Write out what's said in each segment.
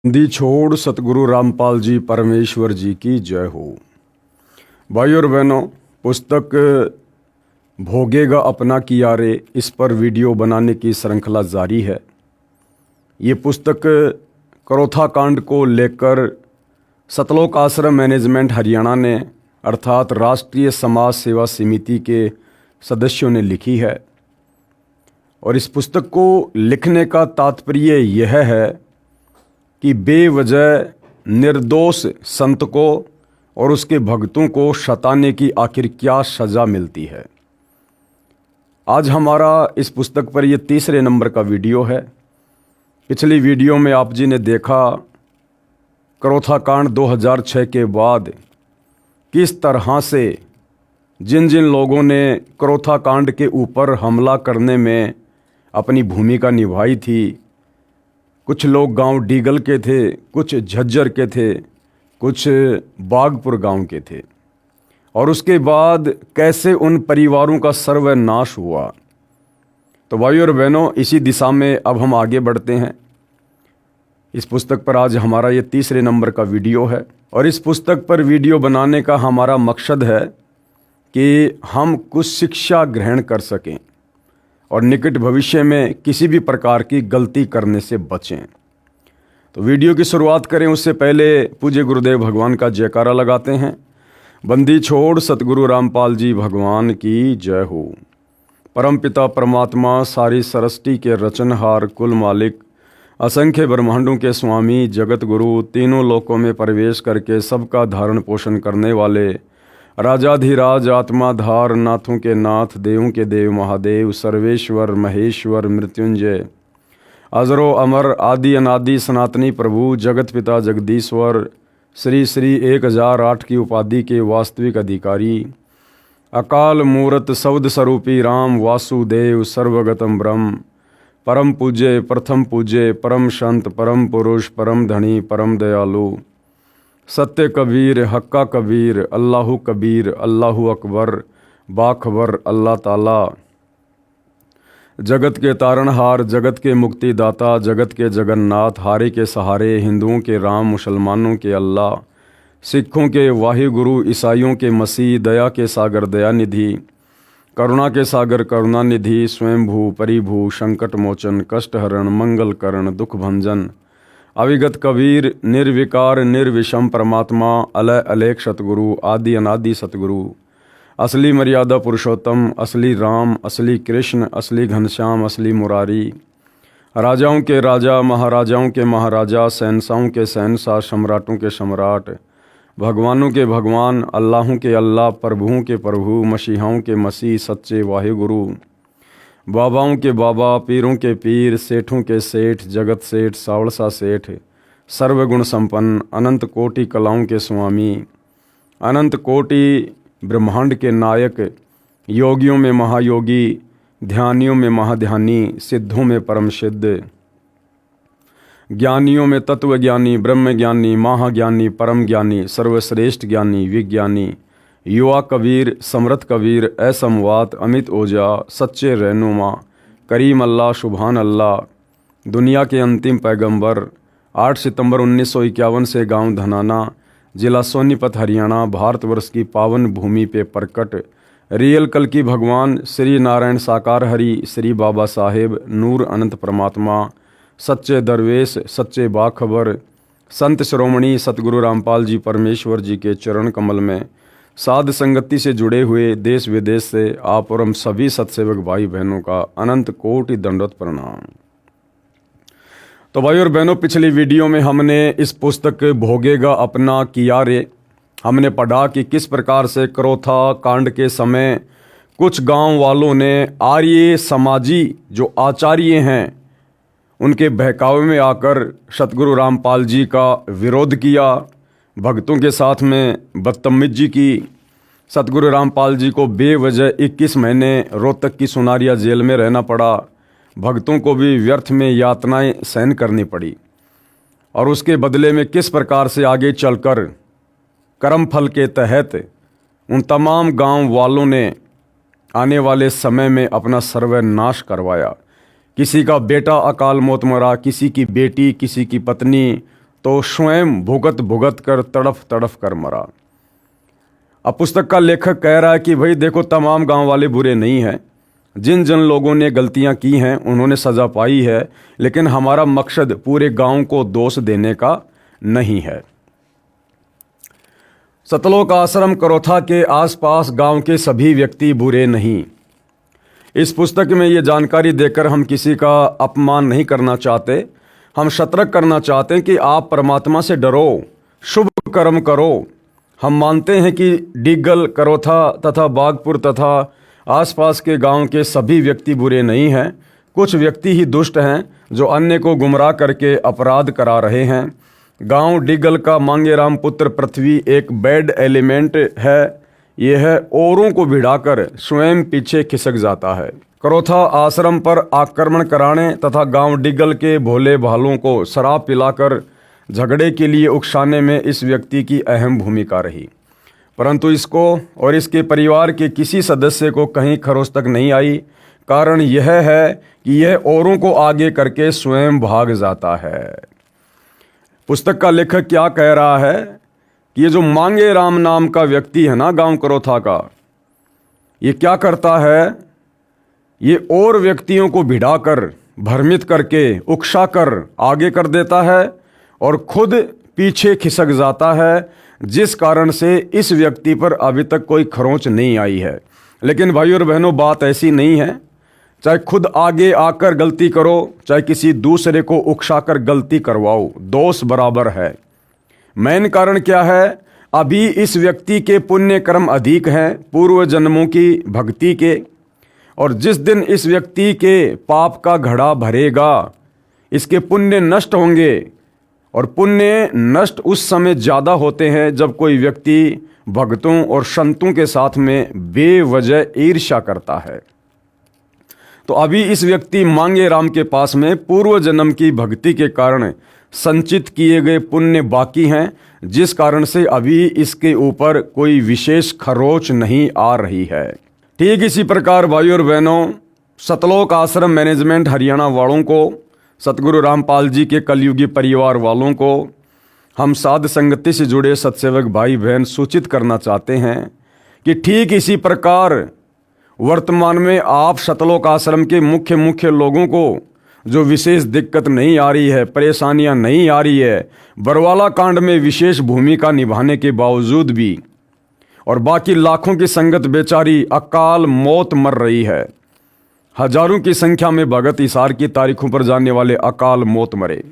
दी छोड़ सतगुरु रामपाल जी परमेश्वर जी की जय हो। भाई और बहनों, पुस्तक भोगेगा अपना किया रे, इस पर वीडियो बनाने की श्रृंखला जारी है। ये पुस्तक करोथा कांड को लेकर सतलोक आश्रम मैनेजमेंट हरियाणा ने अर्थात राष्ट्रीय समाज सेवा समिति के सदस्यों ने लिखी है। और इस पुस्तक को लिखने का तात्पर्य यह है कि बेवजह निर्दोष संत को और उसके भक्तों को सताने की आखिर क्या सज़ा मिलती है। आज हमारा इस पुस्तक पर यह तीसरे नंबर का वीडियो है। पिछली वीडियो में आप जी ने देखा करोथा कांड 2006 के बाद किस तरह से जिन जिन लोगों ने करोथा कांड के ऊपर हमला करने में अपनी भूमिका निभाई थी, कुछ लोग गांव डीगल के थे, कुछ झज्जर के थे, कुछ बागपुर गांव के थे, और उसके बाद कैसे उन परिवारों का सर्वनाश हुआ। तो भाइयों और बहनों, इसी दिशा में अब हम आगे बढ़ते हैं। इस पुस्तक पर आज हमारा ये तीसरे नंबर का वीडियो है और इस पुस्तक पर वीडियो बनाने का हमारा मकसद है कि हम कुछ शिक्षा ग्रहण कर सकें और निकट भविष्य में किसी भी प्रकार की गलती करने से बचें। तो वीडियो की शुरुआत करें उससे पहले पूज्य गुरुदेव भगवान का जयकारा लगाते हैं। बंदी छोड़ सतगुरु रामपाल जी भगवान की जय हो। परमपिता परमात्मा सारी सृष्टि के रचनहार, कुल मालिक, असंख्य ब्रह्मांडों के स्वामी, जगत गुरु, तीनों लोकों में प्रवेश करके सबका धारण पोषण करने वाले राजाधिराज, आत्माधार, नाथों के नाथ, देवों के देव महादेव, सर्वेश्वर, महेश्वर, मृत्युंजय, अजरो अमर, आदि अनादि सनातनी प्रभु, जगत पिता जगदीश्वर, श्री श्री 1008 की उपाधि के वास्तविक अधिकारी, अकाल मूरत शब्द स्वरूपी राम वासुदेव, सर्वगतम ब्रह्म, परम पूज्य, प्रथम पूज्य, परम संत, परम पुरुष, परम धनी, परम दयालु, सत्य कबीर, हक्का कबीर, अल्लाहु कबीर, अल्लाहु अकबर, बाखबर, अल्लाह ताला, जगत के तारणहार, जगत के मुक्तिदाता, जगत के जगन्नाथ, हारे के सहारे, हिंदुओं के राम, मुसलमानों के अल्लाह, सिखों के वाहिगुरु, ईसाइयों के मसीह, दया के सागर दयानिधि, करुणा के सागर करुणानिधि, स्वयंभू परिभू, संकट मोचन, कष्टहरण, मंगल करण, दुख भंजन, अविगत कबीर, निर्विकार निर्विषम परमात्मा, अलय अलेख सतगुरु, आदि अनादि सतगुरु, असली मर्यादा पुरुषोत्तम, असली राम, असली कृष्ण, असली घनश्याम, असली मुरारी, राजाओं के राजा, महाराजाओं के महाराजा, शहंशाहों के शहंशाह, सम्राटों के सम्राट, भगवानों के भगवान, अल्लाहों के अल्लाह, प्रभुओं के प्रभु, मसीहाओं के मसीह, सच्चे वाहिगुरु, बाबाओं के बाबा, पीरों के पीर, सेठों के सेठ, जगत सेठ, सावड़सा सेठ, सर्वगुण संपन्न, अनंत कोटि कलाओं के स्वामी, अनंत कोटि ब्रह्मांड के नायक, योगियों में महायोगी, ध्यानियों में महाध्यानी, सिद्धों में परम सिद्ध, ज्ञानियों में तत्वज्ञानी, ब्रह्मज्ञानी, महाज्ञानी, परम ज्ञानी, सर्वश्रेष्ठ ज्ञानी, विज्ञानी, युवा कबीर, समृत कबीर, असमवात, अमित ओजा, सच्चे रहनुमा, करीम अल्लाह, सुभान अल्लाह, दुनिया के अंतिम पैगंबर, 8 सितंबर 1951 से गांव धनाना, जिला सोनीपत, हरियाणा, भारतवर्ष की पावन भूमि पे प्रकट रियल कल की भगवान, श्री नारायण साकार हरि, श्री बाबा साहेब, नूर अनंत परमात्मा, सच्चे दरवेश, सच्चे बाखबर, संत श्रोमणी सतगुरु रामपाल जी परमेश्वर जी के चरण कमल में साध संगति से जुड़े हुए देश विदेश से आप और हम सभी सत्सेवक भाई बहनों का अनंत कोटि दंडवत प्रणाम। तो भाई और बहनों, पिछली वीडियो में हमने इस पुस्तक भोगेगा अपना किया रे, हमने पढ़ा कि किस प्रकार से करोथा कांड के समय कुछ गांव वालों ने आर्य समाजी जो आचार्य हैं उनके बहकावे में आकर सतगुरु रामपाल जी का विरोध किया, भक्तों के साथ में बदतमीजी की। सतगुरु रामपाल जी को बेवजह 21 महीने रोहतक की सुनारिया जेल में रहना पड़ा, भक्तों को भी व्यर्थ में यातनाएं सहन करनी पड़ी। और उसके बदले में किस प्रकार से आगे चलकर कर्म फल के तहत उन तमाम गांव वालों ने आने वाले समय में अपना सर्वनाश करवाया। किसी का बेटा अकाल मौत मरा, किसी की बेटी, किसी की पत्नी, तो स्वयं भुगत भुगत कर तड़फ तड़फ कर मरा। अब पुस्तक का लेखक कह रहा है कि भाई देखो, तमाम गांव वाले बुरे नहीं हैं, जिन जिन लोगों ने गलतियां की हैं उन्होंने सज़ा पाई है, लेकिन हमारा मकसद पूरे गांव को दोष देने का नहीं है। सतलोक आश्रम करोथा के आसपास गांव के सभी व्यक्ति बुरे नहीं। इस पुस्तक में ये जानकारी देकर हम किसी का अपमान नहीं करना चाहते, हम सतर्क करना चाहते हैं कि आप परमात्मा से डरो, शुभ कर्म करो। हम मानते हैं कि डिग्गल, करोथा तथा बागपुर तथा आसपास के गांव के सभी व्यक्ति बुरे नहीं हैं। कुछ व्यक्ति ही दुष्ट हैं जो अन्य को गुमराह करके अपराध करा रहे हैं। गांव डिग्गल का मांगेराम पुत्र पृथ्वी एक बैड एलिमेंट है। यह औरों को भिड़ाकर स्वयं पीछे खिसक जाता है। करोथा आश्रम पर आक्रमण कराने तथा गांव डिग्गल के भोले भालों को शराब पिलाकर झगड़े के लिए उकसाने में इस व्यक्ति की अहम भूमिका रही, परंतु इसको और इसके परिवार के किसी सदस्य को कहीं खरोच तक नहीं आई। कारण यह है कि यह औरों को आगे करके स्वयं भाग जाता है। पुस्तक का लेखक क्या कह रहा है कि ये जो मांगेराम नाम का व्यक्ति है ना गांव करोथा का, ये क्या करता है, ये और व्यक्तियों को भिड़ाकर, भ्रमित करके, उकसाकर आगे कर देता है और खुद पीछे खिसक जाता है, जिस कारण से इस व्यक्ति पर अभी तक कोई खरोंच नहीं आई है। लेकिन भाइयों और बहनों, बात ऐसी नहीं है। चाहे खुद आगे आकर गलती करो, चाहे किसी दूसरे को उकसाकर गलती करवाओ, दोष बराबर है। मेन कारण क्या है, अभी इस व्यक्ति के पुण्य कर्म अधिक हैं पूर्व जन्मों की भक्ति के, और जिस दिन इस व्यक्ति के पाप का घड़ा भरेगा, इसके पुण्य नष्ट होंगे। और पुण्य नष्ट उस समय ज़्यादा होते हैं जब कोई व्यक्ति भक्तों और संतों के साथ में बेवजह ईर्ष्या करता है। तो अभी इस व्यक्ति मांगेराम के पास में पूर्व जन्म की भक्ति के कारण संचित किए गए पुण्य बाकी हैं, जिस कारण से अभी इसके ऊपर कोई विशेष खरोच नहीं आ रही है। ठीक इसी प्रकार भाइयों और बहनों, सतलोक आश्रम मैनेजमेंट हरियाणा वालों को, सतगुरु रामपाल जी के कलयुगी परिवार वालों को हम साध संगति से जुड़े सत्सेवक भाई बहन सूचित करना चाहते हैं कि ठीक इसी प्रकार वर्तमान में आप सतलोक आश्रम के मुख्य लोगों को जो विशेष दिक्कत नहीं आ रही है, परेशानियां नहीं आ रही है, बरवाला कांड में विशेष भूमिका निभाने के बावजूद भी, और बाकी लाखों की संगत बेचारी अकाल मौत मर रही है। हजारों की संख्या में भगत इसार की तारीखों पर जाने वाले अकाल मौत मरे।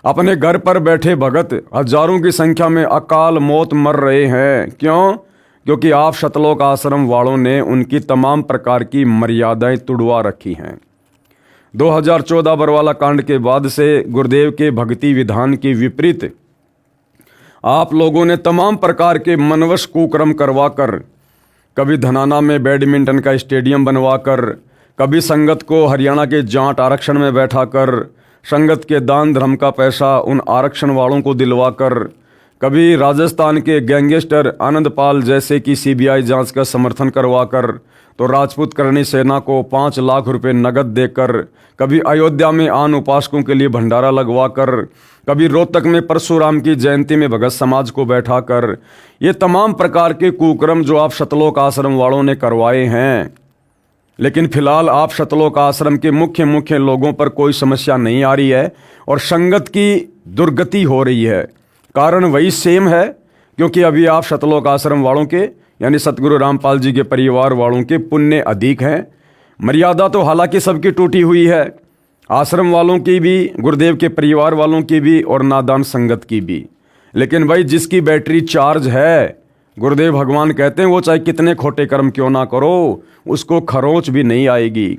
अपने घर पर बैठे भगत हजारों की संख्या में अकाल मौत मर रहे हैं। क्यों? क्योंकि आप सतलोक आश्रम वालों ने उनकी तमाम प्रकार की मर्यादाएं तुड़वा रखी हैं। 2014 बरवाला कांड के बाद से गुरुदेव के भक्ति विधान के विपरीत आप लोगों ने तमाम प्रकार के मनवश कुकर्म करवाकर, कभी धनाना में बैडमिंटन का स्टेडियम बनवाकर, कभी संगत को हरियाणा के जाट आरक्षण में बैठाकर, संगत के दान धर्म का पैसा उन आरक्षण वालों को दिलवाकर, कभी राजस्थान के गैंगस्टर आनंदपाल जैसे की सीबीआई जांच का समर्थन करवाकर, तो राजपूत करणी सेना को 5 लाख रुपए नगद देकर, कभी अयोध्या में आन उपासकों के लिए भंडारा लगवाकर, कभी रोहतक में परशुराम की जयंती में भगत समाज को बैठाकर, ये तमाम प्रकार के कुकर्म जो आप सतलोक आश्रम वालों ने करवाए हैं। लेकिन फिलहाल आप सतलोक आश्रम के मुख्य लोगों पर कोई समस्या नहीं आ रही है और संगत की दुर्गति हो रही है। कारण वही सेम है, क्योंकि अभी आप सतलोक आश्रम वालों के यानी सतगुरु रामपाल जी के परिवार वालों के पुण्य अधिक हैं। मर्यादा तो हालांकि सबकी टूटी हुई है, आश्रम वालों की भी, गुरुदेव के परिवार वालों की भी और नादान संगत की भी। लेकिन भाई जिसकी बैटरी चार्ज है, गुरुदेव भगवान कहते हैं वो चाहे कितने खोटे कर्म क्यों ना करो, उसको खरोंच भी नहीं आएगी।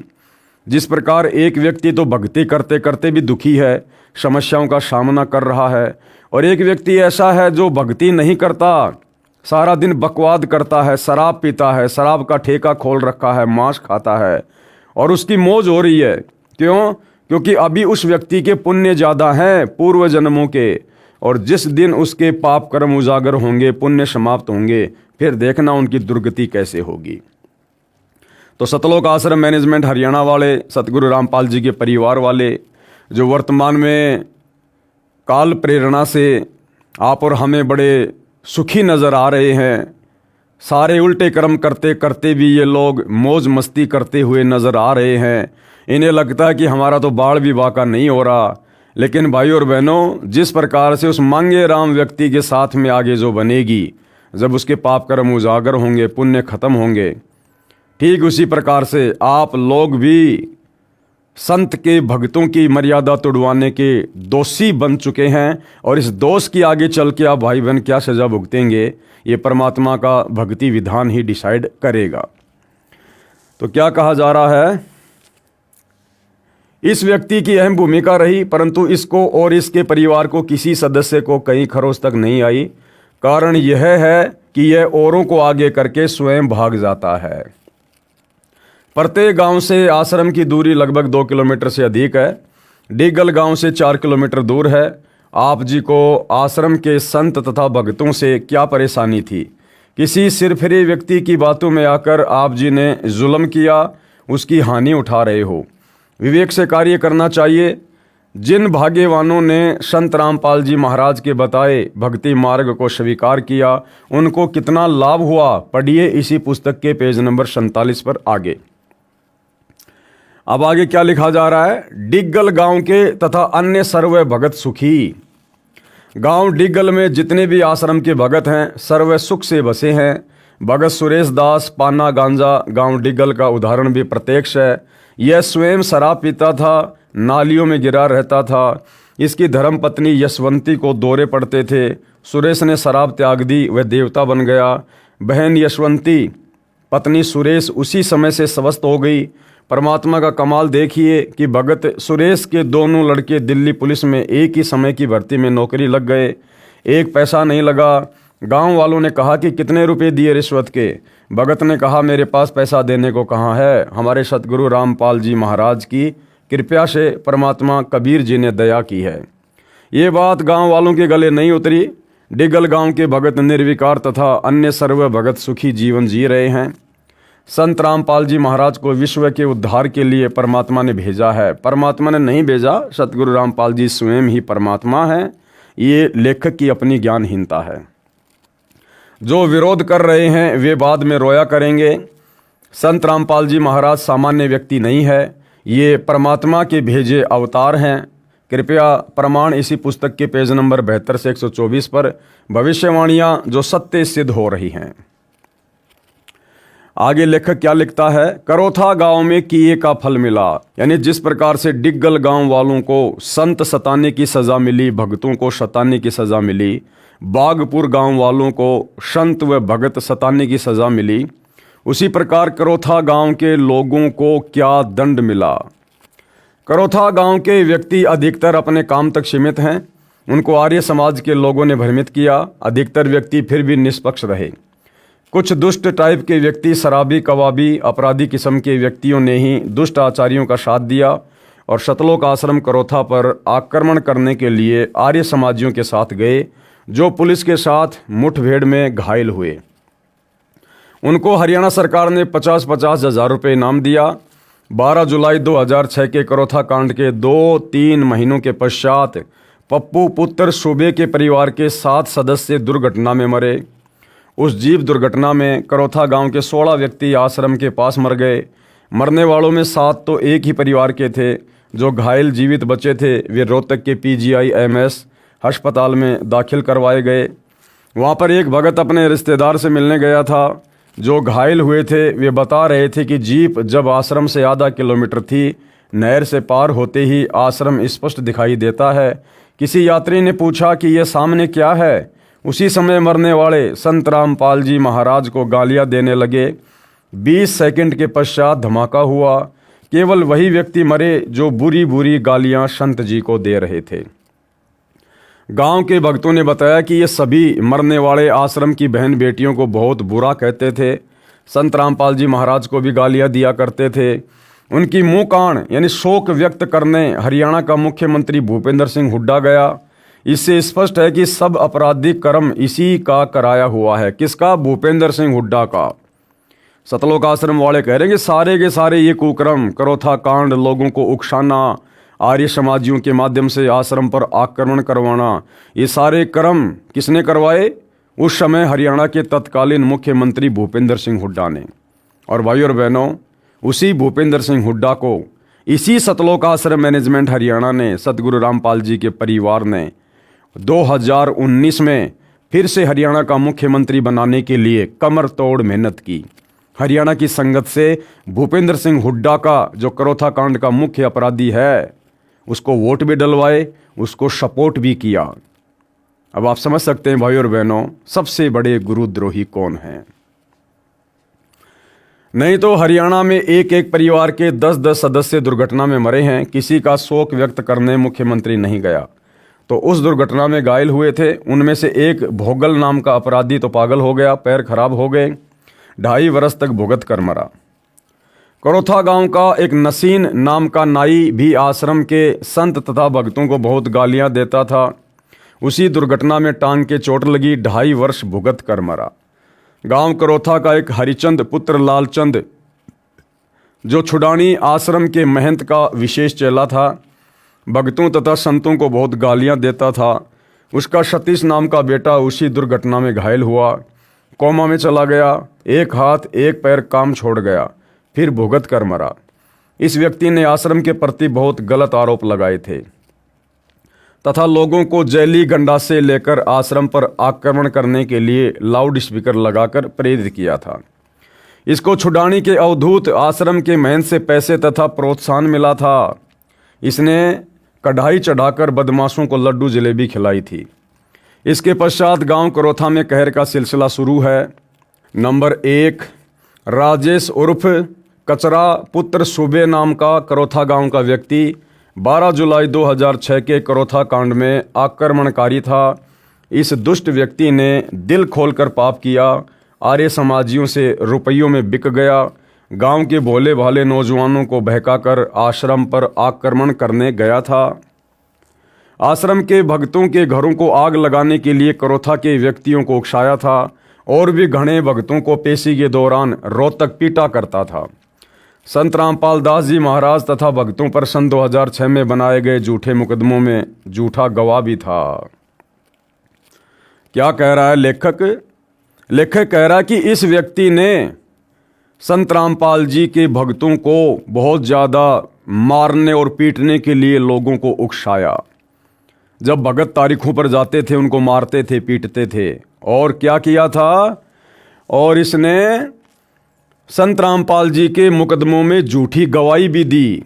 जिस प्रकार एक व्यक्ति तो भक्ति करते करते भी दुखी है, समस्याओं का सामना कर रहा है, और एक व्यक्ति ऐसा है जो भक्ति नहीं करता, सारा दिन बकवाद करता है, शराब पीता है, शराब का ठेका खोल रखा है, मांस खाता है और उसकी मौज हो रही है। क्यों? क्योंकि अभी उस व्यक्ति के पुण्य ज़्यादा हैं पूर्व जन्मों के, और जिस दिन उसके पाप कर्म उजागर होंगे, पुण्य समाप्त होंगे, फिर देखना उनकी दुर्गति कैसे होगी। तो सतलोक आश्रम मैनेजमेंट हरियाणा वाले, सतगुरु रामपाल जी के परिवार वाले जो वर्तमान में काल प्रेरणा से आप और हमें बड़े सुखी नज़र आ रहे हैं। सारे उल्टे कर्म करते करते भी ये लोग मौज मस्ती करते हुए नज़र आ रहे हैं। इन्हें लगता है कि हमारा तो बाढ़ भी वाक़ा नहीं हो रहा। लेकिन भाई और बहनों, जिस प्रकार से उस मांगे राम व्यक्ति के साथ में आगे जो बनेगी, जब उसके पाप कर्म उजागर होंगे, पुण्य खत्म होंगे, ठीक उसी प्रकार से आप लोग भी संत के भक्तों की मर्यादा तोड़वाने के दोषी बन चुके हैं। और इस दोष की आगे चल के आप भाई बहन क्या सज़ा भुगतेंगे, ये परमात्मा का भक्ति विधान ही डिसाइड करेगा। तो क्या कहा जा रहा है, इस व्यक्ति की अहम भूमिका रही, परंतु इसको और इसके परिवार को किसी सदस्य को कहीं खरोच तक नहीं आई। कारण यह है कि यह औरों को आगे करके स्वयं भाग जाता है। प्रत्येक गांव से आश्रम की दूरी लगभग 2 किलोमीटर से अधिक है। डिगल गांव से 4 किलोमीटर दूर है। आप जी को आश्रम के संत तथा भक्तों से क्या परेशानी थी? किसी सिरफिरे व्यक्ति की बातों में आकर आप जी ने जुल्म किया, उसकी हानि उठा रहे हो। विवेक से कार्य करना चाहिए। जिन भाग्यवानों ने संत रामपाल जी महाराज के बताए भक्ति मार्ग को स्वीकार किया, उनको कितना लाभ हुआ, पढ़िए इसी पुस्तक के पेज नंबर 47 पर आगे। अब आगे क्या लिखा जा रहा है, डिग्गल गांव के तथा अन्य सर्व भगत सुखी। गांव डिग्गल में जितने भी आश्रम के भगत हैं, सर्व सुख से बसे हैं। भगत सुरेश दास पाना गांजा गांव डिग्गल का उदाहरण भी प्रत्यक्ष है। यह स्वयं शराब पीता था, नालियों में गिरा रहता था। इसकी धर्मपत्नी यशवंती को दौरे पड़ते थे। सुरेश ने शराब त्याग दी, वह देवता बन गया। बहन यशवंती पत्नी सुरेश उसी समय से स्वस्थ हो गई। परमात्मा का कमाल देखिए कि भगत सुरेश के दोनों लड़के दिल्ली पुलिस में एक ही समय की भर्ती में नौकरी लग गए। एक पैसा नहीं लगा। गांव वालों ने कहा कि कितने रुपए दिए रिश्वत के? भगत ने कहा मेरे पास पैसा देने को कहाँ है, हमारे सतगुरु रामपाल जी महाराज की कृपया से परमात्मा कबीर जी ने दया की है। ये बात गांव वालों के गले नहीं उतरी। डिगल गांव के भगत निर्विकार तथा अन्य सर्व भगत सुखी जीवन जी रहे हैं। संत रामपाल जी महाराज को विश्व के उद्धार के लिए परमात्मा ने भेजा है। परमात्मा ने नहीं भेजा, सतगुरु रामपाल जी स्वयं ही परमात्मा है। ये लेखक की अपनी ज्ञानहीनता है। जो विरोध कर रहे हैं वे बाद में रोया करेंगे। संत रामपाल जी महाराज सामान्य व्यक्ति नहीं है, ये परमात्मा के भेजे अवतार हैं। कृपया प्रमाण इसी पुस्तक के पेज नंबर 72 से 124 पर भविष्यवाणियां जो सत्य सिद्ध हो रही हैं। आगे लेखक क्या लिखता है, करोथा गांव में किए का फल मिला। यानी जिस प्रकार से डिग्गल गांव वालों को संत सताने की सजा मिली, भक्तों को सताने की सजा मिली, बागपुर गांव वालों को संत व भगत सताने की सजा मिली, उसी प्रकार करोथा गांव के लोगों को क्या दंड मिला। करोथा गांव के व्यक्ति अधिकतर अपने काम तक सीमित हैं। उनको आर्य समाज के लोगों ने भ्रमित किया। अधिकतर व्यक्ति फिर भी निष्पक्ष रहे। कुछ दुष्ट टाइप के व्यक्ति, शराबी, कबाबी, अपराधी किस्म के व्यक्तियों ने ही दुष्ट आचार्यों का साथ दिया और शतलोक आश्रम करोथा पर आक्रमण करने के लिए आर्य समाजियों के साथ गए, जो पुलिस के साथ मुठभेड़ में घायल हुए। उनको हरियाणा सरकार ने 50-50 हज़ार रुपये इनाम दिया। 12 जुलाई 2006 के करोथा कांड के 2-3 महीनों के पश्चात पप्पू पुत्र सूबे के परिवार के 7 सदस्य दुर्घटना में मरे। उस जीप दुर्घटना में करोथा गांव के 16 व्यक्ति आश्रम के पास मर गए। मरने वालों में 7 तो एक ही परिवार के थे। जो घायल जीवित बचे थे वे रोहतक के PGI-MS अस्पताल में दाखिल करवाए गए। वहाँ पर एक भगत अपने रिश्तेदार से मिलने गया था। जो घायल हुए थे वे बता रहे थे कि जीप जब आश्रम से आधा किलोमीटर थी, नहर से पार होते ही आश्रम स्पष्ट दिखाई देता है। किसी यात्री ने पूछा कि यह सामने क्या है। उसी समय मरने वाले संत रामपाल जी महाराज को गालियां देने लगे। 20 सेकंड के पश्चात धमाका हुआ। केवल वही व्यक्ति मरे जो बुरी बुरी गालियां संत जी को दे रहे थे। गांव के भक्तों ने बताया कि ये सभी मरने वाले आश्रम की बहन बेटियों को बहुत बुरा कहते थे। संत रामपाल जी महाराज को भी गालियां दिया करते थे। उनकी मुँह कान यानी शोक व्यक्त करने हरियाणा का मुख्यमंत्री भूपेंद्र सिंह हुड्डा गया। इससे स्पष्ट है कि सब आपराधिक कर्म इसी का कराया हुआ है। किसका? भूपेंद्र सिंह हुड्डा का। सतलोक आश्रम वाले कह रहे हैं कि सारे के सारे ये कुकर्म, करोथा कांड, लोगों को उकसाना, आर्य समाजियों के माध्यम से आश्रम पर आक्रमण करवाना, ये सारे कर्म किसने करवाए? उस समय हरियाणा के तत्कालीन मुख्यमंत्री भूपेंद्र सिंह हुड्डा ने। और भाई और बहनों, उसी भूपेंद्र सिंह हुड्डा को इसी सतलोक आश्रम मैनेजमेंट हरियाणा ने, सतगुरु रामपाल जी के परिवार ने 2019 में फिर से हरियाणा का मुख्यमंत्री बनाने के लिए कमर तोड़ मेहनत की। हरियाणा की संगत से भूपेंद्र सिंह हुड्डा का, जो करोथा कांड का मुख्य अपराधी है, उसको वोट भी डलवाए, उसको सपोर्ट भी किया। अब आप समझ सकते हैं भाई और बहनों, सबसे बड़े गुरुद्रोही कौन हैं। नहीं तो हरियाणा में एक एक परिवार के 10-10 सदस्य दुर्घटना में मरे हैं, किसी का शोक व्यक्त करने मुख्यमंत्री नहीं गया। तो उस दुर्घटना में घायल हुए थे, उनमें से एक भोगल नाम का अपराधी तो पागल हो गया, पैर खराब हो गए, 2.5 वर्ष तक भुगत कर मरा। करोथा गांव का एक नसीन नाम का नाई भी आश्रम के संत तथा भक्तों को बहुत गालियां देता था, उसी दुर्घटना में टांग के चोट लगी, 2.5 वर्ष भुगत कर मरा। गांव करोथा का एक हरिचंद पुत्र लालचंद, जो छुडानी आश्रम के महंत का विशेष चेला था, भक्तों तथा संतों को बहुत गालियां देता था, उसका सतीश नाम का बेटा उसी दुर्घटना में घायल हुआ, कोमा में चला गया, एक हाथ एक पैर काम छोड़ गया, फिर भुगत कर मरा। इस व्यक्ति ने आश्रम के प्रति बहुत गलत आरोप लगाए थे तथा लोगों को जैली गंडासे लेकर आश्रम पर आक्रमण करने के लिए लाउड स्पीकर लगाकर प्रेरित किया था। इसको छुड़ाने के अवधूत आश्रम के महंत से पैसे तथा प्रोत्साहन मिला था। इसने कढ़ाई चढ़ाकर बदमाशों को लड्डू जलेबी खिलाई थी। इसके पश्चात गांव करोथा में कहर का सिलसिला शुरू है। नंबर 1, राजेश उर्फ कचरा पुत्र सुबे नाम का करोथा गांव का व्यक्ति 12 जुलाई 2006 के करोथा कांड में आक्रमणकारी था। इस दुष्ट व्यक्ति ने दिल खोलकर पाप किया, आर्य समाजियों से रुपयों में बिक गया, गांव के भोले भाले नौजवानों को बहकाकर आश्रम पर आक्रमण करने गया था। आश्रम के भक्तों के घरों को आग लगाने के लिए करोथा के व्यक्तियों को उकसाया था और भी घने भक्तों को पेशी के दौरान रोहतक पीटा करता था। संत रामपाल दास जी महाराज तथा भक्तों पर सन 2006 में बनाए गए झूठे मुकदमों में झूठा गवाह भी था। क्या कह रहा है लेखक? लेखक कह रहा है कि इस व्यक्ति ने संत रामपाल जी के भक्तों को बहुत ज़्यादा मारने और पीटने के लिए लोगों को उकसाया। जब भगत तारीखों पर जाते थे उनको मारते थे, पीटते थे। और क्या किया था? और इसने संत रामपाल जी के मुकदमों में झूठी गवाही भी दी।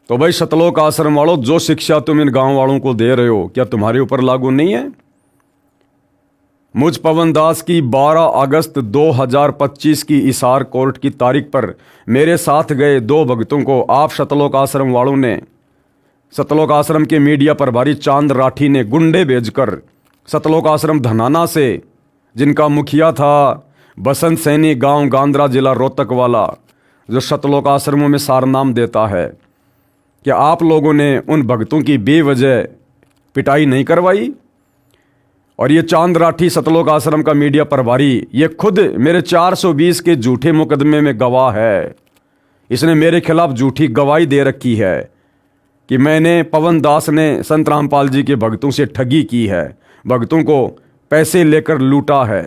तो भाई सतलोक आश्रम वालों, जो शिक्षा तुम इन गांव वालों को दे रहे हो, क्या तुम्हारे ऊपर लागू नहीं है? मुझ पवन दास की 12 अगस्त 2025 की इसार कोर्ट की तारीख पर मेरे साथ गए 2 भक्तों को आप सतलोक आश्रम वालों ने, सतलोक आश्रम के मीडिया प्रभारी चांद राठी ने गुंडे भेजकर सतलोक आश्रम धनाना से, जिनका मुखिया था बसंत सैनी गांव गांद्रा जिला रोहतक वाला, जो सतलोक आश्रमों में सारनाम देता है, क्या आप लोगों ने उन भक्तों की बेवजह पिटाई नहीं करवाई? और ये चांद राठी सतलोक आश्रम का मीडिया प्रभारी, ये खुद मेरे 420 के झूठे मुकदमे में गवाह है। इसने मेरे खिलाफ झूठी गवाही दे रखी है कि मैंने, पवन दास ने संत रामपाल जी के भक्तों से ठगी की है, भक्तों को पैसे लेकर लूटा है।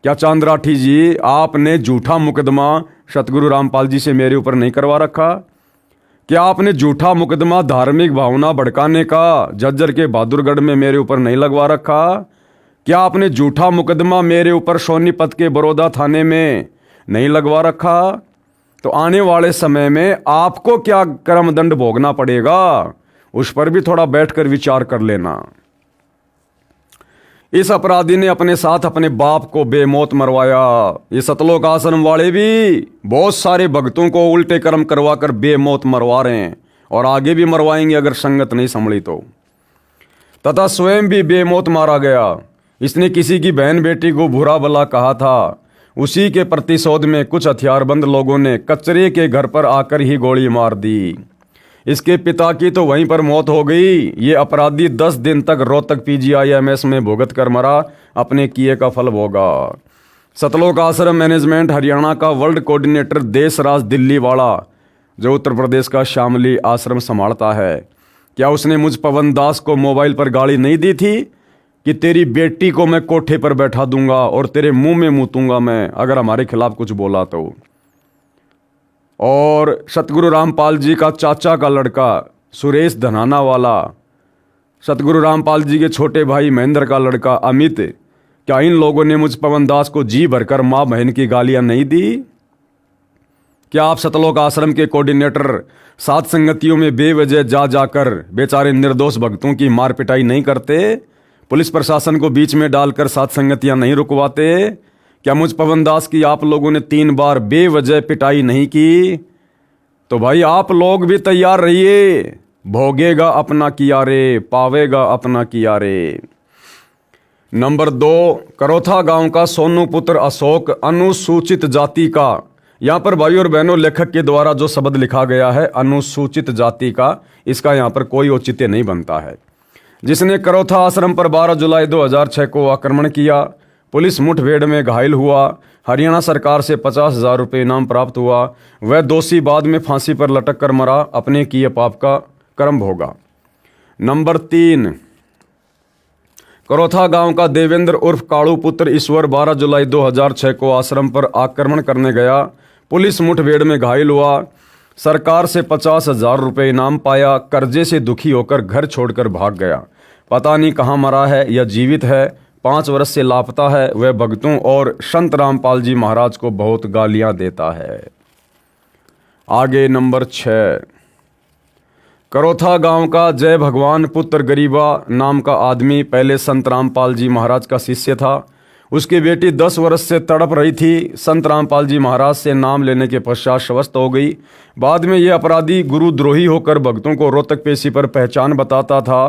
क्या चांद राठी जी, आपने झूठा मुकदमा सतगुरु रामपाल जी से मेरे ऊपर नहीं करवा रखा? क्या आपने झूठा मुकदमा धार्मिक भावना भड़काने का झज्जर के बहादुरगढ़ में मेरे ऊपर नहीं लगवा रखा? क्या आपने झूठा मुकदमा मेरे ऊपर सोनीपत के बड़ौदा थाने में नहीं लगवा रखा? तो आने वाले समय में आपको क्या कर्मदंड भोगना पड़ेगा, उस पर भी थोड़ा बैठकर विचार कर लेना। इस अपराधी ने अपने साथ अपने बाप को बेमौत मरवाया। ये सतलोक आश्रम वाले भी बहुत सारे भक्तों को उल्टे कर्म करवाकर बेमौत मरवा रहे हैं और आगे भी मरवाएंगे अगर संगत नहीं संभली तो। तथा स्वयं भी बेमौत मारा गया। इसने किसी की बहन बेटी को बुरा भला कहा था। उसी के प्रतिशोध में कुछ हथियारबंद लोगों ने कचरे के घर पर आकर ही गोली मार दी। इसके पिता की तो वहीं पर मौत हो गई। ये अपराधी 10 दिन तक रोहतक PGIMS में भुगत कर मरा, अपने किए का फल भोगा। सतलोक आश्रम मैनेजमेंट हरियाणा का वर्ल्ड कोऑर्डिनेटर देशराज दिल्ली वाला जो उत्तर प्रदेश का शामली आश्रम संभालता है, क्या उसने मुझ पवन दास को मोबाइल पर गाली नहीं दी थी कि तेरी बेटी को मैं कोठे पर बैठा दूंगा और तेरे मुंह में मूतूंगा मैं अगर हमारे खिलाफ कुछ बोला तो। और सतगुरु रामपाल जी का चाचा का लड़का सुरेश धनाना वाला, सतगुरु रामपाल जी के छोटे भाई महेंद्र का लड़का अमित, क्या इन लोगों ने मुझ पवन दास को जी भरकर माँ बहन की गालियां नहीं दी? क्या आप सतलोक आश्रम के कोऑर्डिनेटर सात संगतियों में बेवजह जा जाकर बेचारे निर्दोष भक्तों की मार पिटाई नहीं करते? पुलिस प्रशासन को बीच में डालकर सात संगतियां नहीं रुकवाते? क्या मुझ पवन दास की आप लोगों ने 3 बार बेवजह पिटाई नहीं की? तो भाई आप लोग भी तैयार रहिए, भोगेगा अपना किया रे, पावेगा अपना किया रे। नंबर 2, करोथा गांव का सोनू पुत्र अशोक अनुसूचित जाति का। यहाँ पर भाई और बहनों लेखक के द्वारा जो शब्द लिखा गया है अनुसूचित जाति का, इसका यहाँ पर कोई औचित्य नहीं बनता है। जिसने करोथा आश्रम पर 12 जुलाई 2006 को आक्रमण किया, पुलिस मुठभेड़ में घायल हुआ, हरियाणा सरकार से 50,000 रुपये इनाम प्राप्त हुआ, वह दोषी बाद में फांसी पर लटक कर मरा, अपने किए पाप का कर्म भोगा। नंबर 3, करोथा गांव का देवेंद्र उर्फ काड़ू पुत्र ईश्वर 12 जुलाई 2006 को आश्रम पर आक्रमण करने गया, पुलिस मुठभेड़ में घायल हुआ, सरकार से 50,000 रुपये इनाम पाया, कर्जे से दुखी होकर घर छोड़कर भाग गया। पता नहीं कहाँ मरा है या जीवित है, 5 वर्ष से लापता है। वह भक्तों और संत रामपाल जी महाराज को बहुत गालियां देता है। आगे नंबर 6, करोथा गांव का जय भगवान पुत्र गरीबा नाम का आदमी पहले संत रामपाल जी महाराज का शिष्य था। उसकी बेटी 10 वर्ष से तड़प रही थी। संत रामपाल जी महाराज से नाम लेने के पश्चात स्वस्थ हो गई। बाद में यह अपराधी गुरुद्रोही होकर भक्तों को रोहतक पेशी पर पहचान बताता था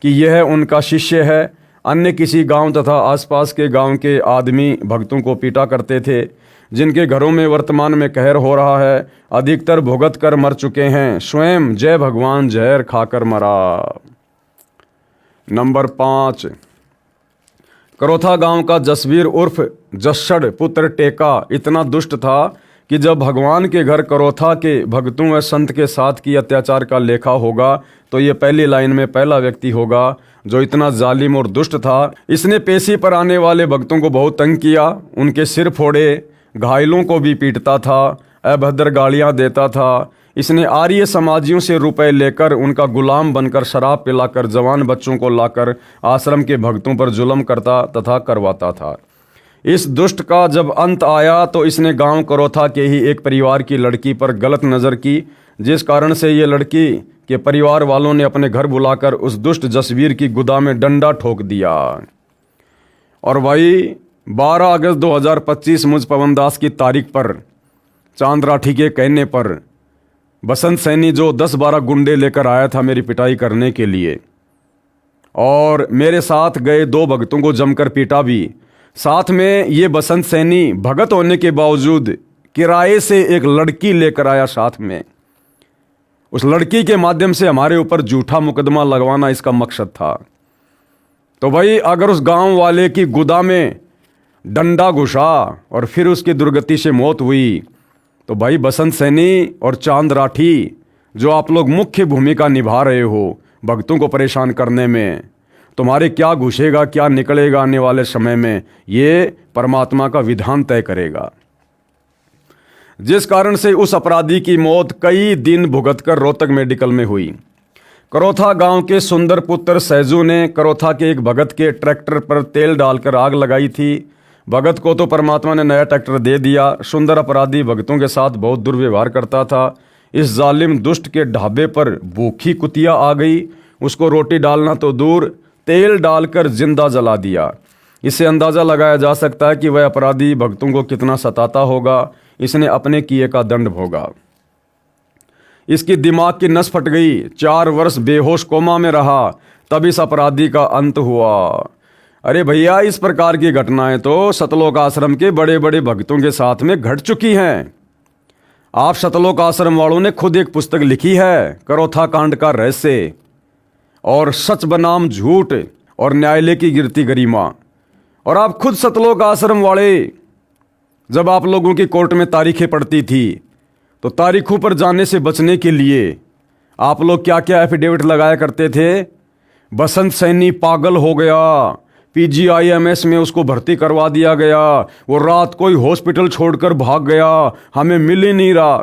कि यह उनका शिष्य है। अन्य किसी गांव तथा आसपास के गांव के आदमी भक्तों को पीटा करते थे। जिनके घरों में वर्तमान में कहर हो रहा है, अधिकतर भुगत कर मर चुके हैं। स्वयं जय भगवान जहर खाकर मरा। नंबर 5, करोथा गांव का जसवीर उर्फ जस्सड़ पुत्र टेका इतना दुष्ट था कि जब भगवान के घर करोथा के भक्तों व संत के साथ की अत्याचार का लेखा होगा तो ये पहली लाइन में पहला व्यक्ति होगा जो इतना जालिम और दुष्ट था। इसने पेशी पर आने वाले भक्तों को बहुत तंग किया, उनके सिर फोड़े, घायलों को भी पीटता था, अभद्र गालियां देता था। इसने आर्य समाजियों से रुपए लेकर उनका गुलाम बनकर शराब पिलाकर जवान बच्चों को लाकर आश्रम के भक्तों पर जुल्म करता तथा करवाता था। इस दुष्ट का जब अंत आया तो इसने गांव करोथा के ही एक परिवार की लड़की पर गलत नज़र की, जिस कारण से ये लड़की के परिवार वालों ने अपने घर बुलाकर उस दुष्ट जसवीर की गुदा में डंडा ठोक दिया। और भाई 12 अगस्त 2025 मुझ पवन दास की तारीख पर चांद राठी के कहने पर बसंत सैनी जो 10-12 गुंडे लेकर आया था मेरी पिटाई करने के लिए, और मेरे साथ गए 2 भक्तों को जमकर पीटा भी। साथ में ये बसंत सैनी भगत होने के बावजूद किराए से एक लड़की लेकर आया साथ में। उस लड़की के माध्यम से हमारे ऊपर झूठा मुकदमा लगवाना इसका मकसद था। तो भाई अगर उस गांव वाले की गुदा में डंडा घुसा और फिर उसकी दुर्गति से मौत हुई तो भाई बसंत सैनी और चांद राठी जो आप लोग मुख्य भूमिका निभा रहे हो भक्तों को परेशान करने में, तुम्हारे क्या घुसेगा क्या निकलेगा आने वाले समय में, ये परमात्मा का विधान तय करेगा। जिस कारण से उस अपराधी की मौत कई दिन भुगतकर रोहतक मेडिकल में हुई। करोथा गांव के सुंदर पुत्र सैजू ने करोथा के एक भगत के ट्रैक्टर पर तेल डालकर आग लगाई थी। भगत को तो परमात्मा ने नया ट्रैक्टर दे दिया। सुंदर अपराधी भक्तों के साथ बहुत दुर्व्यवहार करता था। इस जालिम दुष्ट के ढाबे पर भूखी कुतिया आ गई। उसको रोटी डालना तो दूर, तेल डालकर जिंदा जला दिया। इससे अंदाज़ा लगाया जा सकता है कि वह अपराधी भक्तों को कितना सताता होगा। इसने अपने किए का दंड भोगा। इसकी दिमाग की नस फट गई, 4 वर्ष बेहोश कोमा में रहा, तब इस अपराधी का अंत हुआ। अरे भैया, इस प्रकार की घटनाएं तो सतलोक आश्रम के बड़े बड़े भक्तों के साथ में घट चुकी हैं। आप सतलोक आश्रम वालों ने खुद एक पुस्तक लिखी है, करोथा कांड का रहस्य, और सच बनाम झूठ और न्यायालय की गिरती गरिमा। और आप खुद सतलोक आश्रम वाले, जब आप लोगों की कोर्ट में तारीखें पड़ती थी तो तारीखों पर जाने से बचने के लिए आप लोग क्या क्या एफिडेविट लगाया करते थे। बसंत सैनी पागल हो गया, पीजीआईएमएस में उसको भर्ती करवा दिया गया, वो रात को ही हॉस्पिटल छोड़कर भाग गया, हमें मिल ही नहीं रहा।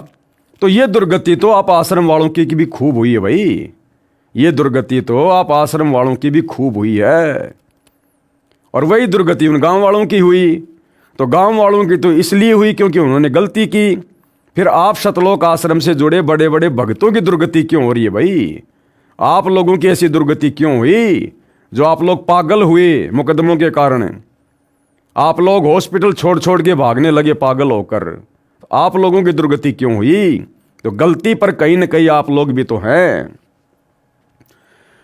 तो ये दुर्गति तो आप आश्रम वालों की भी खूब हुई है भाई, ये दुर्गति तो आप आश्रम वालों की भी खूब हुई है। और वही दुर्गति उन गांव वालों की हुई। तो गांव वालों की तो इसलिए हुई क्योंकि उन्होंने गलती की। फिर आप सतलोक आश्रम से जुड़े बड़े बड़े भक्तों की दुर्गति क्यों हो रही है भाई? आप लोगों की ऐसी दुर्गति क्यों हुई जो आप लोग पागल हुए मुकदमों के कारण? आप लोग हॉस्पिटल छोड़ छोड़ के भागने लगे पागल होकर। आप लोगों की दुर्गति क्यों हुई? तो गलती पर कहीं न कहीं आप लोग भी तो हैं।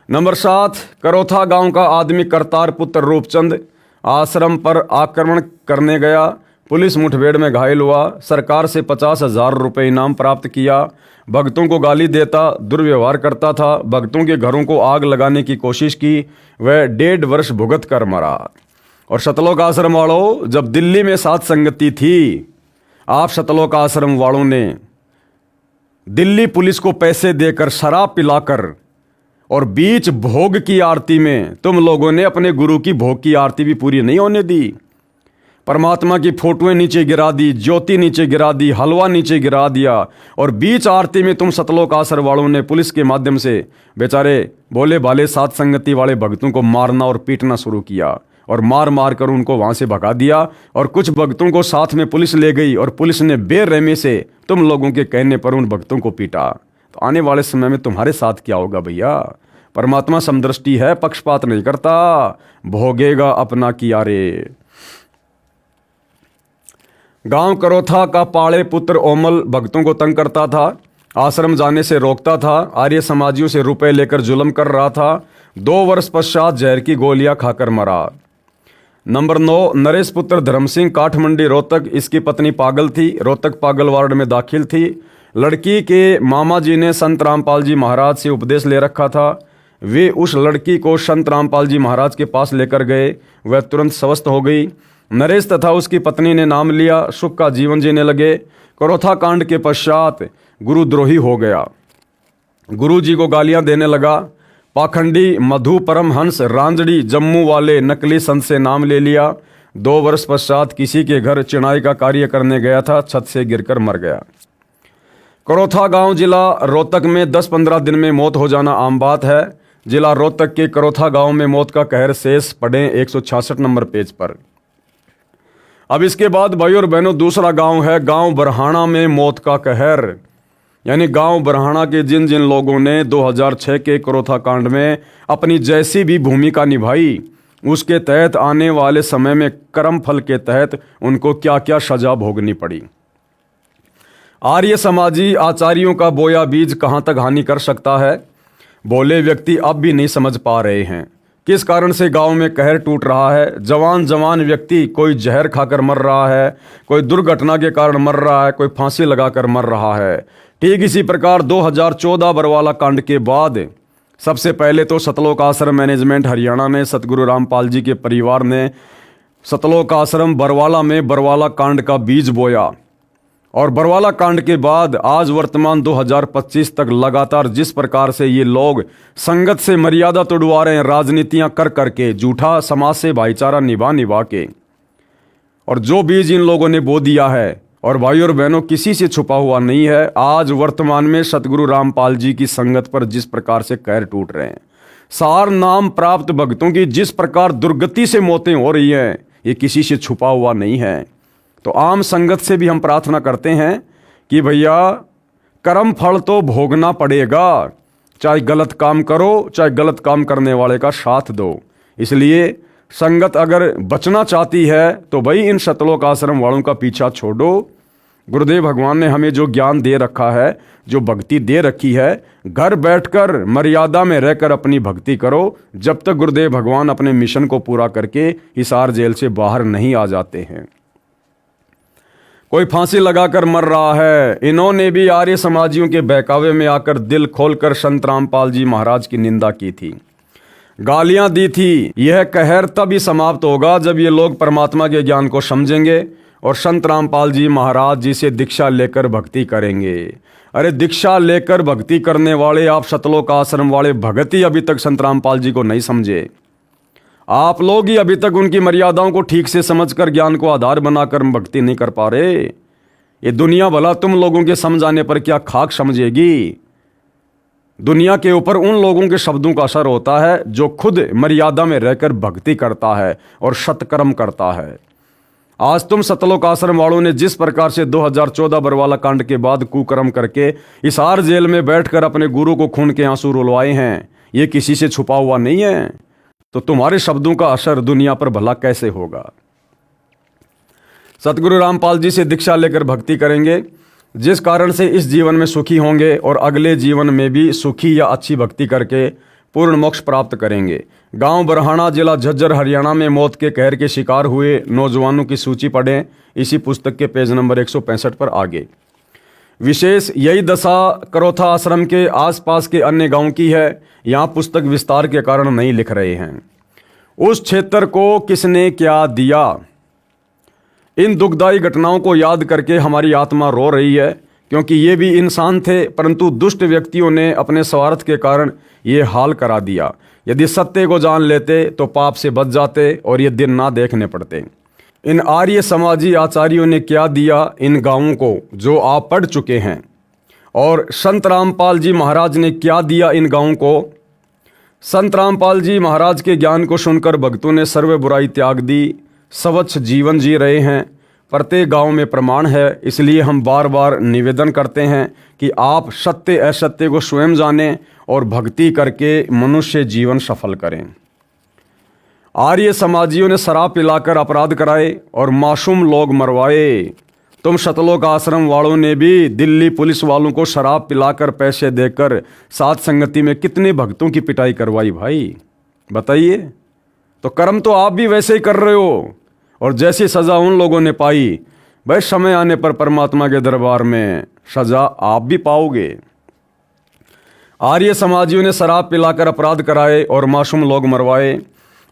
नंबर 7, करोथा गांव का आदमी करतार पुत्र रूपचंद आश्रम पर आक्रमण करने गया, पुलिस मुठभेड़ में घायल हुआ, सरकार से 50,000 रुपये इनाम प्राप्त किया, भक्तों को गाली देता, दुर्व्यवहार करता था, भक्तों के घरों को आग लगाने की कोशिश की, वह 1.5 वर्ष भुगत कर मरा। और सतलोक आश्रम वालों, जब दिल्ली में साथ संगति थी, आप सतलोक आश्रम वालों ने दिल्ली पुलिस को पैसे देकर शराब पिलाकर और बीच भोग की आरती में तुम लोगों ने अपने गुरु की भोग की आरती भी पूरी नहीं होने दी। परमात्मा की फोटोएं नीचे गिरा दी, ज्योति नीचे गिरा दी, हलवा नीचे गिरा दिया, और बीच आरती में तुम सतलोक आश्रम वालों ने पुलिस के माध्यम से बेचारे भोले भाले सात संगति वाले भक्तों को मारना और पीटना शुरू किया, और मार मार कर उनको वहां से भगा दिया। और कुछ भक्तों को साथ में पुलिस ले गई और पुलिस ने बेरहमी से तुम लोगों के कहने पर उन भक्तों को पीटा। तो आने वाले समय में तुम्हारे साथ क्या होगा भैया? परमात्मा समदृष्टि है, पक्षपात नहीं करता, भोगेगा अपना किया रे। गांव करोथा का पाड़े पुत्र ओमल भक्तों को तंग करता था, आश्रम जाने से रोकता था, आर्य समाजियों से रुपए लेकर जुल्म कर रहा था। 2 वर्ष पश्चात जहर की गोलियां खाकर मरा। नंबर 9, नरेश पुत्र धर्म सिंह काठमंडी रोहतक, इसकी पत्नी पागल थी, रोहतक पागल वार्ड में दाखिल थी। लड़की के मामा जी ने संत रामपाल जी महाराज से उपदेश ले रखा था। वे उस लड़की को संत रामपाल जी महाराज के पास लेकर गए, वह तुरंत स्वस्थ हो गई। नरेश तथा उसकी पत्नी ने नाम लिया, सुख का जीवन जीने लगे। करोथा कांड के पश्चात गुरुद्रोही हो गया, गुरु जी को गालियां देने लगा। पाखंडी मधु परमहंस रांजड़ी जम्मू वाले नकली संत से नाम ले लिया। 2 वर्ष पश्चात किसी के घर चिनाई का कार्य करने गया था, छत से गिरकर मर गया। करोथा गांव जिला रोहतक में 10-15 दिन में मौत हो जाना आम बात है। जिला रोहतक के करोथा गांव में मौत का कहर शेष पढ़ें 166 नंबर पेज पर। अब इसके बाद भाई और बहनों दूसरा गांव है गांव बरहाना में मौत का कहर। यानी गांव बरहाना के जिन जिन लोगों ने 2006 के करोथा कांड में अपनी जैसी भी भूमिका निभाई, उसके तहत आने वाले समय में कर्म फल के तहत उनको क्या क्या सजा भोगनी पड़ी। आर्य समाजी आचार्यों का बोया बीज कहां तक हानि कर सकता है, भोले व्यक्ति अब भी नहीं समझ पा रहे हैं। किस कारण से गांव में कहर टूट रहा है। जवान जवान व्यक्ति कोई जहर खाकर मर रहा है, कोई दुर्घटना के कारण मर रहा है, कोई फांसी लगाकर मर रहा है। ठीक इसी प्रकार 2014 बरवाला कांड के बाद सबसे पहले तो सतलोक आश्रम मैनेजमेंट हरियाणा ने, सतगुरु रामपाल जी के परिवार ने सतलोक आश्रम बरवाला में बरवाला कांड का बीज बोया। और बरवाला कांड के बाद आज वर्तमान 2025 तक लगातार जिस प्रकार से ये लोग संगत से मर्यादा तोड़वा रहे हैं, राजनीतियां कर करके, झूठा समाज से भाईचारा निभा निभा के, और जो बीज इन लोगों ने बो दिया है, और भाई और बहनों किसी से छुपा हुआ नहीं है। आज वर्तमान में सतगुरु रामपाल जी की संगत पर जिस प्रकार से कहर टूट रहे हैं, सार नाम प्राप्त भक्तों की जिस प्रकार दुर्गति से मौतें हो रही हैं, ये किसी से छुपा हुआ नहीं है। तो आम संगत से भी हम प्रार्थना करते हैं कि भैया कर्म फल तो भोगना पड़ेगा, चाहे गलत काम करो, चाहे गलत काम करने वाले का साथ दो। इसलिए संगत अगर बचना चाहती है तो भाई इन सतलोक आश्रम वालों का पीछा छोड़ो। गुरुदेव भगवान ने हमें जो ज्ञान दे रखा है, जो भक्ति दे रखी है, घर बैठकर मर्यादा में रहकर अपनी भक्ति करो, जब तक गुरुदेव भगवान अपने मिशन को पूरा करके हिसार जेल से बाहर नहीं आ जाते हैं। कोई फांसी लगाकर मर रहा है। इन्होंने भी आर्य समाजियों के बहकावे में आकर दिल खोलकर संत रामपाल जी महाराज की निंदा की थी, गालियां दी थी। यह कहर तभी समाप्त होगा जब ये लोग परमात्मा के ज्ञान को समझेंगे और संत रामपाल जी महाराज जी से दीक्षा लेकर भक्ति करेंगे। अरे दीक्षा लेकर भक्ति करने वाले आप सतलोक आश्रम वाले भगत ही अभी तक संत रामपाल जी को नहीं समझे। आप लोग ही अभी तक उनकी मर्यादाओं को ठीक से समझकर ज्ञान को आधार बनाकर भक्ति नहीं कर पा रहे। ये दुनिया भला तुम लोगों के समझाने पर क्या खाक समझेगी। दुनिया के ऊपर उन लोगों के शब्दों का असर होता है जो खुद मर्यादा में रहकर भक्ति करता है और सत्कर्म करता है। आज तुम सतलोक आश्रम वालों ने जिस प्रकार से 2014 बरवाला कांड के बाद कुकर्म करके हिसार जेल में बैठकर अपने गुरु को खून के आंसू रुलवाए हैं, ये किसी से छुपा हुआ नहीं है। तो तुम्हारे शब्दों का असर दुनिया पर भला कैसे होगा। सतगुरु रामपाल जी से दीक्षा लेकर भक्ति करेंगे, जिस कारण से इस जीवन में सुखी होंगे और अगले जीवन में भी सुखी या अच्छी भक्ति करके पूर्ण मोक्ष प्राप्त करेंगे। गांव बरहाना, जिला झज्जर, हरियाणा में मौत के कहर के शिकार हुए नौजवानों की सूची पढ़ें इसी पुस्तक के पेज नंबर 165 पर आगे। विशेष यही दशा करोथा आश्रम के आसपास के अन्य गांव की है। यहाँ पुस्तक विस्तार के कारण नहीं लिख रहे हैं। उस क्षेत्र को किसने क्या दिया, इन दुखदायी घटनाओं को याद करके हमारी आत्मा रो रही है, क्योंकि ये भी इंसान थे, परंतु दुष्ट व्यक्तियों ने अपने स्वार्थ के कारण ये हाल करा दिया। यदि सत्य को जान लेते तो पाप से बच जाते और ये दिन ना देखने पड़ते। इन आर्य समाजी आचार्यों ने क्या दिया इन गांवों को, जो आप पढ़ चुके हैं, और संत रामपाल जी महाराज ने क्या दिया इन गांवों को। संत रामपाल जी महाराज के ज्ञान को सुनकर भक्तों ने सर्व बुराई त्याग दी, स्वच्छ जीवन जी रहे हैं। प्रत्येक गांव में प्रमाण है, इसलिए हम बार बार निवेदन करते हैं कि आप सत्य असत्य को स्वयं जानें और भक्ति करके मनुष्य जीवन सफल करें। आर्य समाजियों ने शराब पिलाकर अपराध कराए और मासूम लोग मरवाए। तुम सतलोक आश्रम वालों ने भी दिल्ली पुलिस वालों को शराब पिलाकर पैसे देकर साथ संगति में कितने भक्तों की पिटाई करवाई भाई, बताइए। तो कर्म तो आप भी वैसे ही कर रहे हो, और जैसी सज़ा उन लोगों ने पाई, भाई समय आने पर परमात्मा के दरबार में सज़ा आप भी पाओगे। आर्य समाजियों ने शराब पिलाकर अपराध कराए और मासूम लोग मरवाए।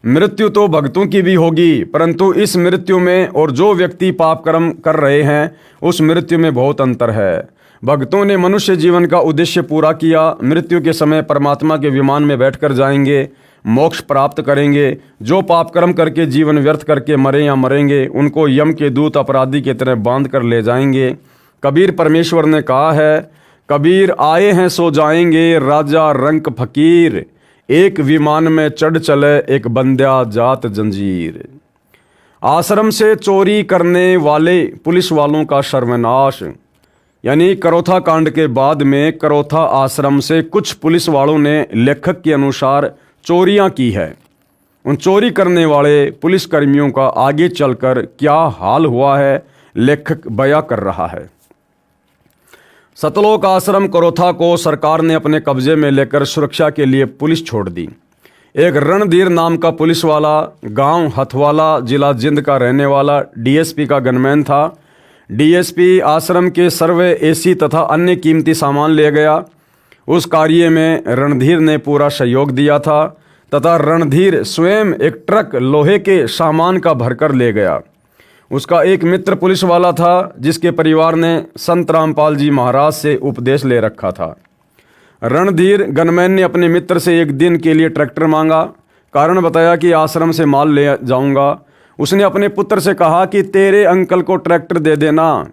मृत्यु तो भक्तों की भी होगी, परंतु इस मृत्यु में और जो व्यक्ति पाप कर्म कर रहे हैं उस मृत्यु में बहुत अंतर है। भक्तों ने मनुष्य जीवन का उद्देश्य पूरा किया, मृत्यु के समय परमात्मा के विमान में बैठकर जाएंगे, मोक्ष प्राप्त करेंगे। जो पाप कर्म करके जीवन व्यर्थ करके मरे या मरेंगे, उनको यम के दूत अपराधी की तरह बांध कर ले जाएंगे। कबीर परमेश्वर ने कहा है, कबीर आए हैं सो जाएंगे, राजा रंक फकीर, एक विमान में चढ़ चले एक बंध्या जात जंजीर। आश्रम से चोरी करने वाले पुलिस वालों का सर्वनाश। यानी करोथा कांड के बाद में करोथा आश्रम से कुछ पुलिस वालों ने लेखक के अनुसार चोरियां की है। उन चोरी करने वाले पुलिस कर्मियों का आगे चलकर क्या हाल हुआ है लेखक बयां कर रहा है। सतलोक आश्रम करोथा को सरकार ने अपने कब्जे में लेकर सुरक्षा के लिए पुलिस छोड़ दी। एक रणधीर नाम का पुलिस वाला गांव हथवाला, जिला जिंद का रहने वाला डीएसपी का गनमैन था। डीएसपी आश्रम के सर्वे एसी तथा अन्य कीमती सामान ले गया। उस कार्य में रणधीर ने पूरा सहयोग दिया था तथा रणधीर स्वयं एक ट्रक लोहे के सामान का भरकर ले गया। उसका एक मित्र पुलिस वाला था जिसके परिवार ने संत रामपाल जी महाराज से उपदेश ले रखा था। रणधीर गनमैन ने अपने मित्र से एक दिन के लिए ट्रैक्टर मांगा। कारण बताया कि आश्रम से माल ले जाऊंगा। उसने अपने पुत्र से कहा कि तेरे अंकल को ट्रैक्टर दे देना।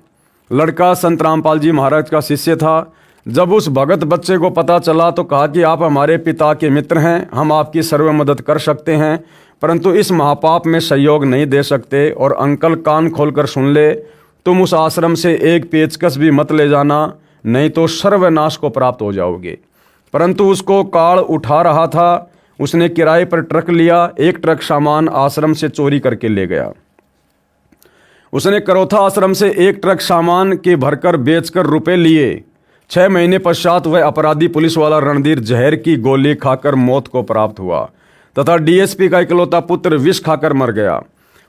लड़का संत रामपाल जी महाराज का शिष्य था। जब उस भगत बच्चे को पता चला तो कहा कि आप हमारे पिता के मित्र हैं, हम आपकी सर्व मदद कर सकते हैं, परंतु इस महापाप में सहयोग नहीं दे सकते। और अंकल कान खोलकर सुन ले, तुम उस आश्रम से एक पेचकस भी मत ले जाना, नहीं तो सर्वनाश को प्राप्त हो जाओगे। परंतु उसको काल उठा रहा था। उसने किराए पर ट्रक लिया, एक ट्रक सामान आश्रम से चोरी करके ले गया। उसने करोथा आश्रम से एक ट्रक सामान के भरकर बेचकर रुपए लिए। 6 महीने पश्चात वह अपराधी पुलिस वाला रणधीर जहर की गोली खाकर मौत को प्राप्त हुआ तथा डीएसपी का इकलौता पुत्र विष खाकर मर गया।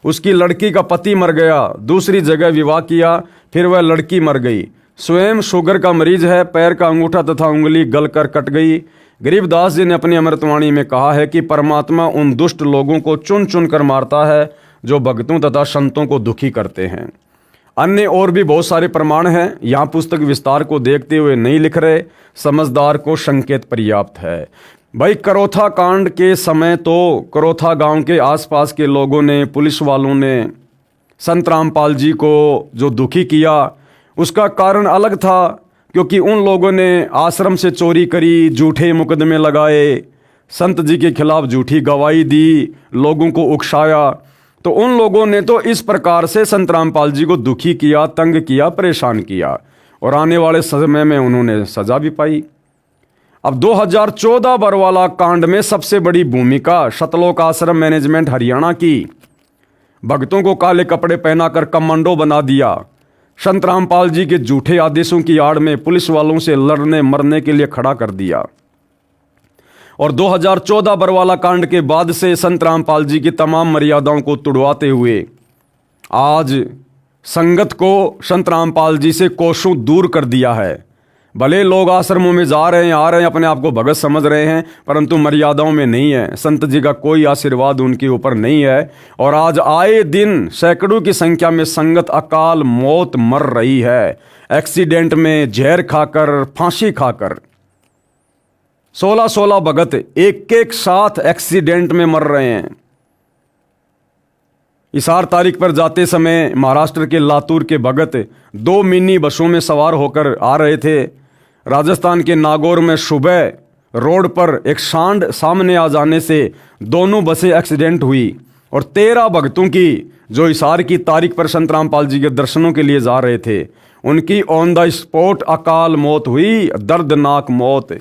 उसकी लड़की का पति मर गया, दूसरी जगह विवाह किया, फिर वह लड़की मर गई। स्वयं शुगर का मरीज है, पैर का अंगूठा तथा उंगली गलकर कट गई। गरीबदास जी ने अपनी अमृतवाणी में कहा है कि परमात्मा उन दुष्ट लोगों को चुन चुन कर मारता है जो भक्तों तथा संतों को दुखी करते हैं। अन्य और भी बहुत सारे प्रमाण हैं। यहाँ पुस्तक विस्तार को देखते हुए नहीं लिख रहे, समझदार को संकेत पर्याप्त है। भाई करोथा कांड के समय तो करोथा गांव के आसपास के लोगों ने, पुलिस वालों ने संत रामपाल जी को जो दुखी किया, उसका कारण अलग था, क्योंकि उन लोगों ने आश्रम से चोरी करी, झूठे मुकदमे लगाए, संत जी के खिलाफ झूठी गवाही दी, लोगों को उकसाया। तो उन लोगों ने तो इस प्रकार से संत रामपाल जी को दुखी किया, तंग किया, परेशान किया, और आने वाले समय में उन्होंने सजा भी पाई। अब 2014 बरवाला कांड में सबसे बड़ी भूमिका सतलोक आश्रम मैनेजमेंट हरियाणा की। भक्तों को काले कपड़े पहनाकर कमांडो बना दिया, संत रामपाल जी के झूठे आदेशों की आड़ में पुलिस वालों से लड़ने मरने के लिए खड़ा कर दिया। और 2014 बरवाला कांड के बाद से संत रामपाल जी की तमाम मर्यादाओं को तुड़वाते हुए आज संगत को संत रामपाल जी से कोसों दूर कर दिया है। भले लोग आश्रमों में जा रहे हैं, आ रहे हैं, अपने आप को भगत समझ रहे हैं, परंतु मर्यादाओं में नहीं है। संत जी का कोई आशीर्वाद उनके ऊपर नहीं है। और आज आए दिन सैकड़ों की संख्या में संगत अकाल मौत मर रही है, एक्सीडेंट में, जहर खाकर, फांसी खाकर। 16-16 भगत एक एक साथ एक्सीडेंट में मर रहे हैं। इसार तारीख पर जाते समय महाराष्ट्र के लातूर के भगत 2 मिनी बसों में सवार होकर आ रहे थे। राजस्थान के नागौर में सुबह रोड पर एक सांड सामने आ जाने से दोनों बसें एक्सीडेंट हुई, और 13 भक्तों की जो इसार की तारीख पर संत रामपाल जी के दर्शनों के लिए जा रहे थे, उनकी ऑन द स्पॉट अकाल मौत हुई, दर्दनाक मौत।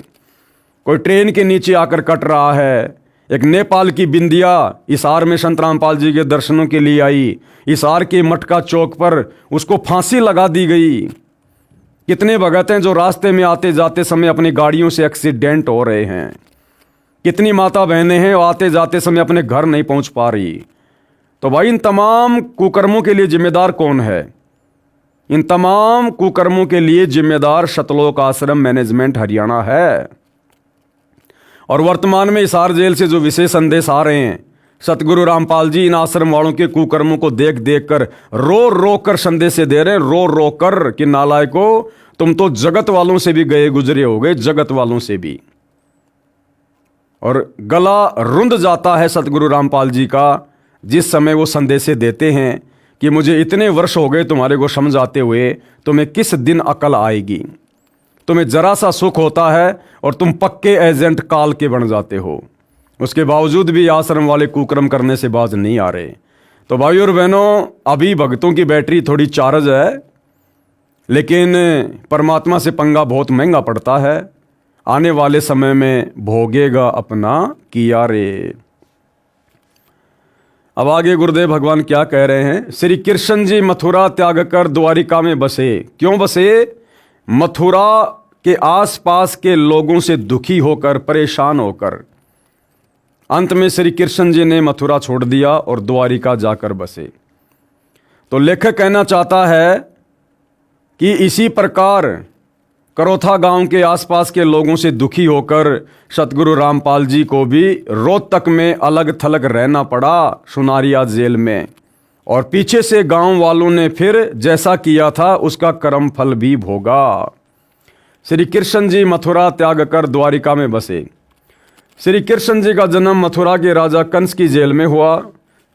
कोई ट्रेन के नीचे आकर कट रहा है। एक नेपाल की बिंदिया इसार में संत रामपाल जी के दर्शनों के लिए आई, इसार के मटका चौक पर उसको फांसी लगा दी गई। कितने भगत हैं जो रास्ते में आते जाते समय अपनी गाड़ियों से एक्सीडेंट हो रहे हैं। कितनी माता बहनें हैं आते जाते समय अपने घर नहीं पहुंच पा रही। तो भाई इन तमाम कुकर्मों के लिए जिम्मेदार कौन है? इन तमाम कुकर्मों के लिए जिम्मेदार सतलोक आश्रम मैनेजमेंट हरियाणा है। और वर्तमान में इसार जेल से जो विशेष संदेश आ रहे हैं, सतगुरु रामपाल जी इन आश्रम वालों के कुकर्मों को देख देख कर रो रो कर संदेश दे रहे हैं, रो रो कर कि नालायको, तुम तो जगत वालों से भी गए गुजरे हो गए, जगत वालों से भी। और गला रुंध जाता है सतगुरु रामपाल जी का जिस समय वो संदेश देते हैं कि मुझे इतने वर्ष हो गए तुम्हारे को समझाते हुए, तुम्हें किस दिन अकल आएगी। तुम्हें जरा सा सुख होता है और तुम पक्के एजेंट काल के बन जाते हो। उसके बावजूद भी आश्रम वाले कुकर्म करने से बाज नहीं आ रहे। तो भाई और बहनों, अभी भक्तों की बैटरी थोड़ी चार्ज है, लेकिन परमात्मा से पंगा बहुत महंगा पड़ता है। आने वाले समय में भोगेगा अपना किया रे। अब आगे गुरुदेव भगवान क्या कह रहे हैं। श्री कृष्ण जी मथुरा त्याग कर द्वारिका में बसे। क्यों बसे? मथुरा के आसपास के लोगों से दुखी होकर, परेशान होकर अंत में श्री कृष्ण जी ने मथुरा छोड़ दिया और द्वारिका जाकर बसे। तो लेखक कहना चाहता है कि इसी प्रकार करोथा गांव के आसपास के लोगों से दुखी होकर सतगुरु रामपाल जी को भी रोहतक में अलग थलग रहना पड़ा, सुनारिया जेल में। और पीछे से गांव वालों ने फिर जैसा किया था उसका कर्म फल भी भोगा। श्री कृष्ण जी मथुरा त्याग कर द्वारिका में बसे। श्री कृष्ण जी का जन्म मथुरा के राजा कंस की जेल में हुआ।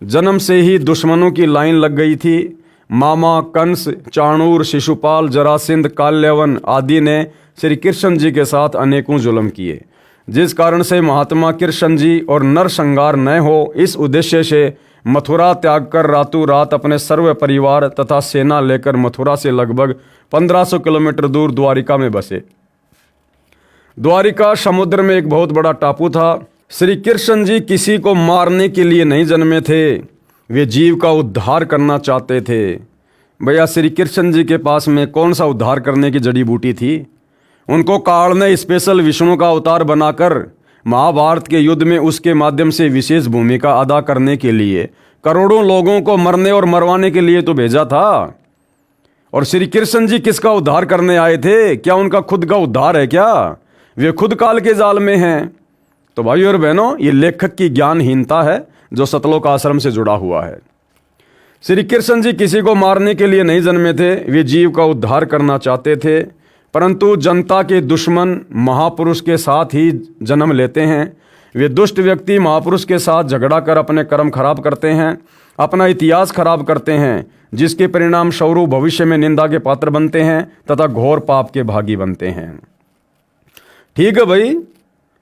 जन्म से ही दुश्मनों की लाइन लग गई थी। मामा कंस, चाणूर, शिशुपाल, जरासिंध, काल्यवन आदि ने श्री कृष्ण जी के साथ अनेकों जुल्म किए, जिस कारण से महात्मा कृष्ण जी और नरसंहार न हो, इस उद्देश्य से मथुरा त्याग कर रातों रात अपने सर्व परिवार तथा सेना लेकर मथुरा से लगभग 1500 किलोमीटर दूर द्वारिका में बसे। द्वारिका समुद्र में एक बहुत बड़ा टापू था। श्री कृष्ण जी किसी को मारने के लिए नहीं जन्मे थे, वे जीव का उद्धार करना चाहते थे। भैया श्री कृष्ण जी के पास में कौन सा उद्धार करने की जड़ी बूटी थी? उनको काल ने स्पेशल विष्णु का अवतार बनाकर महाभारत के युद्ध में उसके माध्यम से विशेष भूमिका अदा करने के लिए करोड़ों लोगों को मरने और मरवाने के लिए तो भेजा था। और श्री कृष्ण जी किसका उद्धार करने आए थे? क्या उनका खुद का उद्धार है क्या? वे खुद काल के जाल में हैं। तो भाई और बहनों, ये लेखक की ज्ञानहीनता है जो सतलोक आश्रम से जुड़ा हुआ है। श्री कृष्ण जी किसी को मारने के लिए नहीं जन्मे थे, वे जीव का उद्धार करना चाहते थे। परंतु जनता के दुश्मन महापुरुष के साथ ही जन्म लेते हैं। वे दुष्ट व्यक्ति महापुरुष के साथ झगड़ा कर अपने कर्म खराब करते हैं, अपना इतिहास खराब करते हैं, जिसके परिणाम स्वरूप भविष्य में निंदा के पात्र बनते हैं तथा घोर पाप के भागी बनते हैं। ठीक है भाई,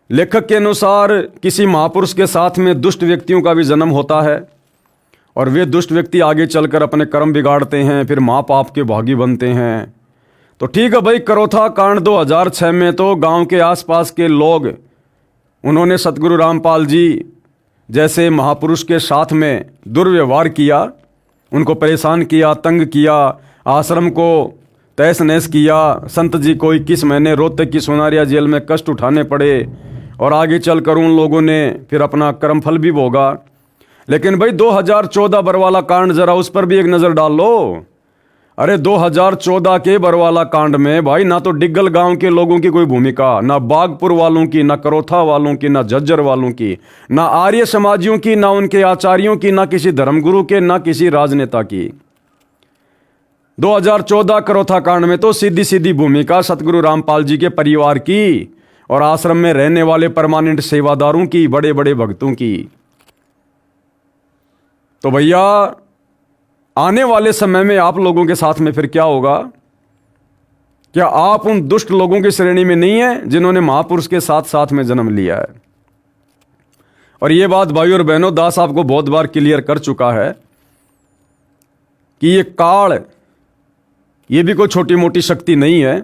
लेखक के अनुसार किसी महापुरुष के साथ में दुष्ट व्यक्तियों का भी जन्म होता है और वे दुष्ट व्यक्ति आगे चलकर अपने कर्म बिगाड़ते हैं, फिर महापाप के भागी बनते हैं। तो ठीक है भाई, करोथा कांड 2006 में तो गांव के आसपास के लोग उन्होंने सतगुरु रामपाल जी जैसे महापुरुष के साथ में दुर्व्यवहार किया, उनको परेशान किया, तंग किया, आश्रम को तहस नहस किया। संत जी को 21 महीने रोहतक की सोनारिया जेल में कष्ट उठाने पड़े और आगे चलकर उन लोगों ने फिर अपना कर्मफल भी भोगा। लेकिन भाई 2014 बरवाला कांड, जरा उस पर भी एक नज़र डाल लो। अरे 2014 के बरवाला कांड में भाई ना तो डिग्गल गांव के लोगों की कोई भूमिका, ना बागपुर वालों की, ना करोथा वालों की, ना झज्जर वालों की, ना आर्य समाजियों की, ना उनके आचार्यों की, ना किसी धर्मगुरु के, ना किसी राजनेता की। 2014 करोथा कांड में तो सीधी सीधी भूमिका सतगुरु रामपाल जी के परिवार की और आश्रम में रहने वाले परमानेंट सेवादारों की, बड़े बड़े भक्तों की। तो भैया आने वाले समय में आप लोगों के साथ में फिर क्या होगा? क्या आप उन दुष्ट लोगों की श्रेणी में नहीं है जिन्होंने महापुरुष के साथ साथ में जन्म लिया है? और ये बात भाई और बहनों दास आपको बहुत बार क्लियर कर चुका है कि ये काल, ये भी कोई छोटी मोटी शक्ति नहीं है।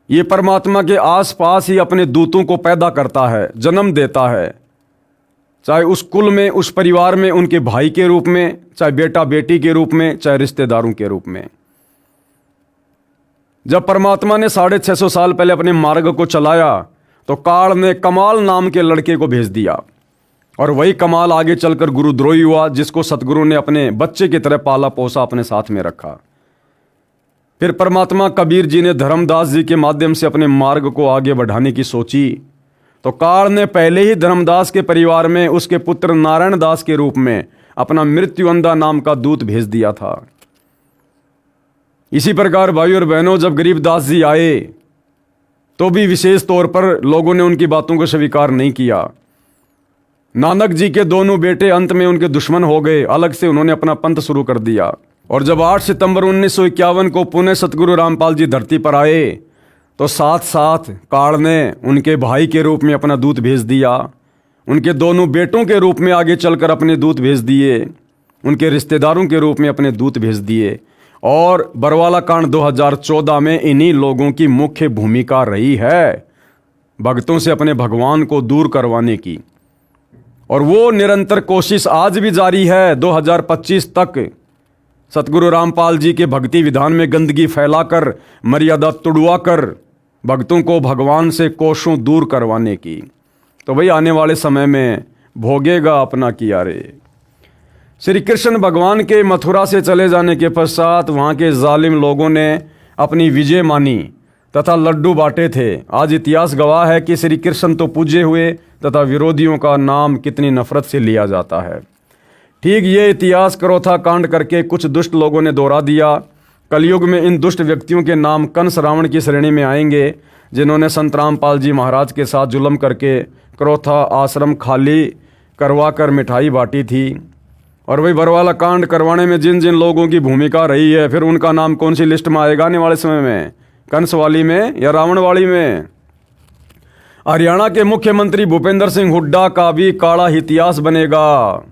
ये परमात्मा के आसपास ही अपने दूतों को पैदा करता है, जन्म देता है, चाहे उस कुल में, उस परिवार में उनके भाई के रूप में, चाहे बेटा बेटी के रूप में, चाहे रिश्तेदारों के रूप में। जब परमात्मा ने 650 साल पहले अपने मार्ग को चलाया तो काल ने कमाल नाम के लड़के को भेज दिया और वही कमाल आगे चलकर गुरुद्रोही हुआ, जिसको सतगुरु ने अपने बच्चे की तरह पाला पोसा, अपने साथ में रखा। फिर परमात्मा कबीर जी ने धर्मदास जी के माध्यम से अपने मार्ग को आगे बढ़ाने की सोची तो काल ने पहले ही धर्मदास के परिवार में उसके पुत्र नारायण दास के रूप में अपना मृत्युअंधा नाम का दूत भेज दिया था। इसी प्रकार भाई और बहनों, जब गरीबदास जी आए तो भी विशेष तौर पर लोगों ने उनकी बातों को स्वीकार नहीं किया। नानक जी के दोनों बेटे अंत में उनके दुश्मन हो गए, अलग से उन्होंने अपना पंथ शुरू कर दिया। और जब 8 सितंबर 1951 को पुणे सतगुरु रामपाल जी धरती पर आए तो साथ साथ काल ने उनके भाई के रूप में अपना दूत भेज दिया, उनके दोनों बेटों के रूप में आगे चलकर अपने दूत भेज दिए, उनके रिश्तेदारों के रूप में अपने दूत भेज दिए। और बरवाला कांड 2014 में इन्हीं लोगों की मुख्य भूमिका रही है भक्तों से अपने भगवान को दूर करवाने की। और वो निरंतर कोशिश आज भी जारी है। 2025 तक सतगुरु रामपाल जी के भक्ति विधान में गंदगी फैलाकर, मर्यादा तुड़वाकर भक्तों को भगवान से कोसों दूर करवाने की। तो भाई आने वाले समय में भोगेगा अपना किया रे। श्री कृष्ण भगवान के मथुरा से चले जाने के पश्चात वहाँ के जालिम लोगों ने अपनी विजय मानी तथा लड्डू बांटे थे। आज इतिहास गवाह है कि श्री कृष्ण तो पूजे हुए तथा विरोधियों का नाम कितनी नफरत से लिया जाता है। ठीक ये इतिहास करोथा कांड करके कुछ दुष्ट लोगों ने दोहरा दिया। कलयुग में इन दुष्ट व्यक्तियों के नाम कंस रावण की श्रेणी में आएंगे, जिन्होंने संत रामपाल जी महाराज के साथ जुल्म करके करोथा आश्रम खाली करवा कर मिठाई बांटी थी। और वही बरवाला कांड करवाने में जिन जिन लोगों की भूमिका रही है, फिर उनका नाम कौन सी लिस्ट में आएगा आने वाले समय में? कंस वाली में या रावण वाली में? हरियाणा के मुख्यमंत्री भूपेंद्र सिंह हुड्डा का भी काला इतिहास बनेगा।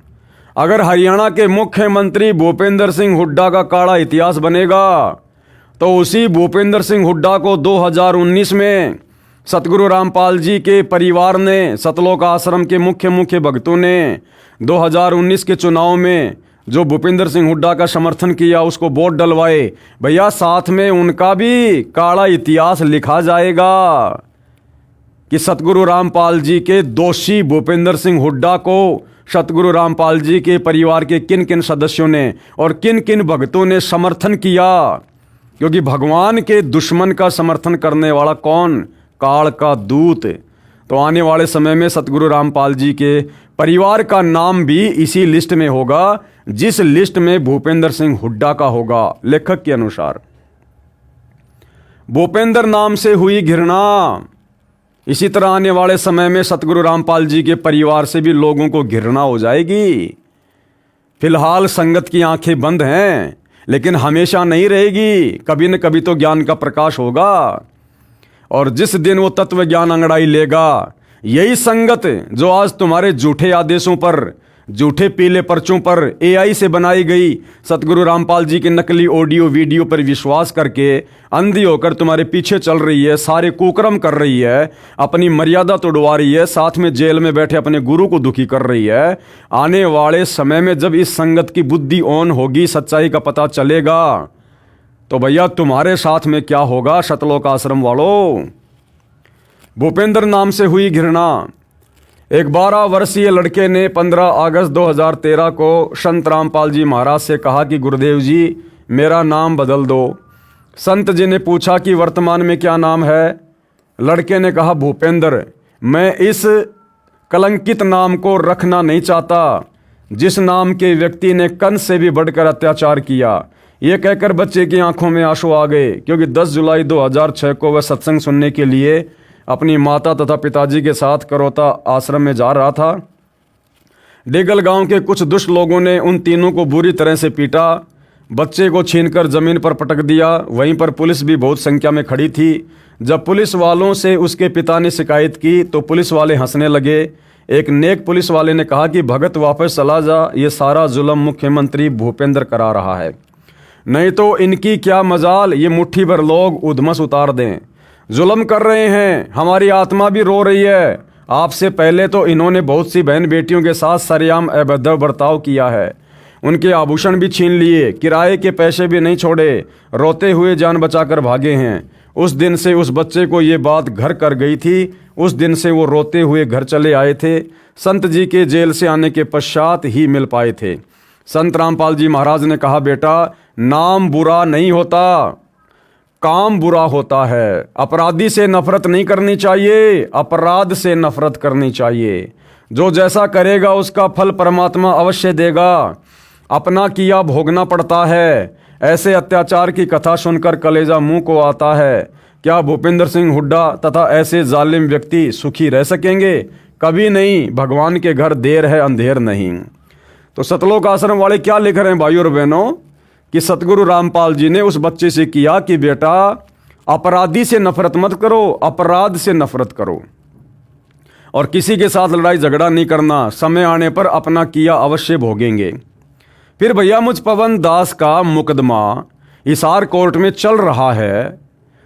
अगर हरियाणा के मुख्यमंत्री भूपेंद्र सिंह हुड्डा का काला इतिहास बनेगा तो उसी भूपेंद्र सिंह हुड्डा को 2019 में सतगुरु रामपाल जी के परिवार ने, सतलोक आश्रम के मुख्य भक्तों ने 2019 के चुनाव में जो भूपेंद्र सिंह हुड्डा का समर्थन किया, उसको वोट डलवाए। भैया साथ में उनका भी काला इतिहास लिखा जाएगा कि सतगुरु रामपाल जी के दोषी भूपेंद्र सिंह हुड्डा को सतगुरु रामपाल जी के परिवार के किन किन सदस्यों ने और किन किन भक्तों ने समर्थन किया। क्योंकि भगवान के दुश्मन का समर्थन करने वाला कौन? काल का दूत। तो आने वाले समय में सतगुरु रामपाल जी के परिवार का नाम भी इसी लिस्ट में होगा, जिस लिस्ट में भूपेंद्र सिंह हुड्डा का होगा। लेखक के अनुसार भूपेंद्र नाम से हुई घृणा, इसी तरह आने वाले समय में सतगुरु रामपाल जी के परिवार से भी लोगों को घृणा हो जाएगी। फिलहाल संगत की आंखें बंद हैं, लेकिन हमेशा नहीं रहेगी, कभी न कभी तो ज्ञान का प्रकाश होगा। और जिस दिन वो तत्व ज्ञान अंगड़ाई लेगा, यही संगत जो आज तुम्हारे झूठे आदेशों पर, झूठे पीले पर्चों पर एआई से बनाई गई सतगुरु रामपाल जी के नकली ऑडियो वीडियो पर विश्वास करके अंधी होकर तुम्हारे पीछे चल रही है, सारे कुकर्म कर रही है, अपनी मर्यादा तोड़वा रही है, साथ में जेल में बैठे अपने गुरु को दुखी कर रही है। आने वाले समय में जब इस संगत की बुद्धि ऑन होगी, सच्चाई का पता चलेगा, तो भैया तुम्हारे साथ में क्या होगा सतलोक आश्रम वालों। भूपेंद्र नाम से हुई घृणा। एक 12 वर्षीय लड़के ने 15 अगस्त 2013 को संत रामपाल जी महाराज से कहा कि गुरुदेव जी मेरा नाम बदल दो। संत जी ने पूछा कि वर्तमान में क्या नाम है। लड़के ने कहा भूपेंद्र। मैं इस कलंकित नाम को रखना नहीं चाहता, जिस नाम के व्यक्ति ने कंस से भी बढ़कर अत्याचार किया। ये कहकर बच्चे की आंखों में आंसू आ गए, क्योंकि 10 जुलाई 2006 को वह सत्संग सुनने के लिए अपनी माता तथा पिताजी के साथ करोता आश्रम में जा रहा था। डेगल गांव के कुछ दुष्ट लोगों ने उन तीनों को बुरी तरह से पीटा, बच्चे को छीनकर जमीन पर पटक दिया। वहीं पर पुलिस भी बहुत संख्या में खड़ी थी। जब पुलिस वालों से उसके पिता ने शिकायत की तो पुलिस वाले हंसने लगे। एक नेक पुलिस वाले ने कहा कि भगत वापस चला जा, ये सारा जुल्म मुख्यमंत्री भूपेंद्र करा रहा है, नहीं तो इनकी क्या मजाल, ये मुट्ठी भर लोग उधमस उतार दें। जुल्म कर रहे हैं, हमारी आत्मा भी रो रही है। आपसे पहले तो इन्होंने बहुत सी बहन बेटियों के साथ सरेआम अभद्र बर्ताव किया है, उनके आभूषण भी छीन लिए, किराए के पैसे भी नहीं छोड़े, रोते हुए जान बचाकर भागे हैं। उस दिन से उस बच्चे को ये बात घर कर गई थी। उस दिन से वो रोते हुए घर चले आए थे। संत जी के जेल से आने के पश्चात ही मिल पाए थे। संत रामपाल जी महाराज ने कहा बेटा, नाम बुरा नहीं होता, काम बुरा होता है। अपराधी से नफरत नहीं करनी चाहिए, अपराध से नफरत करनी चाहिए। जो जैसा करेगा उसका फल परमात्मा अवश्य देगा। अपना किया भोगना पड़ता है। ऐसे अत्याचार की कथा सुनकर कलेजा मुंह को आता है। क्या भूपेंद्र सिंह हुड्डा तथा ऐसे जालिम व्यक्ति सुखी रह सकेंगे? कभी नहीं। भगवान के घर देर है अंधेर नहीं। तो सतलोक आश्रम वाले क्या लिख रहे हैं भाइयों और बहनों, कि सतगुरु रामपाल जी ने उस बच्चे से किया कि बेटा अपराधी से नफरत मत करो, अपराध से नफरत करो, और किसी के साथ लड़ाई झगड़ा नहीं करना। समय आने पर अपना किया अवश्य भोगेंगे। फिर भैया मुझ पवन दास का मुकदमा हिसार कोर्ट में चल रहा है।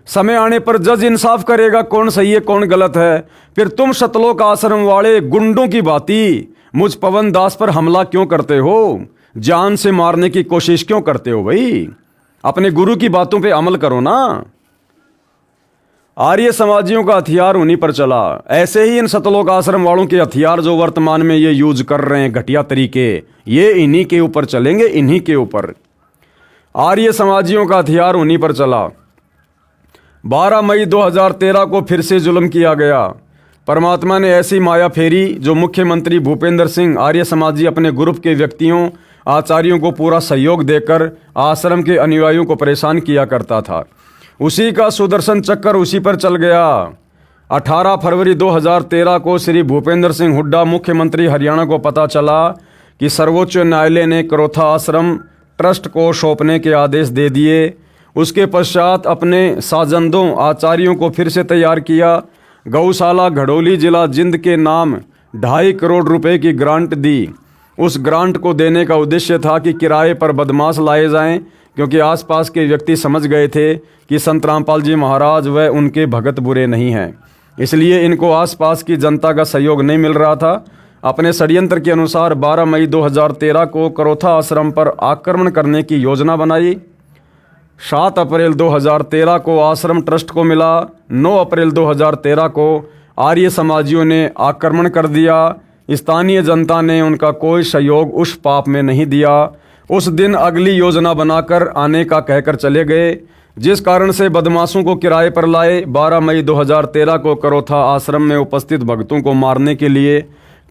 समय आने पर जज इंसाफ करेगा कौन सही है कौन गलत है। फिर तुम सतलोक आश्रम वाले गुंडों की भांति मुझ पवन दास पर हमला क्यों करते हो? जान से मारने की कोशिश क्यों करते हो भाई? अपने गुरु की बातों पे अमल करो ना। आर्य समाजियों का हथियार उन्हीं पर चला। ऐसे ही इन सतलोक आश्रम वालों के हथियार जो वर्तमान में ये यूज कर रहे हैं घटिया तरीके, ये इन्हीं के ऊपर चलेंगे, इन्हीं के ऊपर। आर्य समाजियों का हथियार उन्हीं पर चला। 12 मई 2013 को फिर से जुल्म किया गया। परमात्मा ने ऐसी माया फेरी जो मुख्यमंत्री भूपेंद्र सिंह आर्य समाजी अपने ग्रुप के व्यक्तियों आचार्यों को पूरा सहयोग देकर आश्रम के अनुयायियों को परेशान किया करता था। उसी का सुदर्शन चक्कर उसी पर चल गया। 18 फरवरी 2013 को श्री भूपेंद्र सिंह हुड्डा मुख्यमंत्री हरियाणा को पता चला कि सर्वोच्च न्यायालय ने करोथा आश्रम ट्रस्ट को सौंपने के आदेश दे दिए। उसके पश्चात अपने साजंदों आचार्यों को फिर से तैयार किया। गौशाला घड़ोली जिला जिंद के नाम 2.5 करोड़ रुपए की ग्रांट दी। उस ग्रांट को देने का उद्देश्य था कि किराए पर बदमाश लाए जाएं, क्योंकि आसपास के व्यक्ति समझ गए थे कि संत रामपाल जी महाराज व उनके भगत बुरे नहीं हैं, इसलिए इनको आसपास की जनता का सहयोग नहीं मिल रहा था। अपने षड्यंत्र के अनुसार 12 मई 2013 को करोथा आश्रम पर आक्रमण करने की योजना बनाई। 7 अप्रैल 2013 को आश्रम ट्रस्ट को मिला। 9 अप्रैल 2013 को आर्य समाजियों ने आक्रमण कर दिया। स्थानीय जनता ने उनका कोई सहयोग उस पाप में नहीं दिया। उस दिन अगली योजना बनाकर आने का कहकर चले गए। जिस कारण से बदमाशों को किराए पर लाए 12 मई 2013 को करोथा आश्रम में उपस्थित भक्तों को मारने के लिए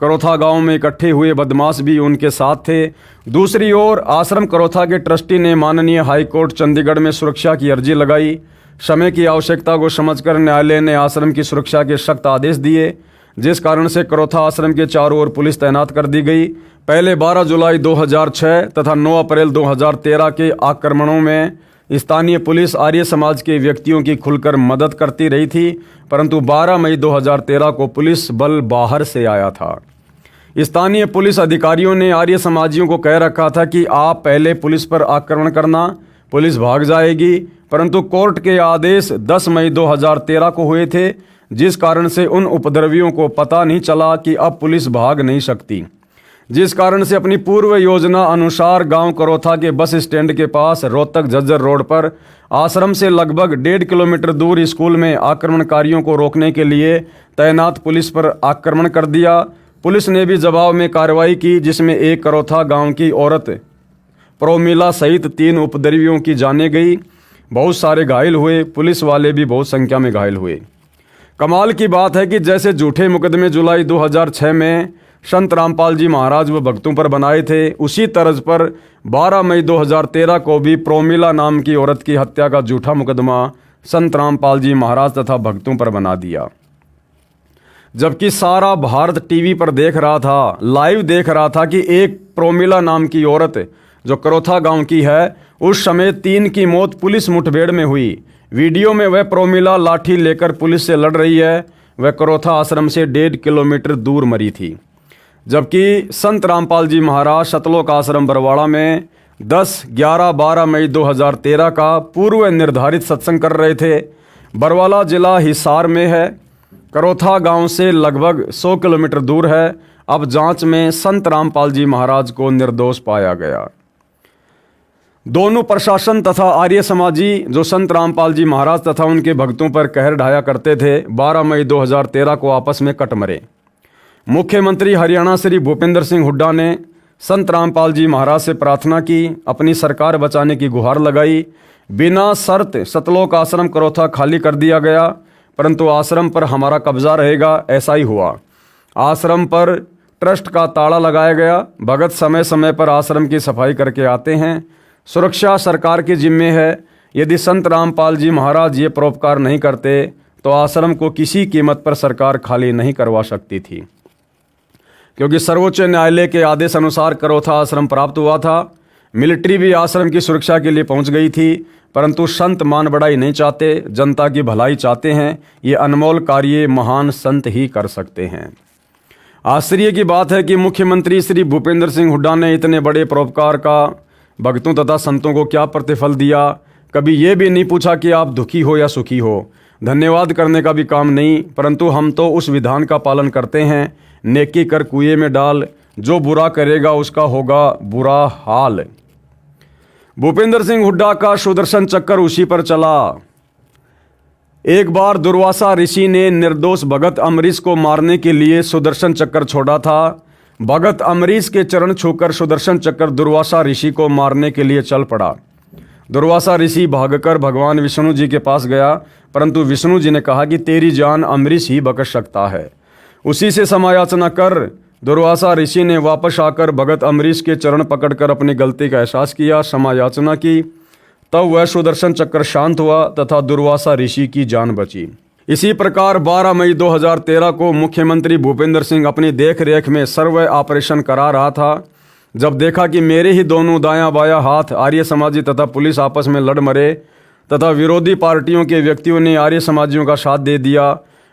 करोथा गांव में इकट्ठे हुए बदमाश भी उनके साथ थे। दूसरी ओर आश्रम करोथा के ट्रस्टी ने माननीय हाई कोर्ट चंडीगढ़ में सुरक्षा की अर्जी लगाई। समय की आवश्यकता को समझकर न्यायालय ने आश्रम की सुरक्षा के सख्त आदेश दिए, जिस कारण से करोथा आश्रम के चारों ओर पुलिस तैनात कर दी गई। पहले 12 जुलाई 2006 तथा 9 अप्रैल 2013 के आक्रमणों में स्थानीय पुलिस आर्य समाज के व्यक्तियों की खुलकर मदद करती रही थी, परंतु 12 मई 2013 को पुलिस बल बाहर से आया था। स्थानीय पुलिस अधिकारियों ने आर्य समाजियों को कह रखा था कि आप पहले पुलिस पर आक्रमण करना, पुलिस भाग जाएगी, परंतु कोर्ट के आदेश 10 मई 2013 को हुए थे, जिस कारण से उन उपद्रवियों को पता नहीं चला कि अब पुलिस भाग नहीं सकती, जिस कारण से अपनी पूर्व योजना अनुसार गांव करोथा के बस स्टैंड के पास रोहतक झज्जर रोड पर आश्रम से लगभग 1.5 किलोमीटर दूर स्कूल में आक्रमणकारियों को रोकने के लिए तैनात पुलिस पर आक्रमण कर दिया। पुलिस ने भी जवाब में कार्रवाई की, जिसमें एक करोथा गांव की औरत प्रोमिला सहित 3 उपद्रवियों की जानें गई। बहुत सारे घायल हुए, पुलिस वाले भी बहुत संख्या में घायल हुए। कमाल की बात है कि जैसे झूठे मुकदमे जुलाई 2006 में संत रामपाल जी महाराज व भक्तों पर बनाए थे, उसी तर्ज पर 12 मई 2013 को भी प्रोमिला नाम की औरत की हत्या का झूठा मुकदमा संत रामपाल जी महाराज तथा भक्तों पर बना दिया। जबकि सारा भारत टीवी पर देख रहा था, लाइव देख रहा था कि एक प्रोमिला नाम की औरत जो करोथा गांव की है, उस समय 3 की मौत पुलिस मुठभेड़ में हुई। वीडियो में वह प्रोमिला लाठी लेकर पुलिस से लड़ रही है, वह करोथा आश्रम से 1.5 किलोमीटर दूर मरी थी। जबकि संत रामपाल जी महाराज सतलोक आश्रम बरवाड़ा में 10, 11, 12 मई 2013 का पूर्व निर्धारित सत्संग कर रहे थे। बरवाला जिला हिसार में है, करोथा गांव से लगभग 100 किलोमीटर दूर है। अब जांच में संत रामपाल जी महाराज को निर्दोष पाया गया। दोनों प्रशासन तथा आर्य समाजी जो संत रामपाल जी महाराज तथा उनके भक्तों पर कहर ढाया करते थे, 12 मई 2013 को आपस में कट मरे। मुख्यमंत्री हरियाणा श्री भूपेंद्र सिंह हुड्डा ने संत रामपाल जी महाराज से प्रार्थना की, अपनी सरकार बचाने की गुहार लगाई। बिना शर्त सतलोक आश्रम करोथा खाली कर दिया गया, परंतु आश्रम पर हमारा कब्जा रहेगा, ऐसा ही हुआ। आश्रम पर ट्रस्ट का ताला लगाया गया। भगत समय समय पर आश्रम की सफाई करके आते हैं। सुरक्षा सरकार की जिम्मे है। यदि संत रामपाल जी महाराज ये परोपकार नहीं करते तो आश्रम को किसी कीमत पर सरकार खाली नहीं करवा सकती थी, क्योंकि सर्वोच्च न्यायालय के आदेश अनुसार करोथा आश्रम प्राप्त हुआ था। मिलिट्री भी आश्रम की सुरक्षा के लिए पहुंच गई थी, परंतु संत मान बढ़ाई नहीं चाहते, जनता की भलाई चाहते हैं। ये अनमोल कार्य महान संत ही कर सकते हैं। आश्चर्य की बात है कि मुख्यमंत्री श्री भूपेंद्र सिंह हुड्डा ने इतने बड़े परोपकार का भक्तों तथा संतों को क्या प्रतिफल दिया। कभी ये भी नहीं पूछा कि आप दुखी हो या सुखी हो। धन्यवाद करने का भी काम नहीं, परंतु हम तो उस विधान का पालन करते हैं, नेकी कर कुएं में डाल, जो बुरा करेगा उसका होगा बुरा हाल। भूपेंद्र सिंह हुड्डा का सुदर्शन चक्कर उसी पर चला। एक बार दुर्वासा ऋषि ने निर्दोष भगत अम्बरीश को मारने के लिए सुदर्शन चक्कर छोड़ा था। भगत अम्बरीश के चरण छूकर सुदर्शन चक्कर दुर्वासा ऋषि को मारने के लिए चल पड़ा। दुर्वासा ऋषि भागकर भगवान विष्णु जी के पास गया, परंतु विष्णु जी ने कहा कि तेरी जान अम्बरीश ही बख्श सकता है। उसी से समायाचना कर दुर्वासा ऋषि ने वापस आकर भगत अम्बरीश के चरण पकड़कर अपनी गलती का एहसास किया, समायाचना की। तब वह सुदर्शन चक्कर शांत हुआ तथा दुर्वासा ऋषि की जान बची। इसी प्रकार 12 मई 2013 को मुख्यमंत्री भूपेंद्र सिंह अपनी देख रेख में सर्वे ऑपरेशन करा रहा था। जब देखा कि मेरे ही दोनों दायां बायां हाथ आर्य समाजी तथा पुलिस आपस में लड़ मरे तथा विरोधी पार्टियों के व्यक्तियों ने आर्य समाजियों का साथ दे दिया,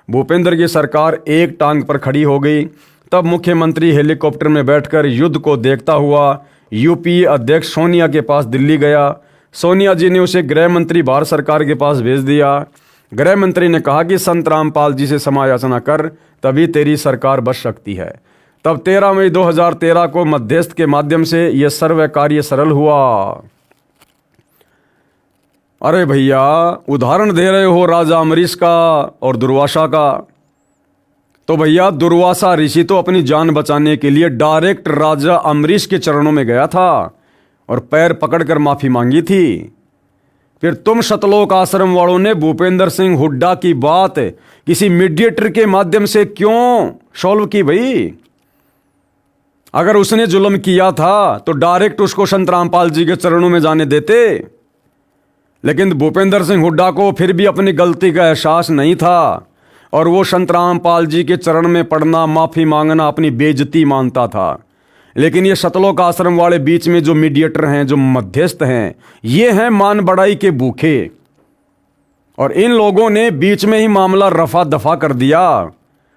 भूपेंद्र की सरकार एक टांग पर खड़ी हो गई। तब मुख्यमंत्री हेलीकॉप्टर में बैठकर युद्ध को देखता हुआ यूपीए अध्यक्ष सोनिया के पास दिल्ली गया। सोनिया जी ने उसे गृह मंत्री भारत सरकार के पास भेज दिया। गृह मंत्री ने कहा कि संत रामपाल जी से समायाचना कर, तभी तेरी सरकार बच सकती है। तब 13 मई 2013 को मध्यस्थ के माध्यम से यह सर्व कार्य सरल हुआ। अरे भैया, उदाहरण दे रहे हो राजा अम्बरीश का और दुर्वासा का, तो भैया दुर्वासा ऋषि तो अपनी जान बचाने के लिए डायरेक्ट राजा अम्बरीश के चरणों में गया था और पैर पकड़कर माफी मांगी थी। फिर तुम सतलोक आश्रम वालों ने भूपेंद्र सिंह हुड्डा की बात किसी मीडिएटर के माध्यम से क्यों सॉल्व की भाई? अगर उसने जुल्म किया था तो डायरेक्ट उसको संत रामपाल जी के चरणों में जाने देते। लेकिन भूपेंद्र सिंह हुड्डा को फिर भी अपनी गलती का एहसास नहीं था और वो संत रामपाल जी के चरण में पड़ना, माफी मांगना अपनी बेइज्जती मानता था। लेकिन ये सतलोक आश्रम वाले बीच में जो मीडिएटर हैं, जो मध्यस्थ हैं, ये हैं मान बढ़ाई के भूखे, और इन लोगों ने बीच में ही मामला रफा दफा कर दिया।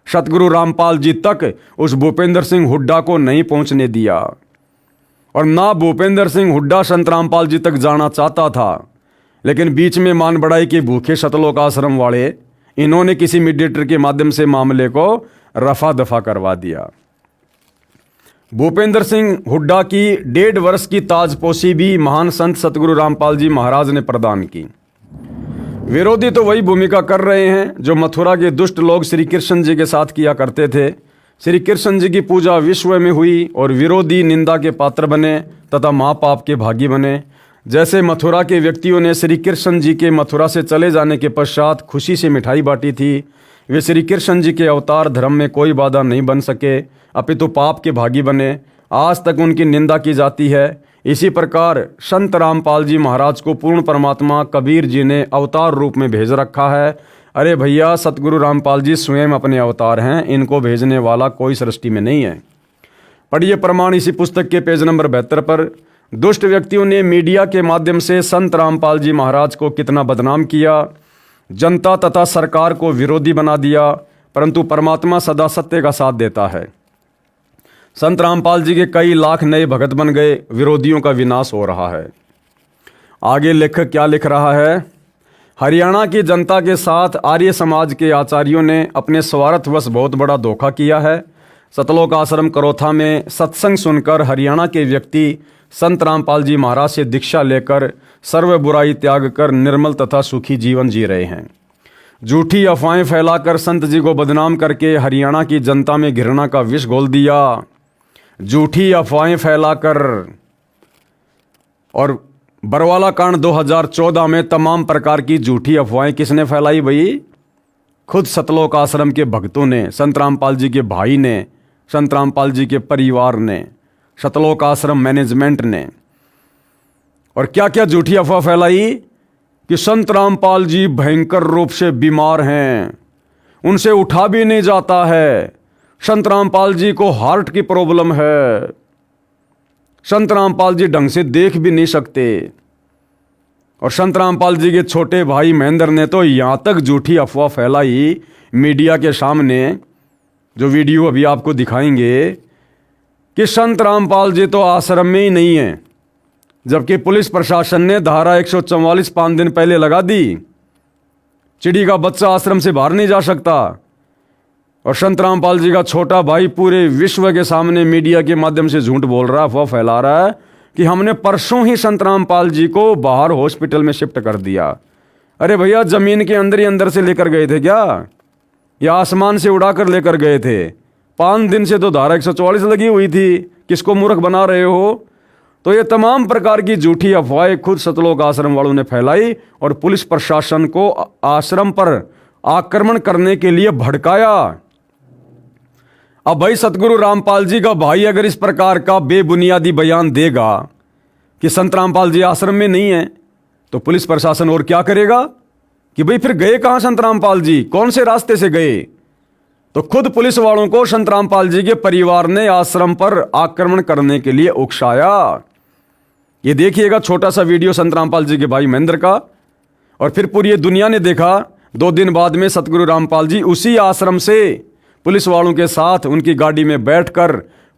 सतगुरु रामपाल जी तक उस भूपेंद्र सिंह हुड्डा को नहीं पहुंचने दिया, और ना भूपेंद्र सिंह हुड्डा संत रामपाल जी तक जाना चाहता था। लेकिन बीच में मान बढ़ाई के भूखे सतलोक आश्रम वाले, इन्होंने किसी मीडिएटर के माध्यम से मामले को रफा दफा करवा दिया। भूपेंद्र सिंह हुड्डा की 1.5 वर्ष की ताजपोशी भी महान संत सतगुरु रामपाल जी महाराज ने प्रदान की। विरोधी तो वही भूमिका कर रहे हैं जो मथुरा के दुष्ट लोग श्री कृष्ण जी के साथ किया करते थे। श्री कृष्ण जी की पूजा विश्व में हुई और विरोधी निंदा के पात्र बने तथा महापाप के भागी बने। जैसे मथुरा के व्यक्तियों ने श्री कृष्ण जी के मथुरा से चले जाने के पश्चात खुशी से मिठाई बांटी थी, वे श्री कृष्ण जी के अवतार धर्म में कोई बाधा नहीं बन सके, अपितु पाप के भागी बने। आज तक उनकी निंदा की जाती है। इसी प्रकार संत रामपाल जी महाराज को पूर्ण परमात्मा कबीर जी ने अवतार रूप में भेज रखा है। अरे भैया, सतगुरु रामपाल जी स्वयं अपने अवतार हैं, इनको भेजने वाला कोई सृष्टि में नहीं है। पढ़िए प्रमाण इसी पुस्तक के पेज नंबर 72 पर। दुष्ट व्यक्तियों ने मीडिया के माध्यम से संत रामपाल जी महाराज को कितना बदनाम किया, जनता तथा सरकार को विरोधी बना दिया, परंतु परमात्मा सदा सत्य का साथ देता है। संत रामपाल जी के कई लाख नए भगत बन गए, विरोधियों का विनाश हो रहा है। आगे लेखक क्या लिख रहा है? हरियाणा की जनता के साथ आर्य समाज के आचार्यों ने अपने स्वार्थवश बहुत बड़ा धोखा किया है। सतलोक आश्रम करोथा में सत्संग सुनकर हरियाणा के व्यक्ति संत रामपाल जी महाराज से दीक्षा लेकर सर्व बुराई त्याग कर निर्मल तथा सुखी जीवन जी रहे हैं। झूठी अफवाहें फैलाकर संत जी को बदनाम करके हरियाणा की जनता में घृणा का विष घोल दिया। झूठी अफवाहें फैलाकर, और बरवाला कांड 2014 में तमाम प्रकार की झूठी अफवाहें किसने फैलाई भाई? खुद सतलोक आश्रम के भक्तों ने, संत रामपाल जी के भाई ने, संत रामपाल जी के परिवार ने, सतलोक आश्रम मैनेजमेंट ने। और क्या क्या झूठी अफवाह फैलाई कि संत रामपाल जी भयंकर रूप से बीमार हैं, उनसे उठा भी नहीं जाता है, संत रामपाल जी को हार्ट की प्रॉब्लम है, संत रामपाल जी ढंग से देख भी नहीं सकते। और संत रामपाल जी के छोटे भाई महेंद्र ने तो यहां तक झूठी अफवाह फैलाई मीडिया के सामने, जो वीडियो अभी आपको दिखाएंगे, कि संत रामपाल जी तो आश्रम में ही नहीं है, जबकि पुलिस प्रशासन ने धारा 144 5 दिन पहले लगा दी। चिड़ी का बच्चा आश्रम से बाहर नहीं जा सकता। और संत रामपाल जी का छोटा भाई पूरे विश्व के सामने मीडिया के माध्यम से झूठ बोल रहा है, अफवाह फैला रहा है कि हमने परसों ही संत रामपाल जी को बाहर हॉस्पिटल में शिफ्ट कर दिया। अरे भैया, जमीन के अंदर ही अंदर से लेकर गए थे क्या, या आसमान से उड़ाकर लेकर गए थे? 5 दिन से तो धारा 144 लगी हुई थी, किसको मूर्ख बना रहे हो? तो ये तमाम प्रकार की झूठी अफवाहें खुद सतलोक आश्रम वालों ने फैलाई और पुलिस प्रशासन को आश्रम पर आक्रमण करने के लिए भड़काया। अब भाई, सतगुरु रामपाल जी का भाई अगर इस प्रकार का बेबुनियादी बयान देगा कि संत रामपाल जी आश्रम में नहीं है, तो पुलिस प्रशासन और क्या करेगा कि भाई फिर गए कहां संत रामपाल जी, कौन से रास्ते से गए? तो खुद पुलिस वालों को संत रामपाल जी के परिवार ने आश्रम पर आक्रमण करने के लिए उकसाया। ये देखिएगा छोटा सा वीडियो संत रामपाल जी के भाई महेंद्र का। और फिर पूरी दुनिया ने देखा, 2 दिन बाद में सतगुरु रामपाल जी उसी आश्रम से पुलिस वालों के साथ उनकी गाड़ी में बैठकर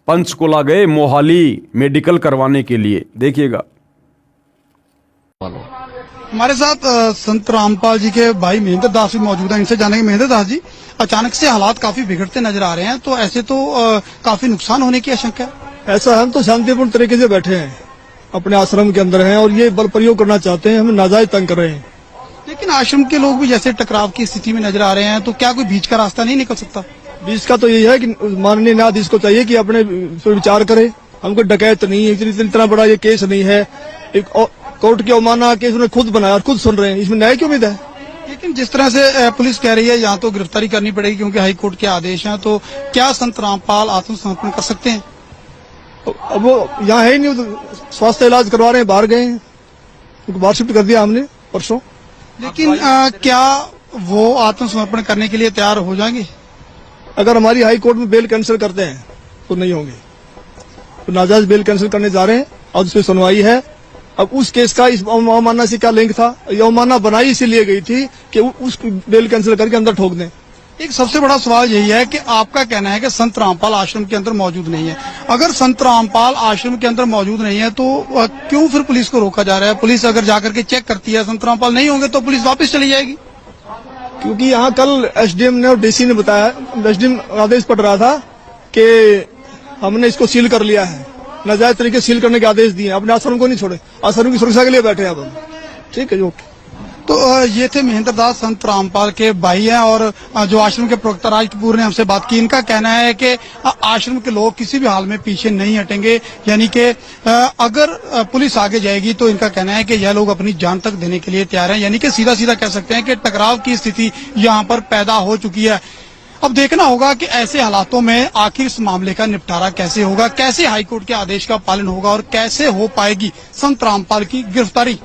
पंचकुला गए मोहाली मेडिकल करवाने के लिए। देखिएगा। हमारे साथ संत रामपाल जी के भाई महेंद्र दास भी मौजूद हैं। इनसे जानेंगे, महेंद्र दास जी, अचानक से हालात काफी बिगड़ते नजर आ रहे हैं, तो ऐसे तो काफी नुकसान होने की आशंका है। ऐसा हम तो शांतिपूर्ण तरीके से बैठे हैं, अपने आश्रम के अंदर हैं और ये बल प्रयोग करना चाहते हैं, हमें नाजायज तंग कर रहे हैं। लेकिन आश्रम के लोग भी जैसे टकराव की स्थिति में नजर आ रहे हैं, तो क्या कोई बीच का रास्ता नहीं निकल सकता? बीच का तो यही है कि माननीय न्यायाधीश को चाहिए कि अपने विचार करे। हमको डकैत नहीं है, इतना बड़ा ये केस नहीं है, एक कोर्ट की अवमानना केस उन्होंने खुद बनाया और खुद सुन रहे हैं, इसमें न्याय की उम्मीद है? लेकिन जिस तरह से पुलिस कह रही है यहाँ तो गिरफ्तारी करनी पड़ेगी क्योंकि हाई कोर्ट के आदेश हैं, तो क्या संत रामपाल आत्मसमर्पण कर सकते हैं? अब वो यहाँ है ही नहीं, तो स्वास्थ्य इलाज करवा रहे हैं, बाहर गए हैं, उनको बाहर शिफ्ट कर दिया हमने परसों। लेकिन क्या वो आत्मसमर्पण करने के लिए तैयार हो जाएंगे? अगर हमारी हाई कोर्ट में बेल कैंसिल करते हैं तो नहीं होंगे, तो नाजायज बेल कैंसिल करने जा रहे हैं और उस पर सुनवाई है। अब उस केस का इस अवमानना से क्या लिंक था? ये अवमानना बनाई इसीलिए गई थी कि उस बेल कैंसिल करके अंदर ठोक दें। एक सबसे बड़ा सवाल यही है कि आपका कहना है कि संत रामपाल आश्रम के अंदर मौजूद नहीं है। अगर संत रामपाल आश्रम के अंदर मौजूद नहीं है तो क्यों फिर पुलिस को रोका जा रहा है? पुलिस अगर जाकर के चेक करती है संत रामपाल नहीं होंगे तो पुलिस वापस चली जाएगी। क्योंकि यहाँ कल एसडीएम ने और डीसी ने बताया, एसडीएम आदेश पड़ रहा था कि हमने इसको सील कर लिया है, नाजायज तरीके से सील करने के आदेश दिए, अपने आश्रम को नहीं छोड़े, आश्रम की सुरक्षा के लिए बैठे हैं अब हम। ठीक है, ओके। तो ये थे महेंद्र दास, संत रामपाल के भाई हैं और जो आश्रम के प्रवक्ता राज कपूर ने हमसे बात की। इनका कहना है कि आश्रम के लोग किसी भी हाल में पीछे नहीं हटेंगे, यानी कि अगर पुलिस आगे जाएगी तो इनका कहना है कि यह लोग अपनी जान तक देने के लिए तैयार हैं। यानी कि सीधा सीधा कह सकते हैं कि टकराव की स्थिति यहाँ पर पैदा हो चुकी है। अब देखना होगा कि ऐसे हालातों में आखिर इस मामले का निपटारा कैसे होगा, कैसे हाईकोर्ट के आदेश का पालन होगा और कैसे हो पाएगी संत रामपाल की गिरफ्तारी।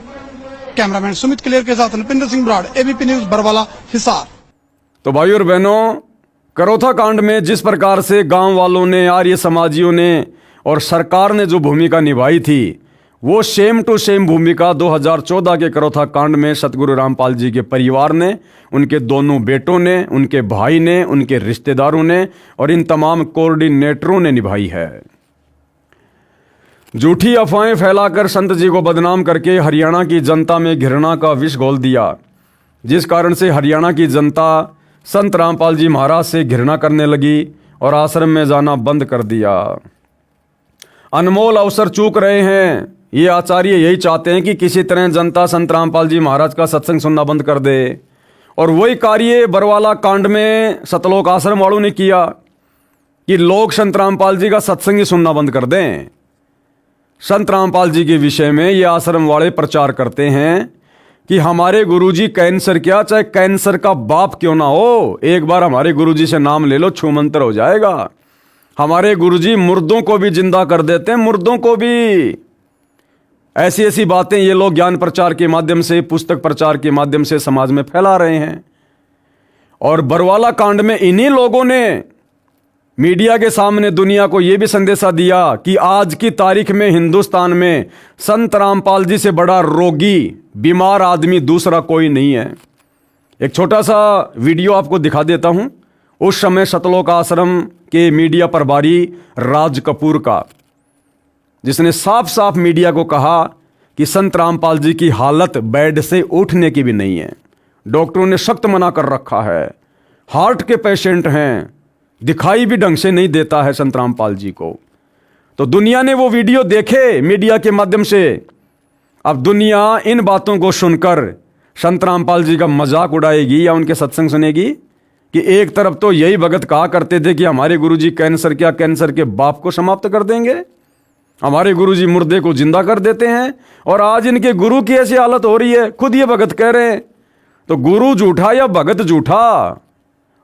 कैमरामैन सुमित क्लियर के साथ नृपिंदर सिंह ब्राड, एबीपी न्यूज, बरवाला, हिसार। तो भाई और बहनों, करोथा कांड में जिस प्रकार से गांव वालों ने, आर्य समाजियों ने और सरकार ने जो भूमिका निभाई थी, वो सेम टू सेम भूमिका 2014 के करोथा कांड में सतगुरु रामपाल जी के परिवार ने, उनके दोनों बेटों ने, उनके भाई ने, उनके रिश्तेदारों ने और इन तमाम कोऑर्डिनेटरों ने निभाई है। झूठी अफवाहें फैलाकर संत जी को बदनाम करके हरियाणा की जनता में घृणा का विष घोल दिया, जिस कारण से हरियाणा की जनता संत रामपाल जी महाराज से घृणा करने लगी और आश्रम में जाना बंद कर दिया। अनमोल अवसर चूक रहे हैं। ये आचार्य यही चाहते हैं कि किसी तरह जनता संत रामपाल जी महाराज का सत्संग सुनना बंद कर दे, और वही कार्य बरवाला कांड में सतलोक आश्रम वालों ने किया कि लोग संत रामपाल जी का सत्संग ही सुनना बंद कर दें। संत रामपाल जी के विषय में ये आश्रम वाले प्रचार करते हैं कि हमारे गुरुजी कैंसर क्या, चाहे कैंसर का बाप क्यों ना हो, एक बार हमारे गुरुजी से नाम ले लो, छूमंतर हो जाएगा। हमारे गुरुजी मुर्दों को भी जिंदा कर देते हैं, मुर्दों को भी। ऐसी ऐसी बातें ये लोग ज्ञान प्रचार के माध्यम से, पुस्तक प्रचार के माध्यम से समाज में फैला रहे हैं। और बरवाला कांड में इन्हीं लोगों ने मीडिया के सामने दुनिया को यह भी संदेशा दिया कि आज की तारीख में हिंदुस्तान में संत रामपाल जी से बड़ा रोगी, बीमार आदमी दूसरा कोई नहीं है। एक छोटा सा वीडियो आपको दिखा देता हूं। उस समय सतलोक आश्रम के मीडिया प्रभारी राज कपूर का, जिसने साफ साफ मीडिया को कहा कि संत रामपाल जी की हालत बेड से उठने की भी नहीं है। डॉक्टरों ने सख्त मना कर रखा है, हार्ट के पेशेंट हैं, दिखाई भी ढंग से नहीं देता है संत रामपाल जी को। तो दुनिया ने वो वीडियो देखे मीडिया के माध्यम से। अब दुनिया इन बातों को सुनकर संत रामपाल जी का मजाक उड़ाएगी या उनके सत्संग सुनेगी कि एक तरफ तो यही भगत कहा करते थे कि हमारे गुरुजी कैंसर क्या, कैंसर के बाप को समाप्त कर देंगे, हमारे गुरुजी मुर्दे को जिंदा कर देते हैं, और आज इनके गुरु की ऐसी हालत हो रही है, खुद ये भगत कह रहे हैं। तो गुरु झूठा या भगत झूठा?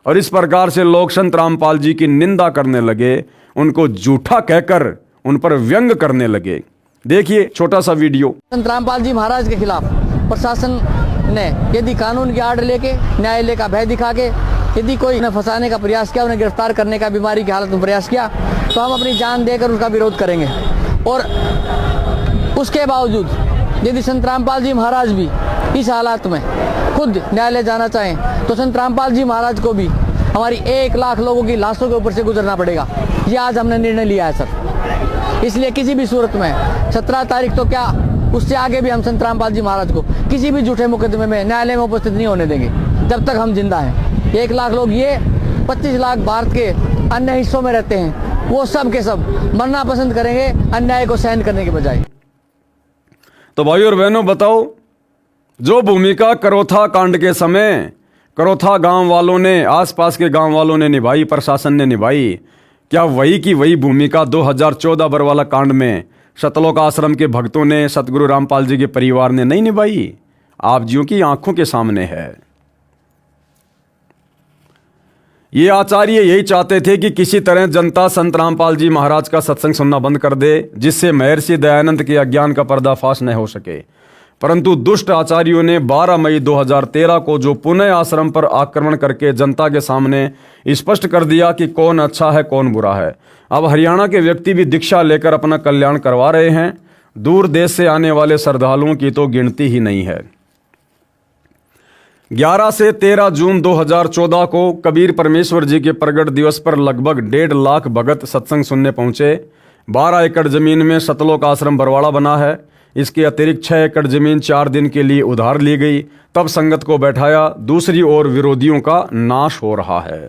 और इस प्रकार से लोग संत रामपाल जी की निंदा करने लगे, उनको झूठा कहकर उन पर व्यंग करने लगे। देखिए छोटा सा वीडियो। संत रामपाल जी महाराज के खिलाफ प्रशासन ने यदि कानून की आड़ लेके, न्यायालय का भय दिखा के यदि कोई उन्हें फंसाने का प्रयास किया, उन्हें गिरफ्तार करने का, बीमारी की हालत में प्रयास किया, तो हम अपनी जान देकर उसका विरोध करेंगे। और उसके बावजूद यदि संत रामपाल जी महाराज भी इस हालात में खुद न्यायालय जाना चाहें तो संत रामपाल जी महाराज को भी हमारी 1 लाख लोगों की लाशों के ऊपर से गुजरना पड़ेगा। ये आज हमने निर्णय लिया है सर। इसलिए किसी भी सूरत में 17 तारीख तो क्या, उससे आगे भी हम संत रामपाल जी महाराज को किसी भी झूठे मुकदमे में न्यायालय में उपस्थित नहीं होने देंगे जब तक हम जिंदा हैं। 1 लाख लोग, ये 25 लाख भारत के अन्य हिस्सों में रहते हैं, वो सब के सब मरना पसंद करेंगे अन्याय को सहन करने के बजाय। तो भाई और बहनों, बताओ, जो भूमिका करोथा कांड के समय करोथा गांव वालों ने, आसपास के गांव वालों ने निभाई, प्रशासन ने निभाई, क्या वही की वही भूमिका 2014 बरवाला कांड में सतलोक आश्रम के भक्तों ने, सतगुरु रामपाल जी के परिवार ने नहीं निभाई? आप जियों की आंखों के सामने है। ये आचार्य यही चाहते थे कि किसी तरह जनता संत रामपाल जी महाराज का सत्संग सुनना बंद कर दे, जिससे महर्षि दयानंद के अज्ञान का पर्दाफाश न हो सके। परंतु दुष्ट आचार्यों ने 12 मई 2013 को जो पुनः आश्रम पर आक्रमण करके जनता के सामने स्पष्ट कर दिया कि कौन अच्छा है कौन बुरा है। अब हरियाणा के व्यक्ति भी दीक्षा लेकर अपना कल्याण करवा रहे हैं। दूर देश से आने वाले श्रद्धालुओं की तो गिनती ही नहीं है। 11 से 13 जून 2014 को कबीर परमेश्वर जी के प्रगट दिवस पर लगभग 1.5 लाख भगत सत्संग सुनने पहुंचे। 12 एकड़ जमीन में सतलोक आश्रम बरवाड़ा बना है। इसके अतिरिक्त 6 एकड़ जमीन 4 दिन के लिए उधार ली गई। तब संगत को बैठाया। दूसरी ओर विरोधियों का नाश हो रहा है।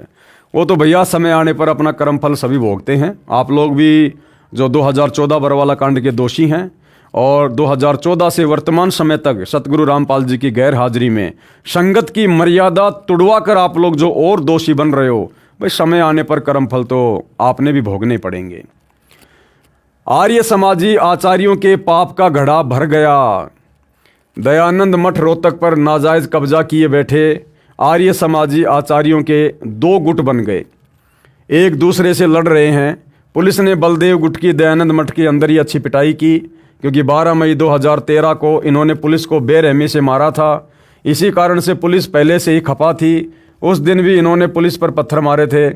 वो तो भैया समय आने पर अपना कर्मफल सभी भोगते हैं। आप लोग भी जो 2014 बरवाला कांड के दोषी हैं और 2014 से वर्तमान समय तक सतगुरु रामपाल जी की गैर हाजिरी में संगत की मर्यादा तुड़वा कर आप लोग जो और दोषी बन रहे हो, भाई समय आने पर कर्मफल तो आपने भी भोगने पड़ेंगे। आर्य समाजी आचार्यों के पाप का घड़ा भर गया। दयानंद मठ रोहतक पर नाजायज कब्जा किए बैठे आर्य समाजी आचार्यों के 2 गुट बन गए, एक दूसरे से लड़ रहे हैं। पुलिस ने बलदेव गुट की दयानंद मठ के अंदर ही अच्छी पिटाई की, क्योंकि 12 मई 2013 को इन्होंने पुलिस को बेरहमी से मारा था। इसी कारण से पुलिस पहले से ही खपा थी। उस दिन भी इन्होंने पुलिस पर पत्थर मारे थे।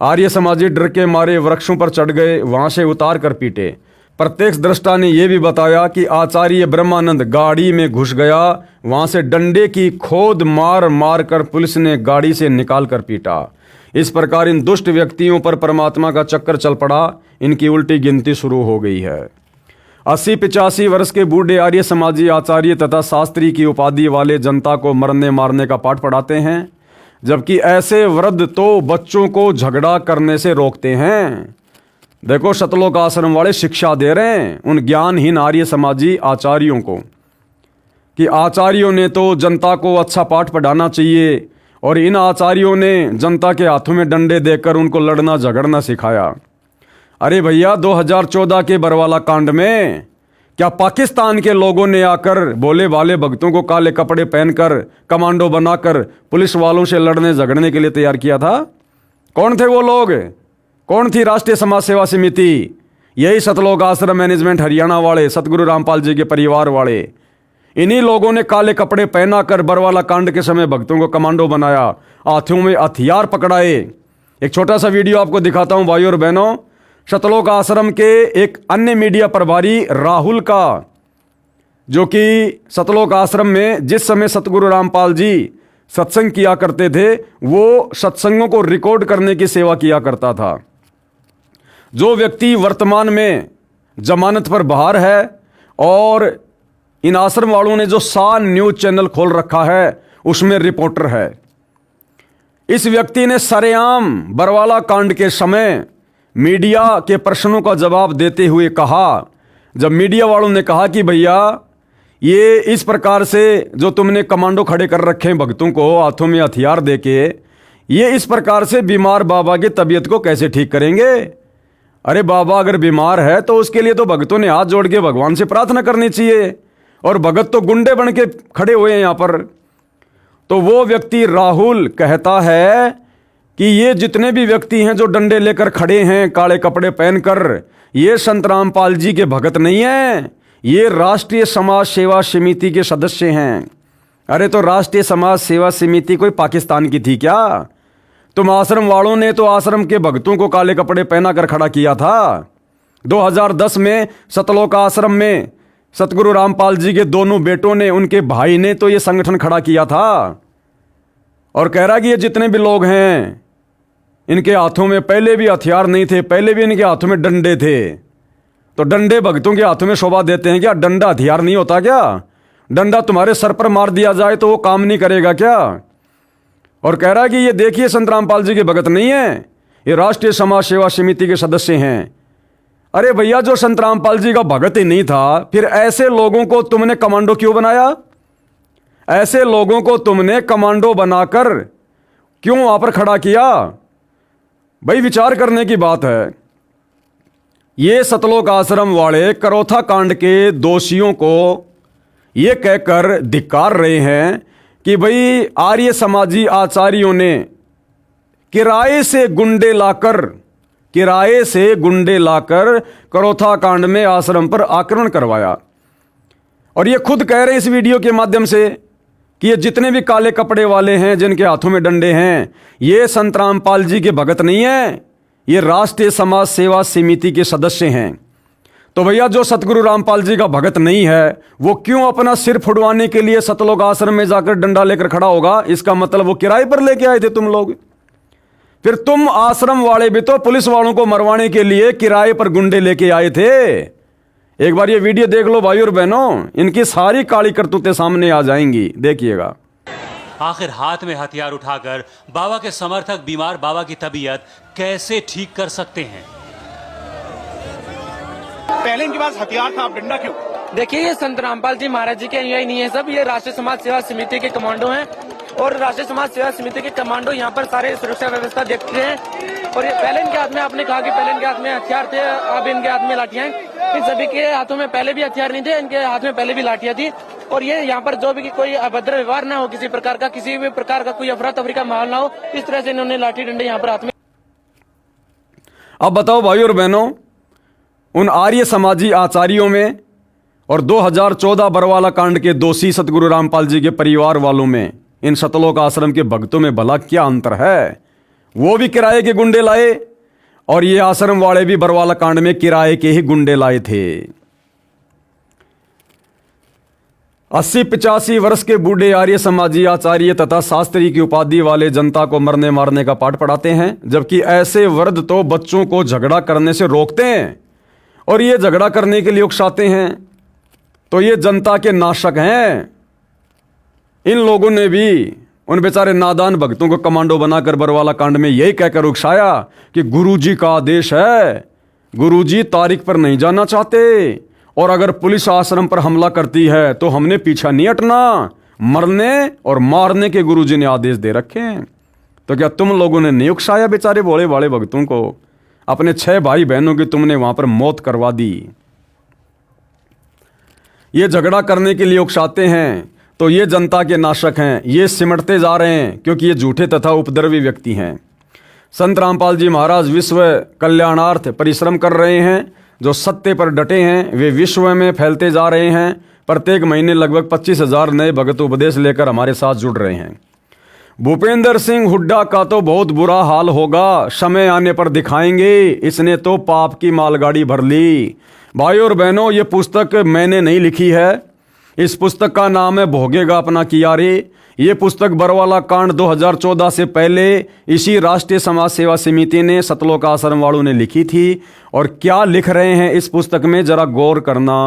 आर्य समाजी डर के मारे वृक्षों पर चढ़ गए, वहां से उतार कर पीटे। प्रत्यक्ष दृष्टा ने यह भी बताया कि आचार्य ब्रह्मानंद गाड़ी में घुस गया, वहां से डंडे की खोद मार मार कर पुलिस ने गाड़ी से निकाल कर पीटा। इस प्रकार इन दुष्ट व्यक्तियों पर परमात्मा का चक्कर चल पड़ा। इनकी उल्टी गिनती शुरू हो गई है। 80-85 वर्ष के बूढ़े आर्य समाजी आचार्य तथा शास्त्री की उपाधि वाले जनता को मरने मारने का पाठ पढ़ाते हैं, जबकि ऐसे वृद्ध तो बच्चों को झगड़ा करने से रोकते हैं। देखो, सतलोक आश्रम वाले शिक्षा दे रहे हैं उन ज्ञानहीन आर्य समाजी आचार्यों को कि आचार्यों ने तो जनता को अच्छा पाठ पढ़ाना चाहिए, और इन आचार्यों ने जनता के हाथों में डंडे देकर उनको लड़ना झगड़ना सिखाया। अरे भैया, 2014 के बरवाला कांड में क्या पाकिस्तान के लोगों ने आकर भोले भाले भक्तों को काले कपड़े पहनकर कमांडो बनाकर पुलिस वालों से लड़ने झगड़ने के लिए तैयार किया था? कौन थे वो लोग? कौन थी राष्ट्रीय समाज सेवा समिति? यही सतलोक आश्रम मैनेजमेंट हरियाणा वाले, सतगुरु रामपाल जी के परिवार वाले। इन्हीं लोगों ने काले कपड़े पहना कर बरवाला कांड के समय भक्तों को कमांडो बनाया, हाथों में हथियार पकड़ाए। एक छोटा सा वीडियो आपको दिखाता हूं भाइयों और बहनों। सतलोक आश्रम के एक अन्य मीडिया प्रभारी राहुल का, जो कि सतलोक आश्रम में जिस समय सतगुरु रामपाल जी सत्संग किया करते थे, वो सत्संगों को रिकॉर्ड करने की सेवा किया करता था। जो व्यक्ति वर्तमान में जमानत पर बाहर है, और इन आश्रम वालों ने जो सान न्यूज चैनल खोल रखा है उसमें रिपोर्टर है। इस व्यक्ति ने सरेआम बरवाला कांड के समय मीडिया के प्रश्नों का जवाब देते हुए कहा, जब मीडिया वालों ने कहा कि भैया ये इस प्रकार से जो तुमने कमांडो खड़े कर रखे हैं भक्तों को हाथों में हथियार देके, ये इस प्रकार से बीमार बाबा की तबीयत को कैसे ठीक करेंगे? अरे बाबा अगर बीमार है तो उसके लिए तो भक्तों ने हाथ जोड़ के भगवान से प्रार्थना करनी चाहिए, और भगत तो गुंडे बन के खड़े हुए हैं यहां पर। तो वो व्यक्ति राहुल कहता है कि ये जितने भी व्यक्ति हैं जो डंडे लेकर खड़े हैं काले कपड़े पहनकर, ये संत रामपाल जी के भगत नहीं हैं, ये राष्ट्रीय समाज सेवा समिति के सदस्य हैं। अरे तो राष्ट्रीय समाज सेवा समिति कोई पाकिस्तान की थी क्या? तुम आश्रम वालों ने तो आश्रम के भक्तों को काले कपड़े पहना कर खड़ा किया था। 2010 में सतलोक आश्रम में सतगुरु रामपाल जी के दोनों बेटों ने, उनके भाई ने तो ये संगठन खड़ा किया था, और कह रहा कि ये जितने भी लोग हैं इनके हाथों में पहले भी हथियार नहीं थे, पहले भी इनके हाथों में डंडे थे। तो डंडे भक्तों के हाथों में शोभा देते हैं क्या? डंडा हथियार नहीं होता क्या? डंडा तुम्हारे सर पर मार दिया जाए तो वो काम नहीं करेगा क्या? और कह रहा है कि ये देखिए संत रामपाल जी के भगत नहीं है, ये राष्ट्रीय समाज सेवा समिति के सदस्य हैं। अरे भैया, जो संत रामपाल जी का भगत ही नहीं था, फिर ऐसे लोगों को तुमने कमांडो क्यों बनाया? ऐसे लोगों को तुमने कमांडो बनाकर क्यों वहां पर खड़ा किया? भाई विचार करने की बात है। ये सतलोक आश्रम वाले करौथा कांड के दोषियों को ये कहकर धिक्कार रहे हैं कि भाई आर्य समाजी आचार्यों ने किराए से गुंडे लाकर करौथा कांड में आश्रम पर आक्रमण करवाया। और ये खुद कह रहे हैं इस वीडियो के माध्यम से कि ये जितने भी काले कपड़े वाले हैं जिनके हाथों में डंडे हैं, ये संत रामपाल जी के भगत नहीं है, ये राष्ट्रीय समाज सेवा समिति के सदस्य हैं। तो भैया जो सतगुरु रामपाल जी का भगत नहीं है वो क्यों अपना सिर फुड़वाने के लिए सतलोक आश्रम में जाकर डंडा लेकर खड़ा होगा? इसका मतलब वो किराए पर लेके आए थे तुम लोग। फिर तुम आश्रम वाले भी तो पुलिस वालों को मरवाने के लिए किराए पर गुंडे लेके आए थे। एक बार ये वीडियो देख लो भाई और बहनों, इनकी सारी काली करतूतें सामने आ जाएंगी, देखिएगा। आखिर हाथ में हथियार उठाकर बाबा के समर्थक बीमार बाबा की तबीयत कैसे ठीक कर सकते हैं? पहले इनके पास हथियार था, अब डंडा क्यों? देखिए, ये संत रामपाल जी महाराज जी के अनुयायी नहीं है सब, ये राष्ट्रीय समाज सेवा समिति के कमांडो हैं और राष्ट्रीय समाज सेवा समिति के कमांडो यहाँ पर सारे सुरक्षा व्यवस्था देखते हैं। और ये पहले इनके हाथ में, आपने कहा कि पहले इनके हाथ में हथियार थे, अब इनके हाथ में लाठियां हैं। इन सभी के हाथों में पहले भी हथियार नहीं थे, इनके हाथ में पहले भी लाठियां थी। और ये यहाँ पर जो भी कोई अभद्र व्यवहार ना हो, किसी भी प्रकार का कोई अफरा तफरी का माहौल ना हो, इस तरह से इन्होंने लाठी डंडे यहाँ पर हाथ में। अब बताओ भाई और बहनों, उन आर्य समाजी आचार्यों में और 2014 बरवाला कांड के दोषी सतगुरु रामपाल जी के परिवार वालों में, इन सतलोक आश्रम के भक्तों में भला क्या अंतर है? वो भी किराए के गुंडे लाए और ये आश्रम वाले भी बरवाला कांड में किराए के ही गुंडे लाए थे। 80-85 वर्ष के बूढ़े आर्य समाजी आचार्य तथा शास्त्री की उपाधि वाले जनता को मरने मारने का पाठ पढ़ाते हैं, जबकि ऐसे वृद्ध तो बच्चों को झगड़ा करने से रोकते हैं और ये झगड़ा करने के लिए उकसाते हैं। तो ये जनता के नाशक हैं। इन लोगों ने भी उन बेचारे नादान भक्तों को कमांडो बनाकर बरवाला कांड में यही कहकर उकसाया कि गुरुजी का आदेश है, गुरुजी तारीख पर नहीं जाना चाहते और अगर पुलिस आश्रम पर हमला करती है तो हमने पीछा नहीं हटना, मरने और मारने के गुरुजी ने आदेश दे रखे हैं। तो क्या तुम लोगों ने नहीं उकसाया बेचारे भोले भाले भक्तों को? अपने 6 भाई बहनों की तुमने वहां पर मौत करवा दी। ये झगड़ा करने के लिए उकसाते हैं तो ये जनता के नाशक हैं, ये सिमटते जा रहे हैं क्योंकि ये झूठे तथा उपद्रवी व्यक्ति हैं। संत रामपाल जी महाराज विश्व कल्याणार्थ परिश्रम कर रहे हैं, जो सत्य पर डटे हैं वे विश्व में फैलते जा रहे हैं। प्रत्येक महीने लगभग 25,000 नए भगत उपदेश लेकर हमारे साथ जुड़ रहे हैं। भूपेंद्र सिंह हुड्डा का तो बहुत बुरा हाल होगा, समय आने पर दिखाएंगे, इसने तो पाप की मालगाड़ी भर ली। भाई और बहनों, ये पुस्तक मैंने नहीं लिखी है, इस पुस्तक का नाम है भोगेगा अपना किया रे। ये पुस्तक बरवाला कांड 2014 से पहले इसी राष्ट्रीय समाज सेवा समिति ने सतलोक आश्रम वालों ने लिखी थी। और क्या लिख रहे हैं इस पुस्तक में जरा गौर करना।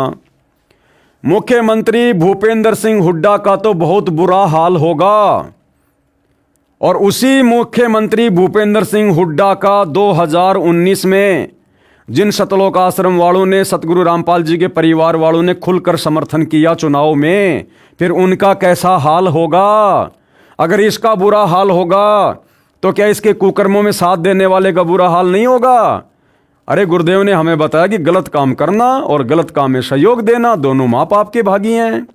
मुख्यमंत्री भूपेंद्र सिंह हुड्डा का तो बहुत बुरा हाल होगा और उसी मुख्यमंत्री भूपेंद्र सिंह हुड्डा का 2019 में जिन सतलोक आश्रम वालों ने सतगुरु रामपाल जी के परिवार वालों ने खुलकर समर्थन किया चुनाव में, फिर उनका कैसा हाल होगा। अगर इसका बुरा हाल होगा तो क्या इसके कुकर्मों में साथ देने वाले का बुरा हाल नहीं होगा? अरे गुरुदेव ने हमें बताया कि गलत काम करना और गलत काम में सहयोग देना दोनों माँ बाप के भागी हैं।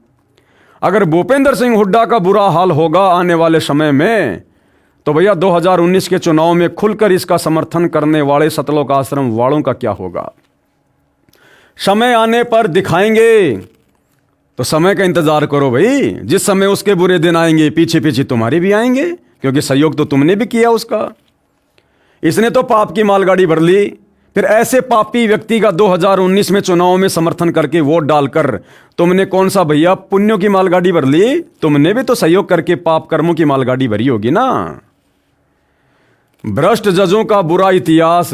अगर भूपेंद्र सिंह हुड्डा का बुरा हाल होगा आने वाले समय में, तो भैया 2019 के चुनाव में खुलकर इसका समर्थन करने वाले सतलोक आश्रम वालों का क्या होगा? समय आने पर दिखाएंगे। तो समय का इंतजार करो भाई, जिस समय उसके बुरे दिन आएंगे पीछे पीछे तुम्हारे भी आएंगे, क्योंकि सहयोग तो तुमने भी किया उसका। इसने तो पाप की मालगाड़ी भर ली। फिर ऐसे पापी व्यक्ति का 2019 में चुनाव में समर्थन करके वोट डालकर तुमने कौन सा भैया पुण्यों की मालगाड़ी भर ली? तुमने भी तो सहयोग करके पाप कर्मों की मालगाड़ी भरी होगी ना। भ्रष्ट जजों का बुरा इतिहास।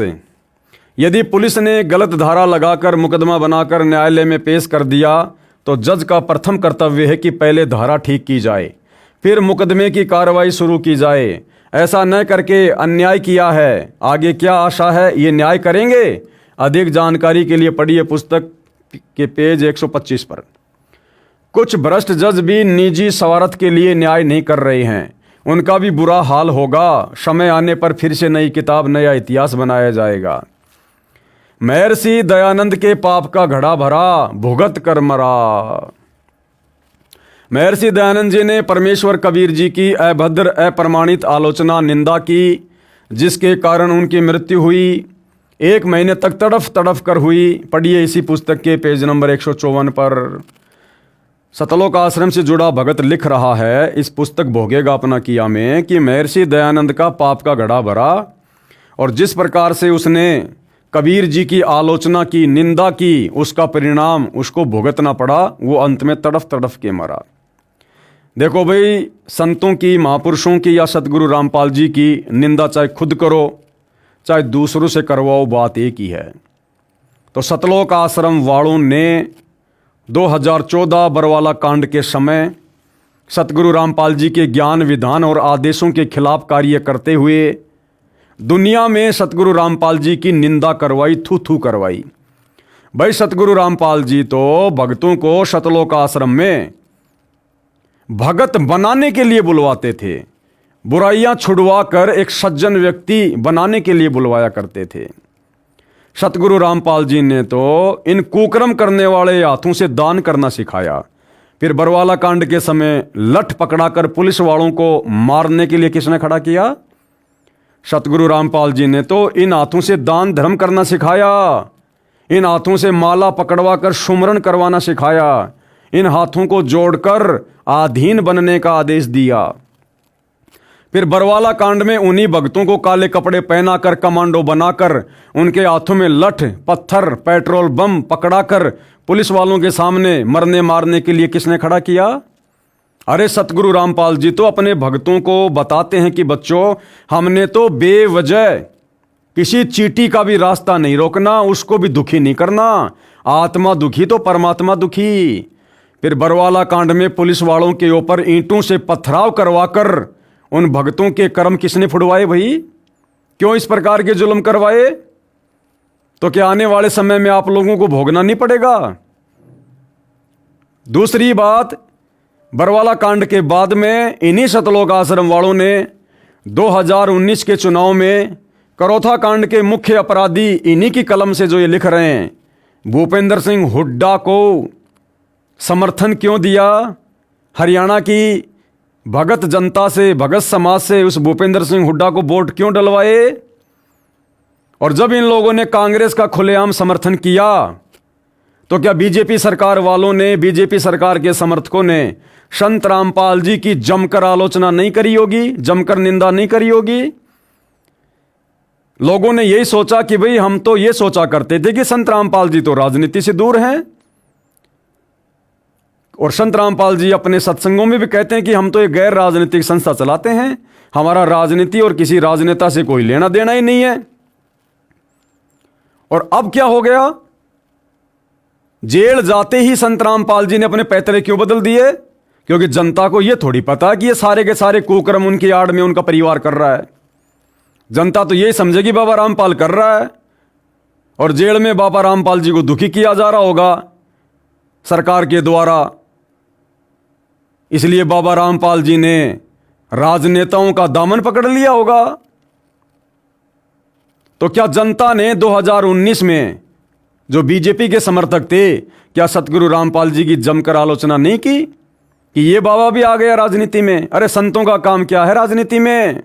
यदि पुलिस ने गलत धारा लगाकर मुकदमा बनाकर न्यायालय में पेश कर दिया तो जज का प्रथम कर्तव्य है कि पहले धारा ठीक की जाए, फिर मुकदमे की कार्रवाई शुरू की जाए। ऐसा न करके अन्याय किया है, आगे क्या आशा है ये न्याय करेंगे? अधिक जानकारी के लिए पढ़िए पुस्तक के पेज 125 पर। कुछ भ्रष्ट जज भी निजी स्वार्थ के लिए न्याय नहीं कर रहे हैं, उनका भी बुरा हाल होगा। समय आने पर फिर से नई किताब नया इतिहास बनाया जाएगा। महर्षि दयानंद के पाप का घड़ा भरा, भुगत कर मरा। महर्षि दयानंद जी ने परमेश्वर कबीर जी की अभद्र अप्रमाणित आलोचना निंदा की, जिसके कारण उनकी मृत्यु हुई। 1 महीने तक तड़फ तड़फ कर हुई। पढ़िए इसी पुस्तक के पेज नंबर 154 पर। सतलोक आश्रम से जुड़ा भगत लिख रहा है इस पुस्तक भोगेगा अपना किया में कि महर्षि दयानंद का पाप का घड़ा भरा और जिस प्रकार से उसने कबीर जी की आलोचना की, निंदा की, उसका परिणाम उसको भुगतना पड़ा। वो अंत में तड़फ तड़फ के मरा। देखो भाई, संतों की, महापुरुषों की या सतगुरु रामपाल जी की निंदा चाहे खुद करो चाहे दूसरों से करवाओ, बात एक ही है। तो सतलोक आश्रम वालों ने 2014 बरवाला कांड के समय सतगुरु रामपाल जी के ज्ञान, विधान और आदेशों के खिलाफ कार्य करते हुए दुनिया में सतगुरु रामपाल जी की निंदा करवाई, थू थू करवाई। भाई सतगुरु रामपाल जी तो भक्तों को सतलोक आश्रम में भगत बनाने के लिए बुलवाते थे, बुराइयां छुड़वा कर एक सज्जन व्यक्ति बनाने के लिए बुलवाया करते थे। सतगुरु रामपाल जी ने तो इन कुकर्म करने वाले हाथों से दान करना सिखाया। फिर बरवाला कांड के समय लठ पकड़ाकर पुलिस वालों को मारने के लिए किसने खड़ा किया? सतगुरु रामपाल जी ने तो इन हाथों से दान धर्म करना सिखाया, इन हाथों से माला पकड़वा कर सुमरण करवाना सिखाया, इन हाथों को जोड़कर अधीन बनने का आदेश दिया। फिर बरवाला कांड में उन्हीं भक्तों को काले कपड़े पहनाकर, कमांडो बनाकर, उनके हाथों में लठ, पत्थर, पेट्रोल बम पकड़ाकर पुलिस वालों के सामने मरने मारने के लिए किसने खड़ा किया? अरे सतगुरु रामपाल जी तो अपने भक्तों को बताते हैं कि बच्चों, हमने तो बेवजह किसी चींटी का भी रास्ता नहीं रोकना, उसको भी दुखी नहीं करना। आत्मा दुखी तो परमात्मा दुखी। फिर बरवाला कांड में पुलिस वालों के ऊपर ईंटों से पथराव करवाकर उन भक्तों के कर्म किसने फुड़वाए भाई? क्यों इस प्रकार के जुल्म करवाए? तो क्या आने वाले समय में आप लोगों को भोगना नहीं पड़ेगा? दूसरी बात, बरवाला कांड के बाद में इन्हीं सतलोक आश्रम वालों ने 2019 के चुनाव में करौथा कांड के मुख्य अपराधी इन्हीं की कलम से जो ये लिख रहे हैं, भूपेंद्र सिंह हुड्डा को समर्थन क्यों दिया? हरियाणा की भगत जनता से, भगत समाज से उस भूपेंद्र सिंह हुड्डा को वोट क्यों डलवाए? और जब इन लोगों ने कांग्रेस का खुलेआम समर्थन किया तो क्या बीजेपी सरकार वालों ने, बीजेपी सरकार के समर्थकों ने संत रामपाल जी की जमकर आलोचना नहीं करी होगी, जमकर निंदा नहीं करी होगी? लोगों ने यही सोचा कि भाई, हम तो ये सोचा करते थे कि संत रामपाल जी तो राजनीति से दूर हैं, और संत रामपाल जी अपने सत्संगों में भी कहते हैं कि हम तो एक गैर राजनीतिक संस्था चलाते हैं, हमारा राजनीति और किसी राजनेता से कोई लेना देना ही नहीं है। और अब क्या हो गया? जेल जाते ही संत रामपाल जी ने अपने पैतरे क्यों बदल दिए? क्योंकि जनता को यह थोड़ी पता कि ये सारे के सारे कुकर्म उनकी आड़ में उनका परिवार कर रहा है। जनता तो यही समझेगी बाबा रामपाल कर रहा है, और जेल में बाबा रामपाल जी को दुखी किया जा रहा होगा सरकार के द्वारा। इसलिए बाबा रामपाल जी ने राजनेताओं का दामन पकड़ लिया होगा। तो क्या जनता ने 2019 में जो बीजेपी के समर्थक थे, क्या सतगुरु रामपाल जी की जमकर आलोचना नहीं की कि ये बाबा भी आ गया राजनीति में? अरे संतों का काम क्या है राजनीति में?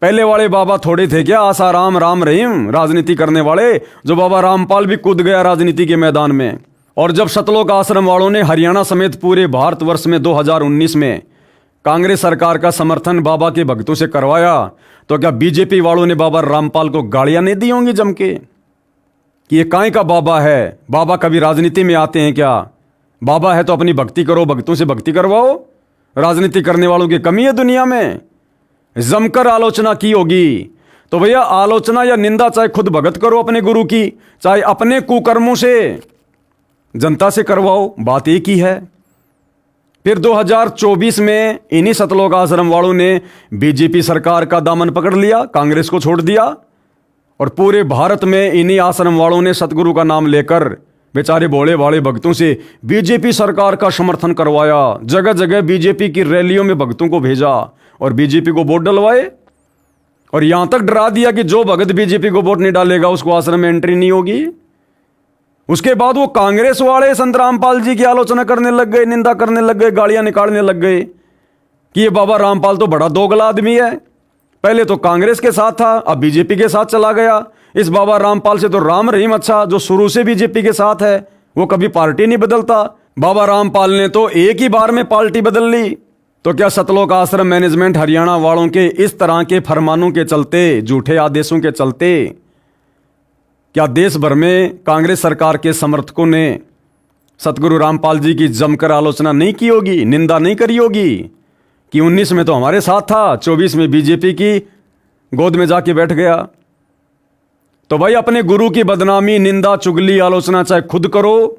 पहले वाले बाबा थोड़े थे क्या आसाराम राम रहीम राजनीति करने वाले? जो बाबा रामपाल भी कूद गया राजनीति के मैदान में। और जब सतलोक आश्रम वालों ने हरियाणा समेत पूरे भारतवर्ष में 2019 में कांग्रेस सरकार का समर्थन बाबा के भक्तों से करवाया, तो क्या बीजेपी वालों ने बाबा रामपाल को गालियां नहीं दी होंगी जम के कि ये काहे का बाबा है? बाबा कभी राजनीति में आते हैं क्या? बाबा है तो अपनी भक्ति करो, भक्तों से भक्ति करवाओ। राजनीति करने वालों की कमी है दुनिया में? जमकर आलोचना की होगी तो भैया आलोचना या निंदा चाहे खुद भगत करो अपने गुरु की, चाहे अपने कुकर्मों से जनता से करवाओ, बात एक ही है। फिर 2024 में इन्हीं सतलोक आश्रम वालों ने बीजेपी सरकार का दामन पकड़ लिया, कांग्रेस को छोड़ दिया, और पूरे भारत में इन्हीं आश्रम वालों ने सतगुरु का नाम लेकर बेचारे भोले भाले भक्तों से बीजेपी सरकार का समर्थन करवाया। जगह जगह बीजेपी की रैलियों में भक्तों को भेजा और बीजेपी को वोट डलवाए। और यहां तक डरा दिया कि जो भगत बीजेपी को वोट नहीं डालेगा उसको आश्रम में एंट्री नहीं होगी। उसके बाद वो कांग्रेस वाले संत रामपाल जी की आलोचना करने लग गए, निंदा करने लग गए, गालियां निकालने लग गए कि ये बाबा रामपाल तो बड़ा दोगला आदमी है। पहले तो कांग्रेस के साथ था, अब बीजेपी के साथ चला गया। इस बाबा रामपाल से तो राम रहीम अच्छा, जो शुरू से बीजेपी के साथ है, वो कभी पार्टी नहीं बदलता। बाबा रामपाल ने तो एक ही बार में पार्टी बदल ली। तो क्या सतलोक आश्रम मैनेजमेंट हरियाणा वालों के इस तरह के फरमानों के चलते, झूठे आदेशों के चलते, क्या देश भर में कांग्रेस सरकार के समर्थकों ने सतगुरु रामपाल जी की जमकर आलोचना नहीं की होगी, निंदा नहीं करी होगी कि 19 में तो हमारे साथ था, 24 में बीजेपी की गोद में जाके बैठ गया। तो भाई अपने गुरु की बदनामी, निंदा, चुगली, आलोचना चाहे खुद करो,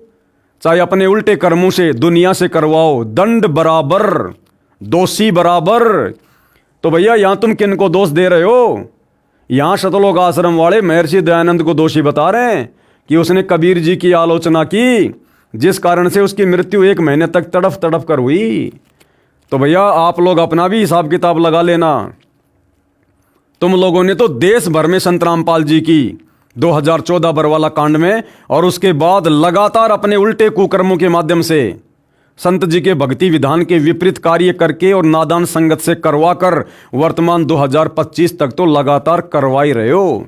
चाहे अपने उल्टे कर्मों से दुनिया से करवाओ, दंड बराबर, दोषी बराबर। तो भैया यहां तुम किन को दोष दे रहे हो? यहां सतलोक आश्रम वाले महर्षि दयानंद को दोषी बता रहे हैं कि उसने कबीर जी की आलोचना की, जिस कारण से उसकी मृत्यु 1 महीने तक तड़फ तड़फ कर हुई। तो भैया आप लोग अपना भी हिसाब किताब लगा लेना। तुम लोगों ने तो देश भर में संत रामपाल जी की 2014 बरवाला कांड में और उसके बाद लगातार अपने उल्टे कुकर्मों के माध्यम से संत जी के भक्ति विधान के विपरीत कार्य करके और नादान संगत से करवाकर वर्तमान 2025 तक तो लगातार करवा ही रहे हो।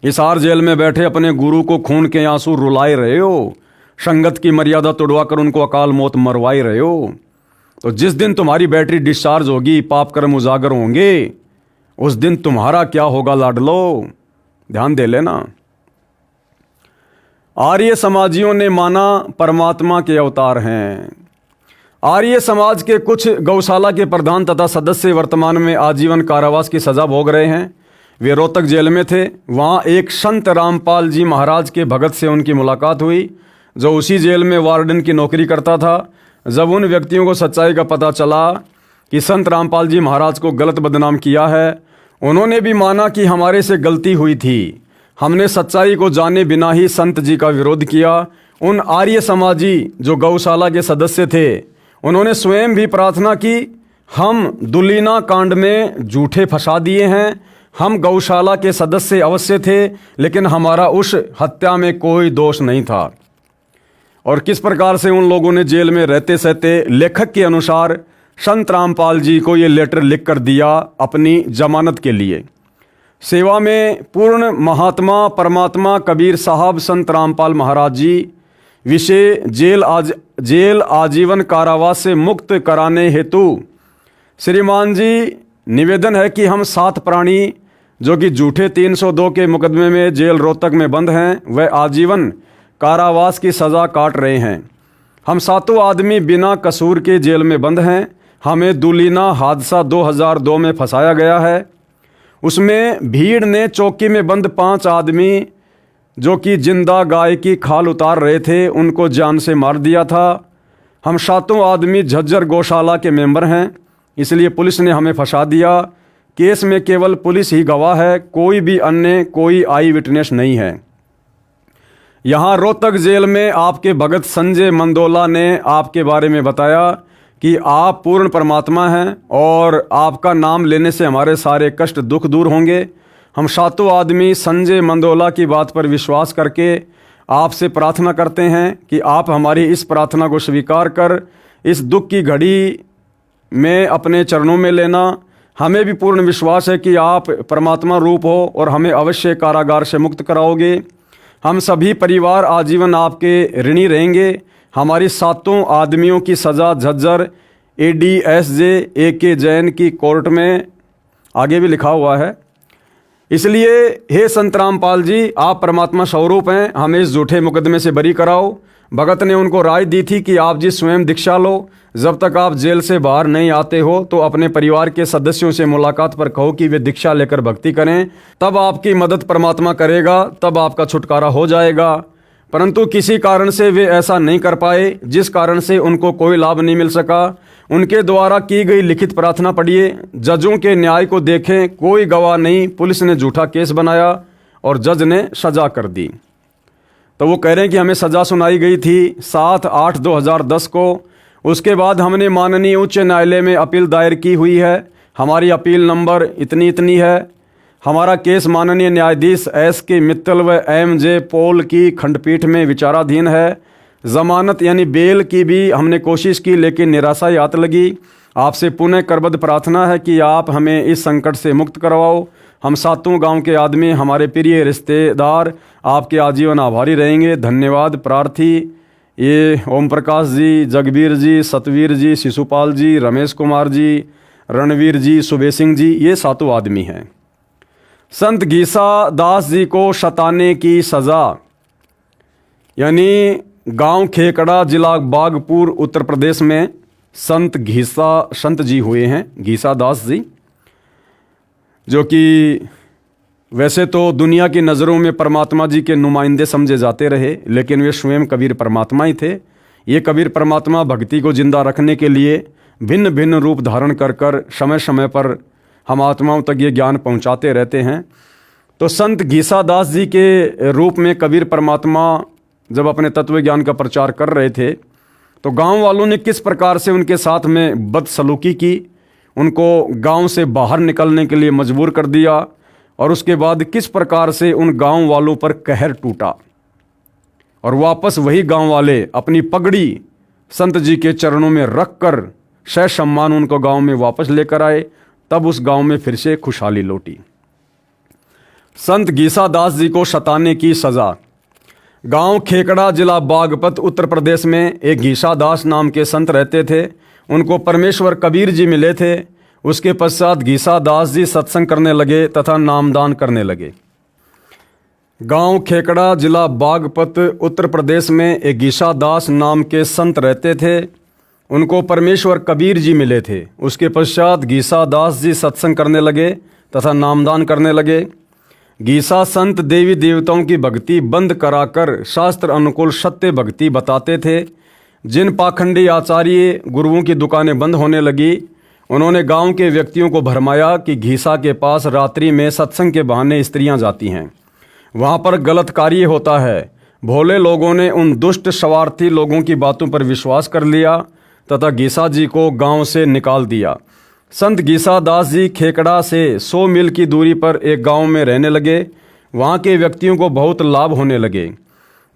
हिसार जेल में बैठे अपने गुरु को खून के आंसू रुलाए रहे हो, संगत की मर्यादा तोड़वाकर उनको अकाल मौत मरवाए रहे हो। तो जिस दिन तुम्हारी बैटरी डिस्चार्ज होगी, पाप कर्म उजागर होंगे, उस दिन तुम्हारा क्या होगा लाडलो, ध्यान दे लेना। आर्य समाजियों ने माना परमात्मा के अवतार हैं। आर्य समाज के कुछ गौशाला के प्रधान तथा सदस्य वर्तमान में आजीवन कारावास की सजा भोग रहे हैं। वे रोहतक जेल में थे। वहाँ एक संत रामपाल जी महाराज के भगत से उनकी मुलाकात हुई, जो उसी जेल में वार्डन की नौकरी करता था। जब उन व्यक्तियों को सच्चाई का पता चला कि संत रामपाल जी महाराज को गलत बदनाम किया है, उन्होंने भी माना कि हमारे से गलती हुई थी, हमने सच्चाई को जाने बिना ही संत जी का विरोध किया। उन आर्य समाजी जो गौशाला के सदस्य थे, उन्होंने स्वयं भी प्रार्थना की, हम दुलीना कांड में झूठे फंसा दिए हैं, हम गौशाला के सदस्य अवश्य थे, लेकिन हमारा उस हत्या में कोई दोष नहीं था। और किस प्रकार से उन लोगों ने जेल में रहते सहते लेखक के अनुसार संत रामपाल जी को ये लेटर लिख कर दिया अपनी जमानत के लिए। सेवा में पूर्ण महात्मा परमात्मा कबीर साहब संत रामपाल महाराज जी विषय जेल आजीवन कारावास से मुक्त कराने हेतु श्रीमान जी निवेदन है कि हम 7 प्राणी जो कि झूठे 302 के मुकदमे में जेल रोहतक में बंद हैं, वह आजीवन कारावास की सज़ा काट रहे हैं। हम 7 आदमी बिना कसूर के जेल में बंद हैं। हमें दुलीना हादसा 2002 में फंसाया गया है। उसमें भीड़ ने चौकी में बंद 5 आदमी जो कि जिंदा गाय की खाल उतार रहे थे, उनको जान से मार दिया था। हम 7 आदमी झज्जर गौशाला के मेंबर हैं, इसलिए पुलिस ने हमें फंसा दिया। केस में केवल पुलिस ही गवाह है, कोई भी अन्य कोई आई विटनेस नहीं है। यहाँ रोहतक जेल में आपके भगत संजय मंदोला ने आपके बारे में बताया कि आप पूर्ण परमात्मा हैं और आपका नाम लेने से हमारे सारे कष्ट दुख दूर होंगे। हम 7 आदमी संजय मंदोला की बात पर विश्वास करके आपसे प्रार्थना करते हैं कि आप हमारी इस प्रार्थना को स्वीकार कर इस दुख की घड़ी में अपने चरणों में लेना। हमें भी पूर्ण विश्वास है कि आप परमात्मा रूप हो और हमें अवश्य कारागार से मुक्त कराओगे। हम सभी परिवार आजीवन आपके ऋणी रहेंगे। हमारी 7 आदमियों की सज़ा झज्जर ADSJ AK जैन की कोर्ट में आगे भी लिखा हुआ है। इसलिए हे संत रामपाल जी, आप परमात्मा स्वरूप हैं, हमें इस झूठे मुकदमे से बरी कराओ। भगत ने उनको राय दी थी कि आप जी स्वयं दीक्षा लो। जब तक आप जेल से बाहर नहीं आते हो तो अपने परिवार के सदस्यों से मुलाकात पर कहो कि वे दीक्षा लेकर भक्ति करें, तब आपकी मदद परमात्मा करेगा, तब आपका छुटकारा हो जाएगा। परंतु किसी कारण से वे ऐसा नहीं कर पाए, जिस कारण से उनको कोई लाभ नहीं मिल सका। उनके द्वारा की गई लिखित प्रार्थना पढ़िए। जजों के न्याय को देखें, कोई गवाह नहीं, पुलिस ने झूठा केस बनाया और जज ने सजा कर दी। तो वो कह रहे हैं कि हमें सजा सुनाई गई थी 7/8/2010 को। उसके बाद हमने माननीय उच्च न्यायालय में अपील दायर की हुई है। हमारी अपील नंबर इतनी है। हमारा केस माननीय न्यायाधीश एस के मित्तल व एम जे पॉल की खंडपीठ में विचाराधीन है। जमानत यानी बेल की भी हमने कोशिश की लेकिन निराशा ही हाथ लगी। आपसे पुनः करबद्ध प्रार्थना है कि आप हमें इस संकट से मुक्त करवाओ। हम सातों गांव के आदमी, हमारे प्रिय रिश्तेदार आपके आजीवन आभारी रहेंगे। धन्यवाद। प्रार्थी ये ओम प्रकाश जी, जगबीर जी, सतवीर जी, शिशुपाल जी, रमेश कुमार जी, रणवीर जी, सुबे सिंह जी, ये सातों आदमी हैं। संत घीसा दास जी को सताने की सज़ा, यानी गांव खेकड़ा, जिला बागपुर, उत्तर प्रदेश में संत जी हुए हैं, घीसा दास जी, जो कि वैसे तो दुनिया की नज़रों में परमात्मा जी के नुमाइंदे समझे जाते रहे, लेकिन वे स्वयं कबीर परमात्मा ही थे। ये कबीर परमात्मा भक्ति को जिंदा रखने के लिए भिन्न भिन्न रूप धारण कर कर समय समय पर हम आत्माओं तक ये ज्ञान पहुंचाते रहते हैं। तो संत घीसा दास जी के रूप में कबीर परमात्मा जब अपने तत्व ज्ञान का प्रचार कर रहे थे तो गांव वालों ने किस प्रकार से उनके साथ में बदसलूकी की, उनको गांव से बाहर निकलने के लिए मजबूर कर दिया और उसके बाद किस प्रकार से उन गांव वालों पर कहर टूटा और वापस वही गांव वाले अपनी पगड़ी संत जी के चरणों में रख कर सह सम्मान उनको गांव में वापस लेकर आए। तब उस गांव में फिर से खुशहाली लौटी। संत घीसा दास जी को सताने की सज़ा। गांव खेकड़ा, जिला बागपत, उत्तर प्रदेश में एक घीसा दास नाम के संत रहते थे। उनको परमेश्वर कबीर जी मिले थे। उसके पश्चात घीसा दास जी सत्संग करने लगे तथा नामदान करने लगे। गांव खेकड़ा, जिला बागपत, उत्तर प्रदेश में एक घीसा दास नाम के संत रहते थे। उनको परमेश्वर कबीर जी मिले थे। उसके पश्चात घीसा दास जी सत्संग करने लगे तथा नामदान करने लगे। घीसा संत देवी देवताओं की भक्ति बंद कराकर शास्त्र अनुकूल सत्य भक्ति बताते थे। जिन पाखंडी आचार्य गुरुओं की दुकानें बंद होने लगी, उन्होंने गांव के व्यक्तियों को भरमाया कि घीसा के पास रात्रि में सत्संग के बहाने स्त्रियां जाती हैं, वहां पर गलत कार्य होता है। भोले लोगों ने उन दुष्ट स्वार्थी लोगों की बातों पर विश्वास कर लिया तथा घीसा जी को गांव से निकाल दिया। संत घीसा दास जी खेकड़ा से 100 मील की दूरी पर एक गांव में रहने लगे। वहां के व्यक्तियों को बहुत लाभ होने लगे।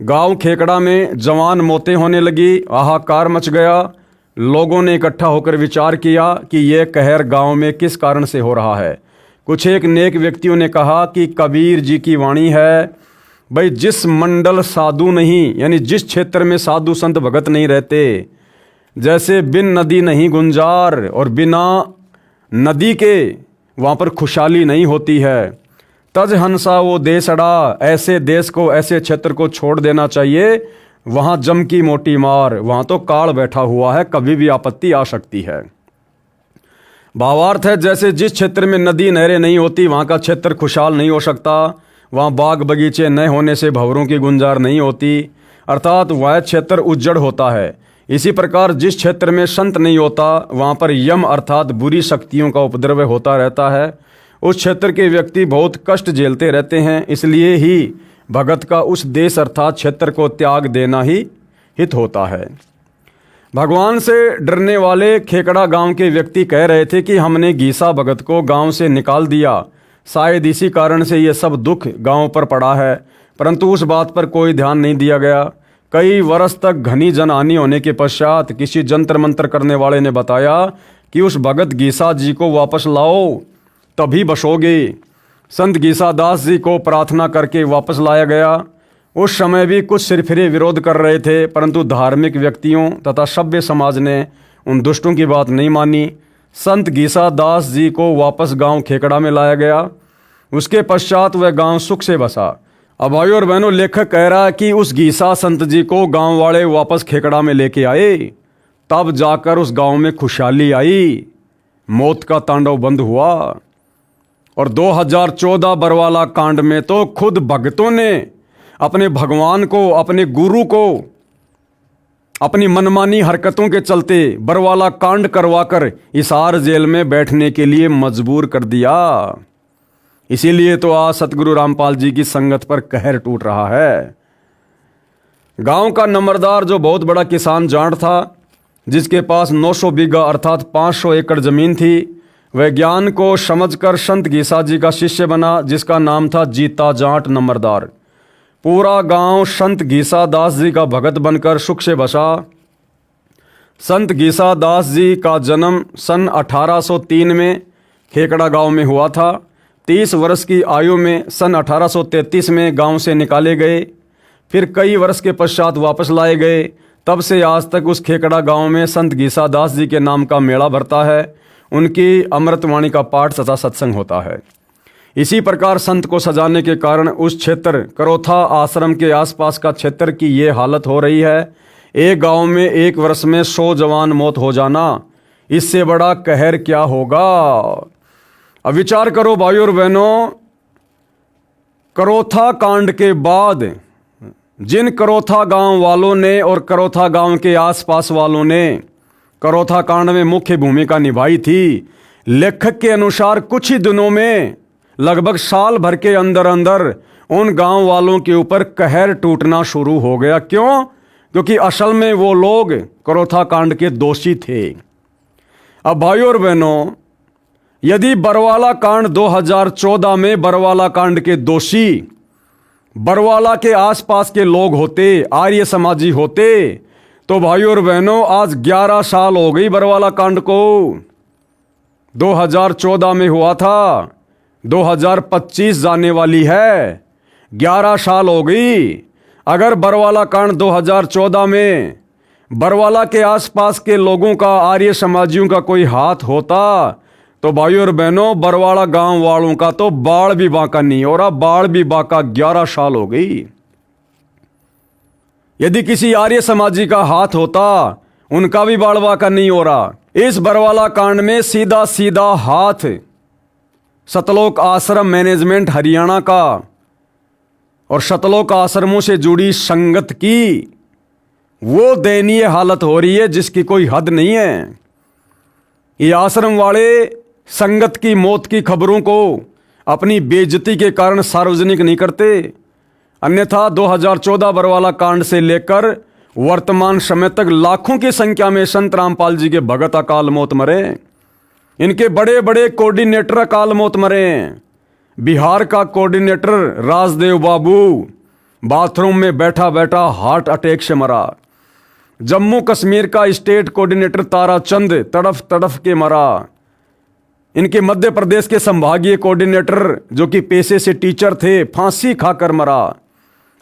गांव खेकड़ा में जवान मौतें होने लगी, हाहाकार मच गया। लोगों ने इकट्ठा होकर विचार किया कि यह कहर गांव में किस कारण से हो रहा है। कुछ एक नेक व्यक्तियों ने कहा कि कबीर जी की वाणी है, भाई जिस मंडल साधु नहीं, यानी जिस क्षेत्र में साधु संत भगत नहीं रहते, जैसे बिन नदी नहीं गुंजार और बिना नदी के वहाँ पर खुशहाली नहीं होती है। तज हंसा वो देश अड़ा, ऐसे देश को, ऐसे क्षेत्र को छोड़ देना चाहिए। वहाँ जम की मोटी मार, वहाँ तो काल बैठा हुआ है, कभी भी आपत्ति आ सकती है। भावार्थ है, जैसे जिस क्षेत्र में नदी नहरें नहीं होती वहाँ का क्षेत्र खुशहाल नहीं हो सकता। वहाँ बाग बगीचे न होने से भंवरों की गुंजार नहीं होती, अर्थात वह क्षेत्र उज्जड़ होता है। इसी प्रकार जिस क्षेत्र में संत नहीं होता वहाँ पर यम अर्थात बुरी शक्तियों का उपद्रव होता रहता है। उस क्षेत्र के व्यक्ति बहुत कष्ट झेलते रहते हैं। इसलिए ही भगत का उस देश अर्थात क्षेत्र को त्याग देना ही हित होता है। भगवान से डरने वाले खेकड़ा गांव के व्यक्ति कह रहे थे कि हमने घीसा भगत को गांव से निकाल दिया, शायद इसी कारण से ये सब दुख गांव पर पड़ा है। परंतु उस बात पर कोई ध्यान नहीं दिया गया। कई वर्ष तक घनी जनहानि होने के पश्चात किसी जंतर मंत्र करने वाले ने बताया कि उस भगत घीसा जी को वापस लाओ, तभी बसोगे। संत घीसा दास जी को प्रार्थना करके वापस लाया गया। उस समय भी कुछ सिरफिरे विरोध कर रहे थे, परंतु धार्मिक व्यक्तियों तथा सभ्य समाज ने उन दुष्टों की बात नहीं मानी। संत घीसा दास जी को वापस गांव खेकड़ा में लाया गया। उसके पश्चात वह गांव सुख से बसा। अब भाइयों और बहनों, लेखक कह रहा है कि उस घीसा संत जी को गांव वाले वापस खेकड़ा में लेके आए, तब जाकर उस गांव में खुशहाली आई, मौत का तांडव बंद हुआ। और 2014 बरवाला कांड में तो खुद भक्तों ने अपने भगवान को, अपने गुरु को अपनी मनमानी हरकतों के चलते बरवाला कांड करवाकर हिसार जेल में बैठने के लिए मजबूर कर दिया। इसीलिए तो आज सतगुरु रामपाल जी की संगत पर कहर टूट रहा है। गांव का नंबरदार जो बहुत बड़ा किसान जाट था, जिसके पास 900 बीघा अर्थात 500 एकड़ जमीन थी, वह ज्ञान को समझकर संत घीसा जी का शिष्य बना, जिसका नाम था जीता जाट नंबरदार। पूरा गांव संत घीसा दास जी का भगत बनकर सुख से बसा। संत घीसा दास जी का जन्म सन 1803 में खेकड़ा गांव में हुआ था। 30 वर्ष की आयु में सन 1833 में गांव से निकाले गए, फिर कई वर्ष के पश्चात वापस लाए गए। तब से आज तक उस खेकड़ा गांव में संत घीसा दास जी के नाम का मेला भरता है। उनकी अमृतवाणी का पाठ तथा सत्संग होता है। इसी प्रकार संत को सजाने के कारण उस क्षेत्र करोथा आश्रम के आसपास का क्षेत्र की ये हालत हो रही है। एक गांव में एक वर्ष में 100 जवान मौत हो जाना, इससे बड़ा कहर क्या होगा। अब विचार करो भाइयों और बहनों, करोथा कांड के बाद जिन करोथा गांव वालों ने और करोथा गांव के आसपास वालों ने करोथा कांड में मुख्य भूमिका निभाई थी, लेखक के अनुसार कुछ ही दिनों में लगभग साल भर के अंदर अंदर उन गांव वालों के ऊपर कहर टूटना शुरू हो गया। क्यों? क्योंकि असल में वो लोग करोथा कांड के दोषी थे। अब भाइयों और बहनों, यदि बरवाला कांड 2014 में बरवाला कांड के दोषी बरवाला के आसपास के लोग होते, आर्य समाजी होते, तो भाइयों और बहनों आज 11 साल हो गई बरवाला कांड को। 2014 में हुआ था, 2025 जाने वाली है, 11 साल हो गई। अगर बरवाला कांड 2014 में बरवाला के आसपास के लोगों का, आर्य समाजियों का कोई हाथ होता, तो भाइयों और बहनों बरवाला गांव वालों का तो बाढ़ भी बांका नहीं हो रहा। बाढ़ भी बांका 11 साल हो गई। यदि किसी आर्य समाजी का हाथ होता, उनका भी बाढ़ बांका नहीं हो रहा। इस बरवाला कांड में सीधा सीधा हाथ सतलोक आश्रम मैनेजमेंट हरियाणा का और सतलोक आश्रमों से जुड़ी संगत की वो दयनीय हालत हो रही है जिसकी कोई हद नहीं है। ये आश्रम वाले संगत की मौत की खबरों को अपनी बेइज्जती के कारण सार्वजनिक नहीं करते। अन्यथा 2014 बरवाला कांड से लेकर वर्तमान समय तक लाखों की संख्या में संत रामपाल जी के भगत अकाल मौत मरे। इनके बड़े बड़े कोऑर्डिनेटर अकाल मौत मरे। बिहार का कोऑर्डिनेटर राजदेव बाबू बाथरूम में बैठा बैठा हार्ट अटैक से मरा। जम्मू कश्मीर का स्टेट कोऑर्डिनेटर ताराचंद तड़फ तड़फ के मरा। इनके मध्य प्रदेश के संभागीय कोऑर्डिनेटर जो कि पेशे से टीचर थे, फांसी खाकर मरा।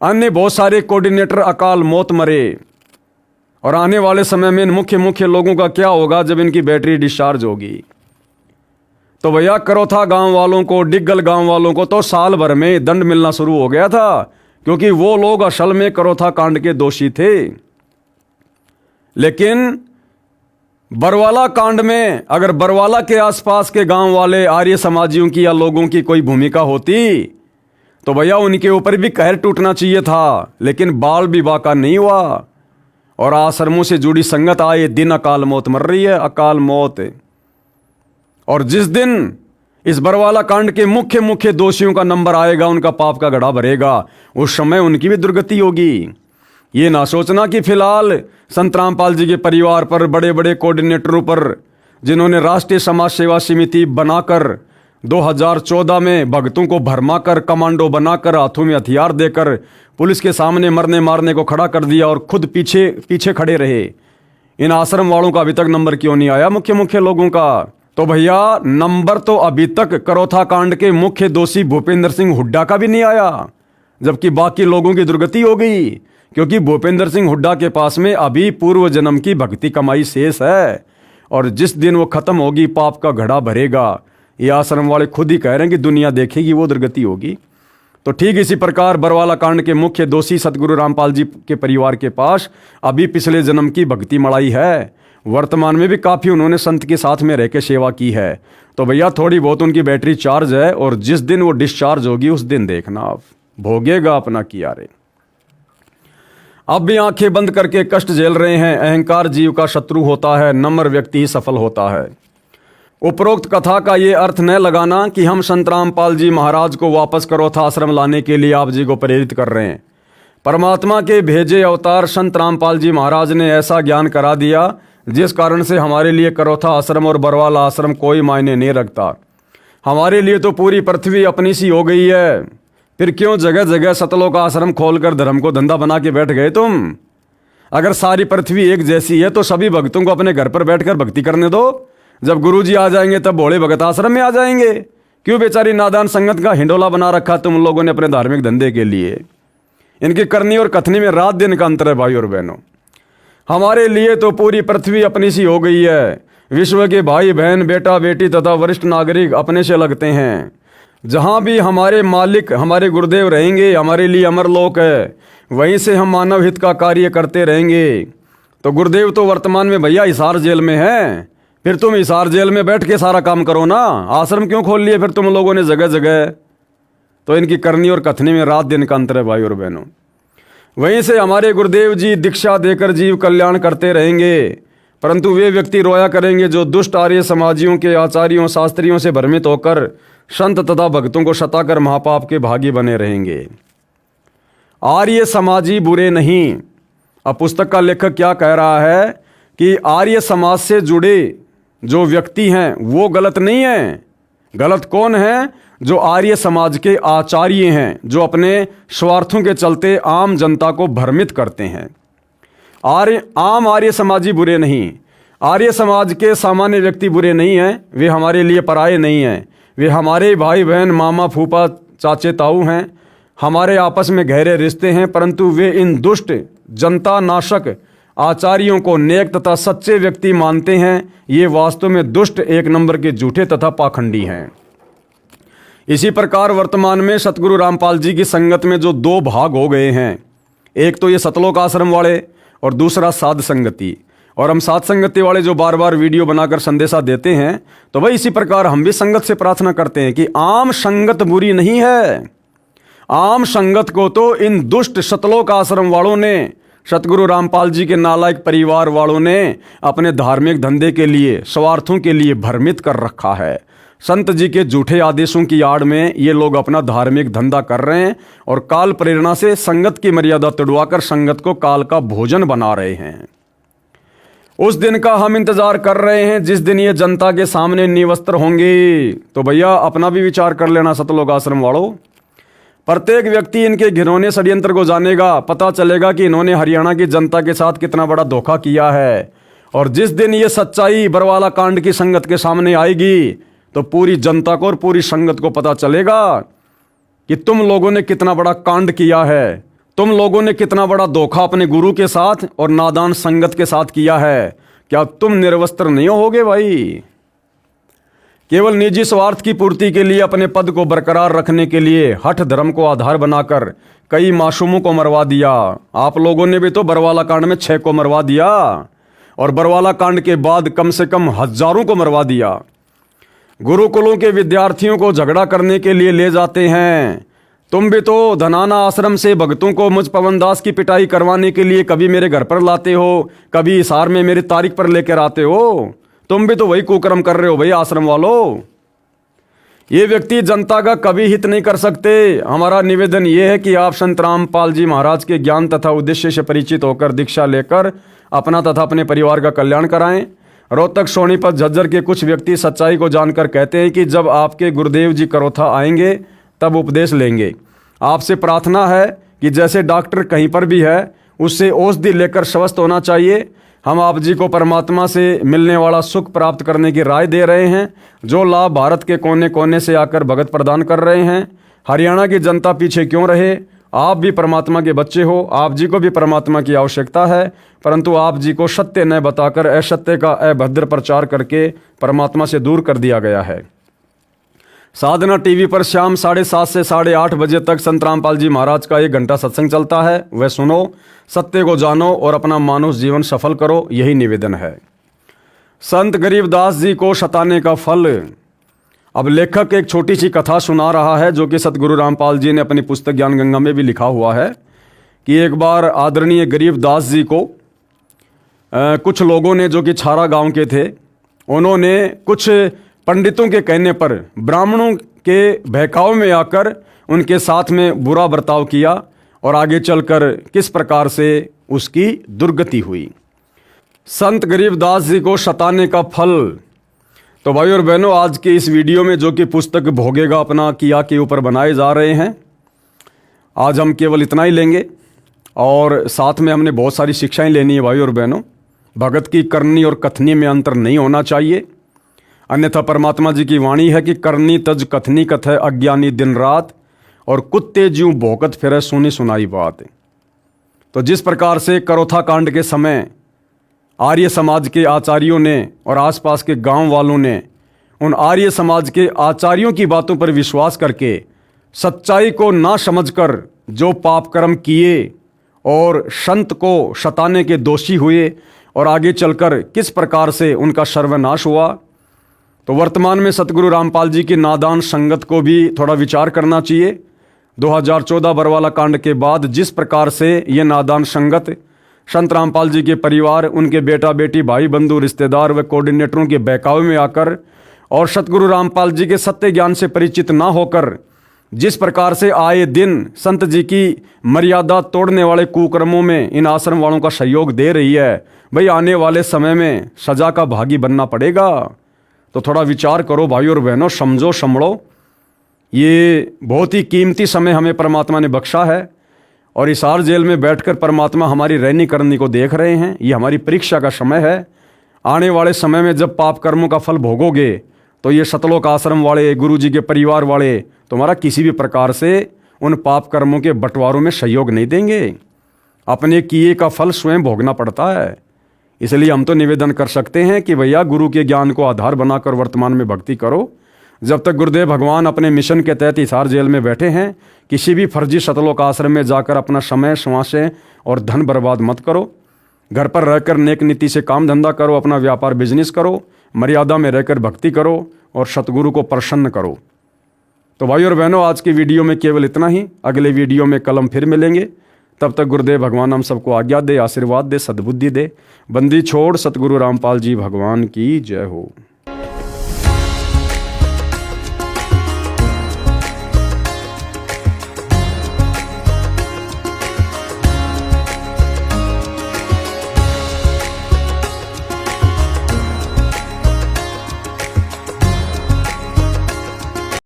अन्य बहुत सारे कोऑर्डिनेटर अकाल मौत मरे। और आने वाले समय में इन मुख्य लोगों का क्या होगा जब इनकी बैटरी डिस्चार्ज होगी। तो भैया करोथा गांव वालों को, डिग्गल गांव वालों को तो साल भर में दंड मिलना शुरू हो गया था, क्योंकि वो लोग असल में करोथा कांड के दोषी थे। लेकिन बरवाला कांड में अगर बरवाला के आसपास के गांव वाले आर्य समाजियों की या लोगों की कोई भूमिका होती, तो भैया उनके ऊपर भी कहर टूटना चाहिए था। लेकिन बाल विवाह का नहीं हुआ और आश्रमों से जुड़ी संगत आए दिन अकाल मौत मर रही है, अकाल मौत। और जिस दिन इस बरवाला कांड के मुख्य दोषियों का नंबर आएगा, उनका पाप का घड़ा भरेगा, उस समय उनकी भी दुर्गति होगी। ये ना सोचना कि फिलहाल संत रामपाल जी के परिवार पर, बड़े बड़े कोऑर्डिनेटरों पर, जिन्होंने राष्ट्रीय समाज सेवा समिति बनाकर 2014 में भक्तों को भरमाकर, कमांडो बनाकर, हाथों में हथियार देकर पुलिस के सामने मरने मारने को खड़ा कर दिया और खुद पीछे खड़े रहे, इन आश्रम वालों का अभी तक नंबर क्यों नहीं आया मुख्य लोगों का? तो भैया नंबर तो अभी तक करोथा कांड के मुख्य दोषी भूपेंद्र सिंह हुड्डा का भी नहीं आया, जबकि बाकी लोगों की दुर्गति हो गई, क्योंकि भूपेंद्र सिंह हुड्डा के पास में अभी पूर्व जन्म की भक्ति कमाई शेष है। और जिस दिन वो खत्म होगी, पाप का घड़ा भरेगा। ये आश्रम वाले खुद ही कह रहे हैं कि दुनिया देखेगी, वो दुर्गति होगी। तो ठीक इसी प्रकार बरवाला कांड के मुख्य दोषी सतगुरु रामपाल जी के परिवार के पास अभी पिछले जन्म की भक्ति मड़ाई है। वर्तमान में भी काफ़ी उन्होंने संत के साथ में रह के सेवा की है। तो भैया थोड़ी बहुत उनकी बैटरी चार्ज है, और जिस दिन वो डिस्चार्ज होगी उस दिन देखना आप भोगेगा अपना किया रे। अब भी आंखें बंद करके कष्ट झेल रहे हैं। अहंकार जीव का शत्रु होता है, नम्र व्यक्ति ही सफल होता है। उपरोक्त कथा का ये अर्थ न लगाना कि हम संत रामपाल जी महाराज को वापस करोथा आश्रम लाने के लिए आप जी को प्रेरित कर रहे हैं। परमात्मा के भेजे अवतार संत रामपाल जी महाराज ने ऐसा ज्ञान करा दिया जिस कारण से हमारे लिए करोथा आश्रम और बरवाला आश्रम कोई मायने नहीं रखता। हमारे लिए तो पूरी पृथ्वी अपनी सी हो गई है, फिर क्यों जगह जगह सतलोक आश्रम खोलकर धर्म को धंधा बना के बैठ गए तुम? अगर सारी पृथ्वी एक जैसी है तो सभी भक्तों को अपने घर पर बैठकर भक्ति करने दो। जब गुरुजी आ जाएंगे तब भोले भगत आश्रम में आ जाएंगे। क्यों बेचारी नादान संगत का हिंडोला बना रखा तुम लोगों ने अपने धार्मिक धंधे के लिए? इनकी करनी और कथनी में रात दिन का अंतर है भाई और बहनों। हमारे लिए तो पूरी पृथ्वी अपनी सी हो गई है। विश्व के भाई बहन, बेटा बेटी तथा वरिष्ठ नागरिक अपने से लगते हैं। जहाँ भी हमारे मालिक हमारे गुरुदेव रहेंगे हमारे लिए अमरलोक है, वहीं से हम मानव हित का कार्य करते रहेंगे। तो गुरुदेव तो वर्तमान में भैया हिसार जेल में है, फिर तुम हिसार जेल में बैठ के सारा काम करो ना। आश्रम क्यों खोल लिए फिर तुम लोगों ने जगह जगह? तो इनकी करनी और कथनी में रात दिन का अंतर है भाई और बहनों। वहीं से हमारे गुरुदेव जी दीक्षा देकर जीव कल्याण करते रहेंगे, परंतु वे व्यक्ति रोया करेंगे जो दुष्ट आर्य समाजियों के आचार्यों शास्त्रियों से भ्रमित होकर संत तथा भक्तों को सताकर महापाप के भागी बने रहेंगे। आर्य समाजी बुरे नहीं। अब पुस्तक का लेखक क्या कह रहा है कि आर्य समाज से जुड़े जो व्यक्ति हैं वो गलत नहीं है। गलत कौन है? जो आर्य समाज के आचार्य हैं, जो अपने स्वार्थों के चलते आम जनता को भ्रमित करते हैं। आम आर्य समाजी बुरे नहीं। आर्य समाज के सामान्य व्यक्ति बुरे नहीं हैं। वे हमारे लिए पराये नहीं हैं। वे हमारे भाई बहन, मामा फूफा चाचे ताऊ हैं। हमारे आपस में गहरे रिश्ते हैं, परंतु वे इन दुष्ट जनता नाशक आचार्यों को नेक तथा सच्चे व्यक्ति मानते हैं। ये वास्तव में दुष्ट, एक नंबर के झूठे तथा पाखंडी हैं। इसी प्रकार वर्तमान में सतगुरु रामपाल जी की संगत में जो दो भाग हो गए हैं, एक तो ये सतलोक आश्रम वाले और दूसरा साध संगति। और हम साध संगति वाले जो बार बार वीडियो बनाकर संदेशा देते हैं, तो भाई इसी प्रकार हम भी संगत से प्रार्थना करते हैं कि आम संगत बुरी नहीं है। आम संगत को तो इन दुष्ट सतलोक आश्रम वालों ने, सतगुरु रामपाल जी के नालायक परिवार वालों ने अपने धार्मिक धंधे के लिए, स्वार्थों के लिए भ्रमित कर रखा है। संत जी के झूठे आदेशों की आड़ में ये लोग अपना धार्मिक धंधा कर रहे हैं और काल प्रेरणा से संगत की मर्यादा तोड़वाकर संगत को काल का भोजन बना रहे हैं। उस दिन का हम इंतजार कर रहे हैं जिस दिन ये जनता के सामने निवस्त्र होंगे। तो भैया अपना भी विचार कर लेना सतलोक आश्रम वालों। प्रत्येक व्यक्ति इनके घिनौने षड्यंत्र को जानेगा, पता चलेगा कि इन्होंने हरियाणा की जनता के साथ कितना बड़ा धोखा किया है। और जिस दिन ये सच्चाई बरवाला कांड की संगत के सामने आएगी तो पूरी जनता को और पूरी संगत को पता चलेगा कि तुम लोगों ने कितना बड़ा कांड किया है, तुम लोगों ने कितना बड़ा धोखा अपने गुरु के साथ और नादान संगत के साथ किया है। क्या तुम निर्वस्त्र नहीं होगे भाई? केवल निजी स्वार्थ की पूर्ति के लिए, अपने पद को बरकरार रखने के लिए हठ धर्म को आधार बनाकर कई मासूमों को मरवा दिया। आप लोगों ने भी तो बरवाला कांड में 6 को मरवा दिया और बरवाला कांड के बाद कम से कम हजारों को मरवा दिया। गुरुकुलों के विद्यार्थियों को झगड़ा करने के लिए ले जाते हैं। तुम भी तो धनाना आश्रम से भक्तों को मुझ पवन दास की पिटाई करवाने के लिए कभी मेरे घर पर लाते हो, कभी हिसार में मेरी तारीख पर लेकर आते हो। तुम भी तो वही कुकर्म कर रहे हो भाई आश्रम वालों। ये व्यक्ति जनता का कभी हित नहीं कर सकते। हमारा निवेदन ये है कि आप संत रामपाल जी महाराज के ज्ञान तथा उद्देश्य से परिचित होकर दीक्षा लेकर अपना तथा अपने परिवार का कल्याण कराएं। रोहतक, सोनीपत, झज्जर के कुछ व्यक्ति सच्चाई को जानकर कहते हैं कि जब आपके गुरुदेव जी करोथा आएंगे तब उपदेश लेंगे। आपसे प्रार्थना है कि जैसे डॉक्टर कहीं पर भी है उससे औषधि लेकर स्वस्थ होना चाहिए। हम आप जी को परमात्मा से मिलने वाला सुख प्राप्त करने की राय दे रहे हैं, जो लाभ भारत के कोने कोने से आकर भगत प्रदान कर रहे हैं। हरियाणा की जनता पीछे क्यों रहे? आप भी परमात्मा के बच्चे हो, आप जी को भी परमात्मा की आवश्यकता है, परंतु आप जी को सत्य न बताकर असत्य का अभद्र प्रचार करके परमात्मा से दूर कर दिया गया है। साधना टीवी पर शाम 7:30 से 8:30 बजे तक संत रामपाल जी महाराज का 1 घंटा सत्संग चलता है। वह सुनो, सत्य को जानो और अपना मानव जीवन सफल करो, यही निवेदन है। संत गरीबदास जी को सताने का फल। अब लेखक एक छोटी सी कथा सुना रहा है जो कि सतगुरु रामपाल जी ने अपनी पुस्तक ज्ञान गंगा में भी लिखा हुआ है कि एक बार आदरणीय गरीबदास जी को कुछ लोगों ने, जो कि छारा गांव के थे, उन्होंने कुछ पंडितों के कहने पर ब्राह्मणों के बहकाव में आकर उनके साथ में बुरा बर्ताव किया और आगे चलकर किस प्रकार से उसकी दुर्गति हुई। संत गरीबदास जी को सताने का फल। तो भाई और बहनों, आज के इस वीडियो में जो कि पुस्तक भोगेगा अपना किया के ऊपर बनाए जा रहे हैं, आज हम केवल इतना ही लेंगे और साथ में हमने बहुत सारी शिक्षाएं लेनी है। भाई और बहनों, भगत की करनी और कथनी में अंतर नहीं होना चाहिए, अन्यथा परमात्मा जी की वाणी है कि करनी तज कथनी कथ अज्ञानी दिन रात, और कुत्ते ज्यों भौंकत फिरे सुनी सुनाई बात। तो जिस प्रकार से करोथा कांड के समय आर्य समाज के आचार्यों ने और आसपास के गांव वालों ने उन आर्य समाज के आचार्यों की बातों पर विश्वास करके सच्चाई को ना समझकर जो पाप कर्म किए और संत को सताने के दोषी हुए और आगे चलकर किस प्रकार से उनका सर्वनाश हुआ, तो वर्तमान में सतगुरु रामपाल जी की नादान संगत को भी थोड़ा विचार करना चाहिए। 2014 बरवाला कांड के बाद जिस प्रकार से ये नादान संगत संत रामपाल जी के परिवार, उनके बेटा बेटी, भाई बंधु, रिश्तेदार व कोऑर्डिनेटरों के बहकावे में आकर और सतगुरु रामपाल जी के सत्य ज्ञान से परिचित ना होकर जिस प्रकार से आए दिन संत जी की मर्यादा तोड़ने वाले कुकर्मों में इन आश्रम वालों का सहयोग दे रही है, भाई आने वाले समय में सजा का भागी बनना पड़ेगा। तो थोड़ा विचार करो भाई और बहनों, समझो संभलो। ये बहुत ही कीमती समय हमें परमात्मा ने बख्शा है और हिसार जेल में बैठकर परमात्मा हमारी रहनी करनी को देख रहे हैं। ये हमारी परीक्षा का समय है। आने वाले समय में जब पाप कर्मों का फल भोगोगे तो ये सतलोक आश्रम वाले, गुरु जी के परिवार वाले तुम्हारा किसी भी प्रकार से उन पाप कर्मों के बंटवारों में सहयोग नहीं देंगे। अपने किए का फल स्वयं भोगना पड़ता है। इसलिए हम तो निवेदन कर सकते हैं कि भैया गुरु के ज्ञान को आधार बनाकर वर्तमान में भक्ति करो। जब तक गुरुदेव भगवान अपने मिशन के तहत हिसार जेल में बैठे हैं, किसी भी फर्जी सतलोक आश्रम में जाकर अपना समय, श्वासें और धन बर्बाद मत करो। घर पर रहकर नेक नीति से काम धंधा करो, अपना व्यापार बिजनेस करो, मर्यादा में रहकर भक्ति करो और सतगुरु को प्रसन्न करो। तो भाई और बहनों, आज की वीडियो में केवल इतना ही। अगले वीडियो में कल हम फिर मिलेंगे। तब तक गुरुदेव भगवान हम सबको आज्ञा दे, आशीर्वाद दे, सद्बुद्धि दे। बंदी छोड़ सतगुरु रामपाल जी भगवान की जय हो।